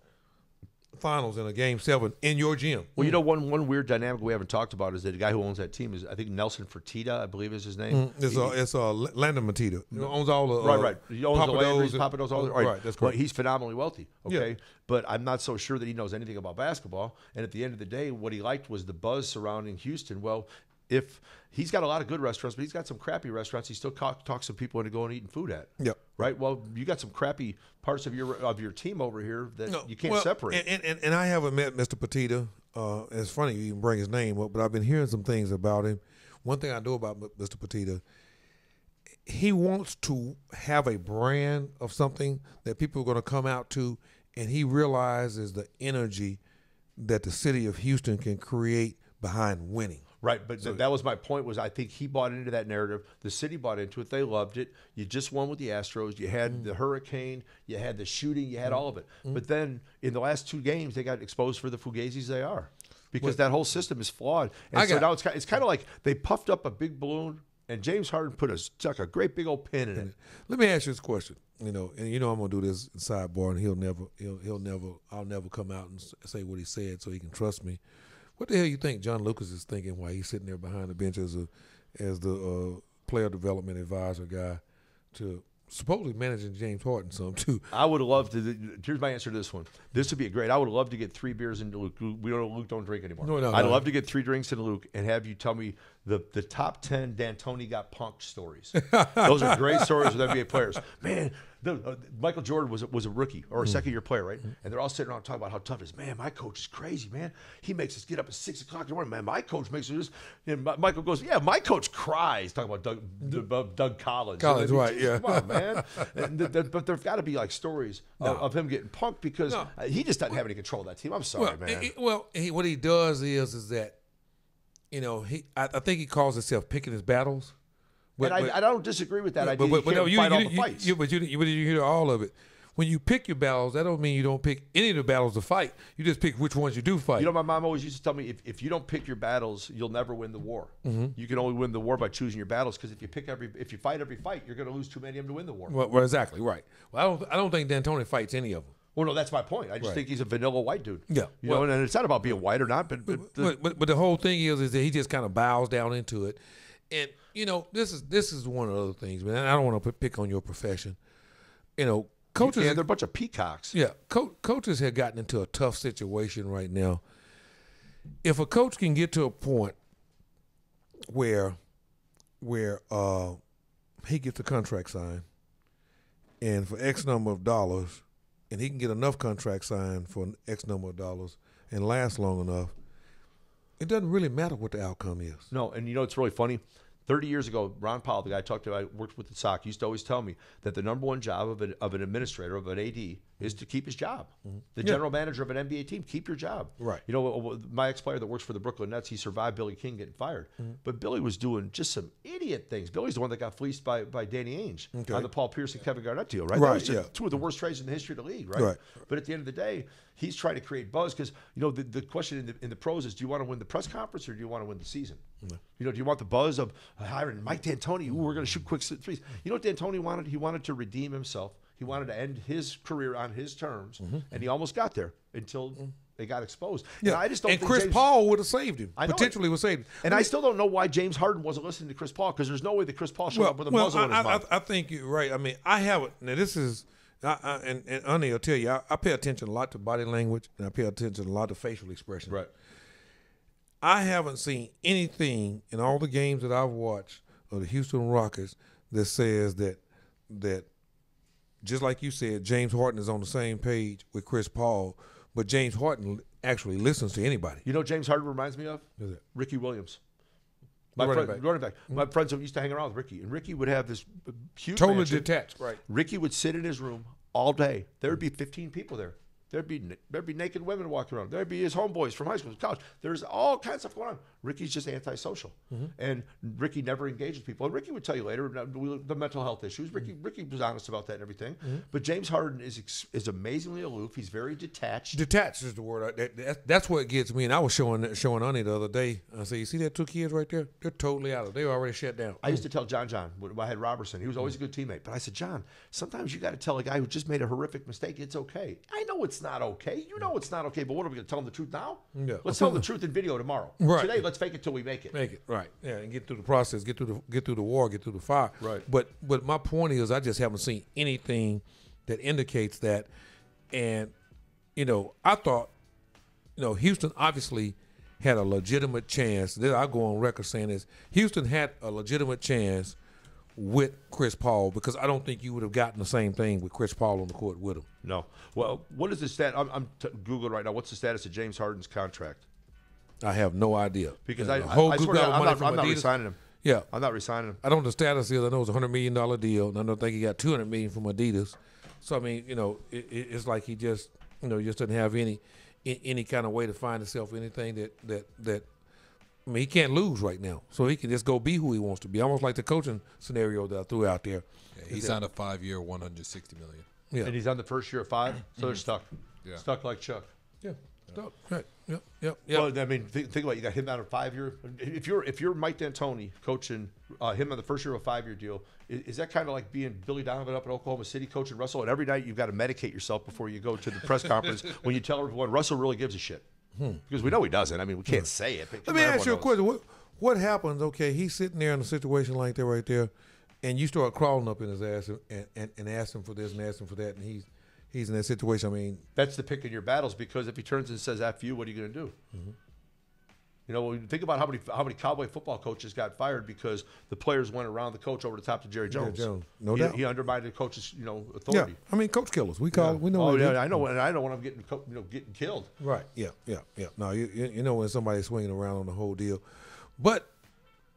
Finals in a Game 7 in your gym. Well, you know, one weird dynamic we haven't talked about is that the guy who owns that team is, I think, Nelson Fertitta, I believe is his name. It's Landon Matita. He owns all the right. He owns the Landry's, Papados, all right. That's correct. Well, he's phenomenally wealthy. Okay, Yeah. but I'm not so sure that he knows anything about basketball. And at the end of the day, what he liked was the buzz surrounding Houston. Well, if he's got a lot of good restaurants, but he's got some crappy restaurants, he still talks some people into going and eating food at. Yep. Right. Well, you got some crappy parts of your team over here that you can't separate. And I haven't met Mr. Petita. It's funny you even bring his name up, but I've been hearing some things about him. One thing I know about Mr. Petita, he wants to have a brand of something that people are going to come out to, and he realizes the energy that the city of Houston can create behind winning. Right, but that was my point. Was I think he bought into that narrative. The city bought into it. They loved it. You just won with the Astros. You had the hurricane. You had the shooting. You had all of it. But then in the last 2 games, they got exposed for the fugazis they are, because that whole system is flawed. And now it's kind of like they puffed up a big balloon, and James Harden stuck a great big old pin in it. Let me ask you this question. And I'm gonna do this sidebar, and I'll never come out and say what he said, so he can trust me. What the hell you think John Lucas is thinking while he's sitting there behind the bench as the player development advisor guy to supposedly managing James Harden some too? I would love to. Here's my answer to this one. This would be great. I would love to get 3 beers into Luke. Luke don't drink anymore. I'd love to get 3 drinks into Luke and have you tell me the top 10 D'Antoni got punked stories. Those are great stories with NBA players. Man, Michael Jordan was a rookie or a second-year player, right? And they're all sitting around talking about how tough it is. Man, my coach is crazy, man. He makes us get up at 6 o'clock in the morning. Man, my coach makes us. And Michael goes, yeah, my coach cries. Talking about Doug Collins. Collins, right? Yeah. Come on, man. But there've got to be like stories of him getting punked because he just doesn't have any control of that team. I'm sorry, man. What he does is that, I think he calls himself picking his battles. But I don't disagree with that idea. You fight all the fights. But you hear all of it. When you pick your battles, that don't mean you don't pick any of the battles to fight. You just pick which ones you do fight. My mom always used to tell me, if you don't pick your battles, you'll never win the war. You can only win the war by choosing your battles, because if you fight every fight, you're going to lose too many of them to win the war. Well, exactly right. Well, I don't think D'Antoni fights any of them. Well, no, that's my point. I just think he's a vanilla white dude. Yeah. And it's not about being white or not, but the whole thing is that he just kind of bows down into it. And this is one of the other things, man. I don't want to pick on your profession. Coaches, they're a bunch of peacocks. Yeah, coaches have gotten into a tough situation right now. If a coach can get to a point where he gets a contract signed, and for X number of dollars, and he can get enough contract signed for X number of dollars and last long enough, it doesn't really matter what the outcome is. No, and it's really funny. 30 years ago, Ron Powell, the guy I worked with at Sox, used to always tell me that the number one job of an administrator, of an AD, is to keep his job. The general manager of an NBA team, keep your job. Right. My ex-player that works for the Brooklyn Nets, he survived Billy King getting fired. But Billy was doing just some idiot things. Billy's the one that got fleeced by Danny Ainge on the Paul Pierce and Kevin Garnett deal, right? Right, That was 2 of the worst trades in the history of the league, right? But at the end of the day, he's trying to create buzz because, the question in the pros is, do you want to win the press conference or do you want to win the season? Do you want the buzz of hiring Mike D'Antoni? Ooh, we're going to shoot quick threes. You know what D'Antoni wanted? He wanted to redeem himself. He wanted to end his career on his terms, and he almost got there until they got exposed. Yeah. And I just don't and think Chris Paul would have saved him. Potentially would have saved him. And I still don't know why James Harden wasn't listening to Chris Paul, because there's no way that Chris Paul showed up with a muzzle in his mouth. I think you're right. I mean, I haven't. Now, this is and Ernie will tell you, I pay attention a lot to body language, and I pay attention a lot to facial expression. Right. I haven't seen anything in all the games that I've watched of the Houston Rockets that says that just like you said, James Harden is on the same page with Chris Paul, but James Harden actually listens to anybody. James Harden reminds me of? Ricky Williams. Running back. My friends used to hang around with Ricky, and Ricky would have this huge totally mansion. detached, right? Ricky would sit in his room all day. There would be 15 people there. There'd be naked women walking around. There'd be his homeboys from high school, college. There's all kinds of stuff going on. Ricky's just antisocial, and Ricky never engages people. And Ricky would tell you later the mental health issues. Ricky was honest about that and everything. But James Harden is amazingly aloof. He's very detached. Detached is the word. That's what gets me. And I was showing Ani the other day. I said, you see that two kids right there? They're totally out of it. They're already shut down. I used to tell John when I had Robertson. He was always a good teammate. But I said, John, sometimes you got to tell a guy who just made a horrific mistake it's okay. I know it's not okay. You know it's not okay. But what are we going to tell him the truth now? Yeah. Let's tell him the truth in video tomorrow. Right. Today, let's fake it till we make it. Make it right. Yeah, and get through the process. Get through the war. Get through the fire. Right. But my point is, I just haven't seen anything that indicates that. And I thought, Houston obviously had a legitimate chance. I'll go on record saying this. Houston had a legitimate chance with Chris Paul because I don't think you would have gotten the same thing with Chris Paul on the court with him. No. Well, what is the stat? I'm Googling right now. What's the status of James Harden's contract? I have no idea. Because I swear to God, I'm not re-signing him. Yeah. I'm not re-signing him. I don't know the status is. I know it's a $100 million deal, and I don't think he got $200 million from Adidas. So, I mean, it's like he just, just doesn't have any kind of way to find himself anything that I mean, he can't lose right now. So he can just go be who he wants to be, almost like the coaching scenario that I threw out there. Yeah, he signed a 5-year, $160 million. Yeah. And he's on the first year of 5, so they're stuck. Yeah. Stuck like Chuck. Yeah. Stuck. Right. Yep. Well, I mean, think about it. You got him on a 5-year. If you're Mike D'Antoni coaching him on the first year of a 5-year deal, is that kind of like being Billy Donovan up in Oklahoma City coaching Russell? And every night you've got to medicate yourself before you go to the press conference when you tell everyone Russell really gives a shit. Because we know he doesn't. I mean, we can't say it. Let me ask you a question. What happens, okay, he's sitting there in a situation like that right there, and you start crawling up in his ass and ask him for this and ask him for that, and he's in that situation. I mean, that's the pick in your battles, because if he turns and says F you, what are you going to do? When you think about how many Cowboy football coaches got fired because the players went around the coach over the top to Jerry Jones. No doubt. He undermined the coach's authority. Yeah, I mean, coach killers. We call it. We know. Oh yeah, it I know. And I know when I'm getting killed. Right. Yeah. No, you know when somebody's swinging around on the whole deal, but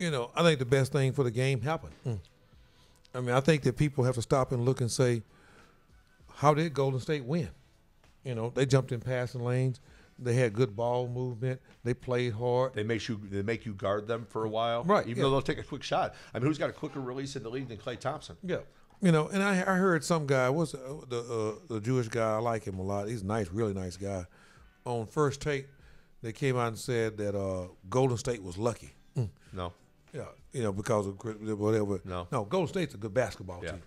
I think the best thing for the game happened. I mean, I think that people have to stop and look and say, how did Golden State win? They jumped in passing lanes. They had good ball movement. They played hard. They make you guard them for a while, right? Even though they'll take a quick shot. I mean, who's got a quicker release in the league than Klay Thompson? Yeah, and I heard some guy was the Jewish guy. I like him a lot. He's a nice, really nice guy. On First Take, they came out and said that Golden State was lucky. No. Yeah, because of whatever. No, Golden State's a good basketball team.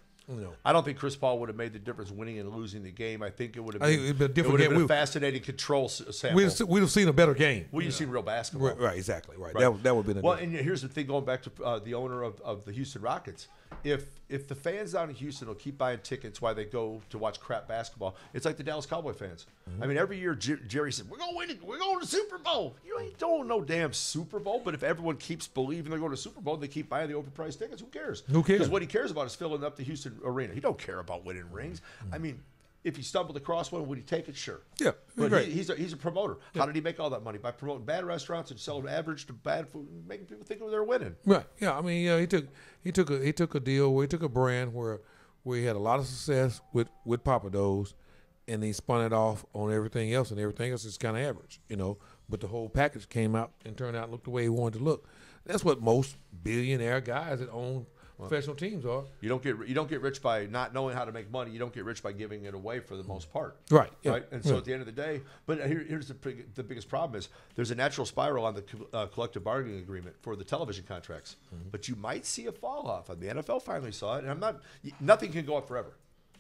I don't think Chris Paul would have made the difference winning and losing the game. I think it would have been, it would have been a fascinating control sample. We'd have seen a better game. We'd have seen real basketball. Right, exactly. Right. That would have been a and here's the thing, going back to the owner of the Houston Rockets. If the fans down in Houston will keep buying tickets while they go to watch crap basketball, it's like the Dallas Cowboy fans. I mean, every year Jerry said, we're going to win it. We're going to the Super Bowl. You ain't doing no damn Super Bowl, but if everyone keeps believing they're going to the Super Bowl, they keep buying the overpriced tickets, who cares? Who cares? Because what he cares about is filling up the Houston arena. He don't care about winning rings. I mean, if he stumbled across one, would he take it? Sure. Yeah, but he's a promoter. Yeah. How did he make all that money? By promoting bad restaurants and selling average to bad food, and making people think they're winning. Right. Yeah. I mean, he took a deal where he took a brand where he had a lot of success with Papa Do's, and he spun it off on everything else, and everything else is kind of average, But the whole package came out and turned out and looked the way he wanted to look. That's what most billionaire guys that own professional teams are. You don't get rich by not knowing how to make money. You don't get rich by giving it away for the most part. Right. Yeah. Right. And so at the end of the day, but here's the biggest problem is there's a natural spiral on the collective bargaining agreement for the television contracts. But you might see a fall off. And the NFL finally saw it, and nothing can go up forever.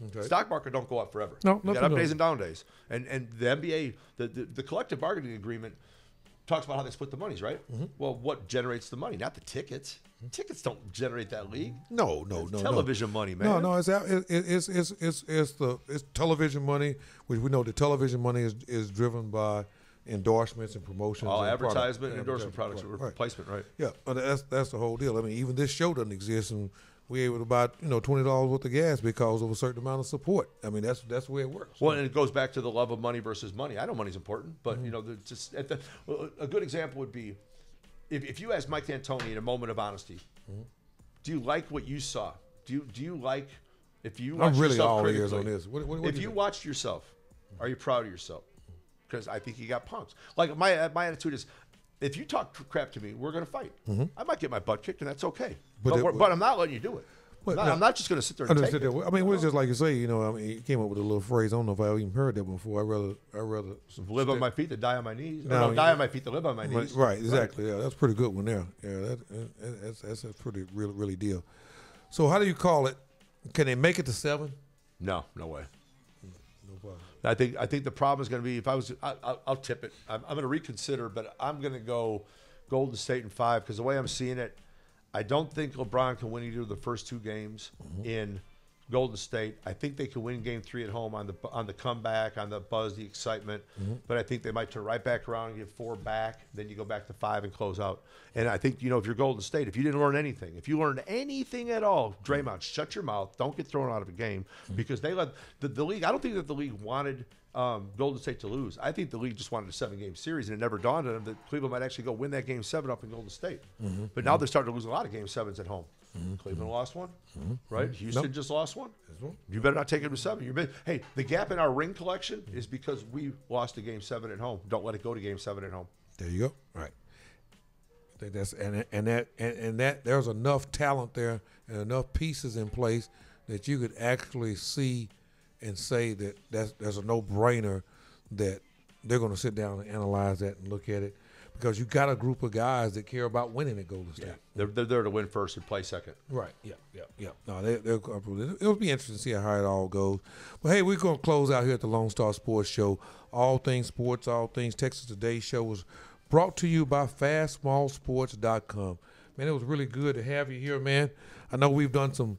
Okay. Stock market don't go up forever. No, you got up days and down days. And the NBA, the collective bargaining agreement talks about how they split the monies, right? Well, what generates the money? Not the tickets. Tickets don't generate that league. No. Television money, man. No. It's television money, which we know the television money is driven by endorsements and promotions. All advertisement and endorsement products, placement, right? Yeah, that's the whole deal. I mean, even this show doesn't exist, and we're able to buy $20 worth of gas because of a certain amount of support. I mean, that's the way it works. Well, and it goes back to the love of money versus money. I know money's important, but a good example would be if you ask Mike D'Antoni in a moment of honesty, do you like what you saw? Do you like if you watched I'm really yourself all ears critically, on this. What if you watched yourself Are you proud of yourself? Because I think you got punks. Like my attitude is, if you talk crap to me, we're going to fight. I might get my butt kicked, and that's okay. But I'm not letting you do it. I'm not just going to sit there and take it. I mean, it's just like you say, you know. I mean, you came up with a little phrase. I don't know if I even heard that before. I rather live on my feet than die on my knees. No, die on my feet than live on my knees. Right, exactly. Right. Yeah, that's a pretty good one there. Yeah, that's a pretty really deal. So, how do you call it? Can they make it to 7? No way. No problem. I think the problem is going to be, if I'll tip it. I'm going to reconsider, but I'm going to go Golden State in 5, because the way I'm seeing it, I don't think LeBron can win either of the first 2 games in Golden State. I think they can win Game 3 at home on the comeback, on the buzz, the excitement. But I think they might turn right back around and get 4 back. Then you go back to 5 and close out. And I think, if you're Golden State, if you didn't learn anything, if you learned anything at all, Draymond, shut your mouth. Don't get thrown out of a game, because they let the league. I don't think that the league wanted Golden State to lose. I think the league just wanted a 7-game series, and it never dawned on them that Cleveland might actually go win that Game 7 up in Golden State. But now they're starting to lose a lot of Game 7s at home. Cleveland lost one, right? Houston just lost one. You better not take it to 7. Hey, the gap in our ring collection is because we lost a Game 7 at home. Don't let it go to Game 7 at home. There you go. All right. I think that's that there's enough talent there and enough pieces in place that you could actually see and say that there's a no-brainer that they're going to sit down and analyze that and look at it, because you got a group of guys that care about winning at Golden State. Yeah. They're there to win first and play second. Right. Yeah. No, it'll be interesting to see how it all goes. But hey, we're going to close out here at the Lonestar Sports Show. All things sports, all things Texas Today show was brought to you by FastSmallSports.com. Man, it was really good to have you here, man. I know we've done some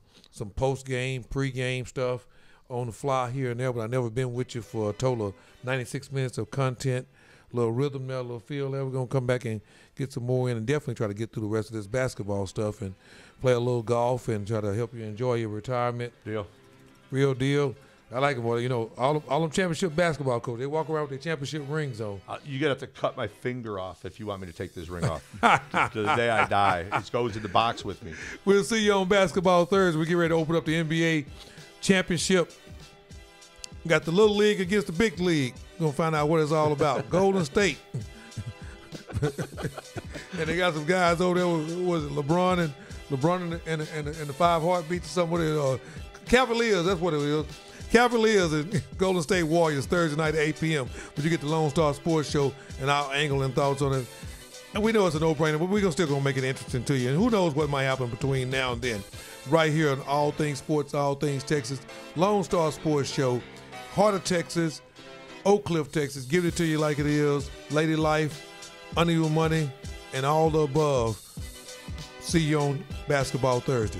post-game, pre-game stuff on the fly here and there, but I've never been with you for a total of 96 minutes of content, a little rhythm there, a little feel there. We're going to come back and get some more in and definitely try to get through the rest of this basketball stuff and play a little golf and try to help you enjoy your retirement. Deal. Real deal. I like it, boy. All them championship basketball coaches, they walk around with their championship rings on. You're going to have to cut my finger off if you want me to take this ring off. To the day I die. It goes in the box with me. We'll see you on Basketball Thursday. We get ready to open up the NBA championship. We got the little league against the big league. We're going to find out what it's all about. Golden State. And they got some guys over there. Was it LeBron and the 5 heartbeats or something? Cavaliers, that's what it is. Cavaliers and Golden State Warriors Thursday night at 8 p.m. But you get the Lone Star Sports Show and our angle and thoughts on it. And we know it's a no-brainer, but we're still going to make it interesting to you. And who knows what might happen between now and then. Right here on All Things Sports, All Things Texas, Lone Star Sports Show, Heart of Texas, Oak Cliff, Texas. Give it to you like it is. Lady Life, Under Your Money, and all the above. See you on Basketball Thursday.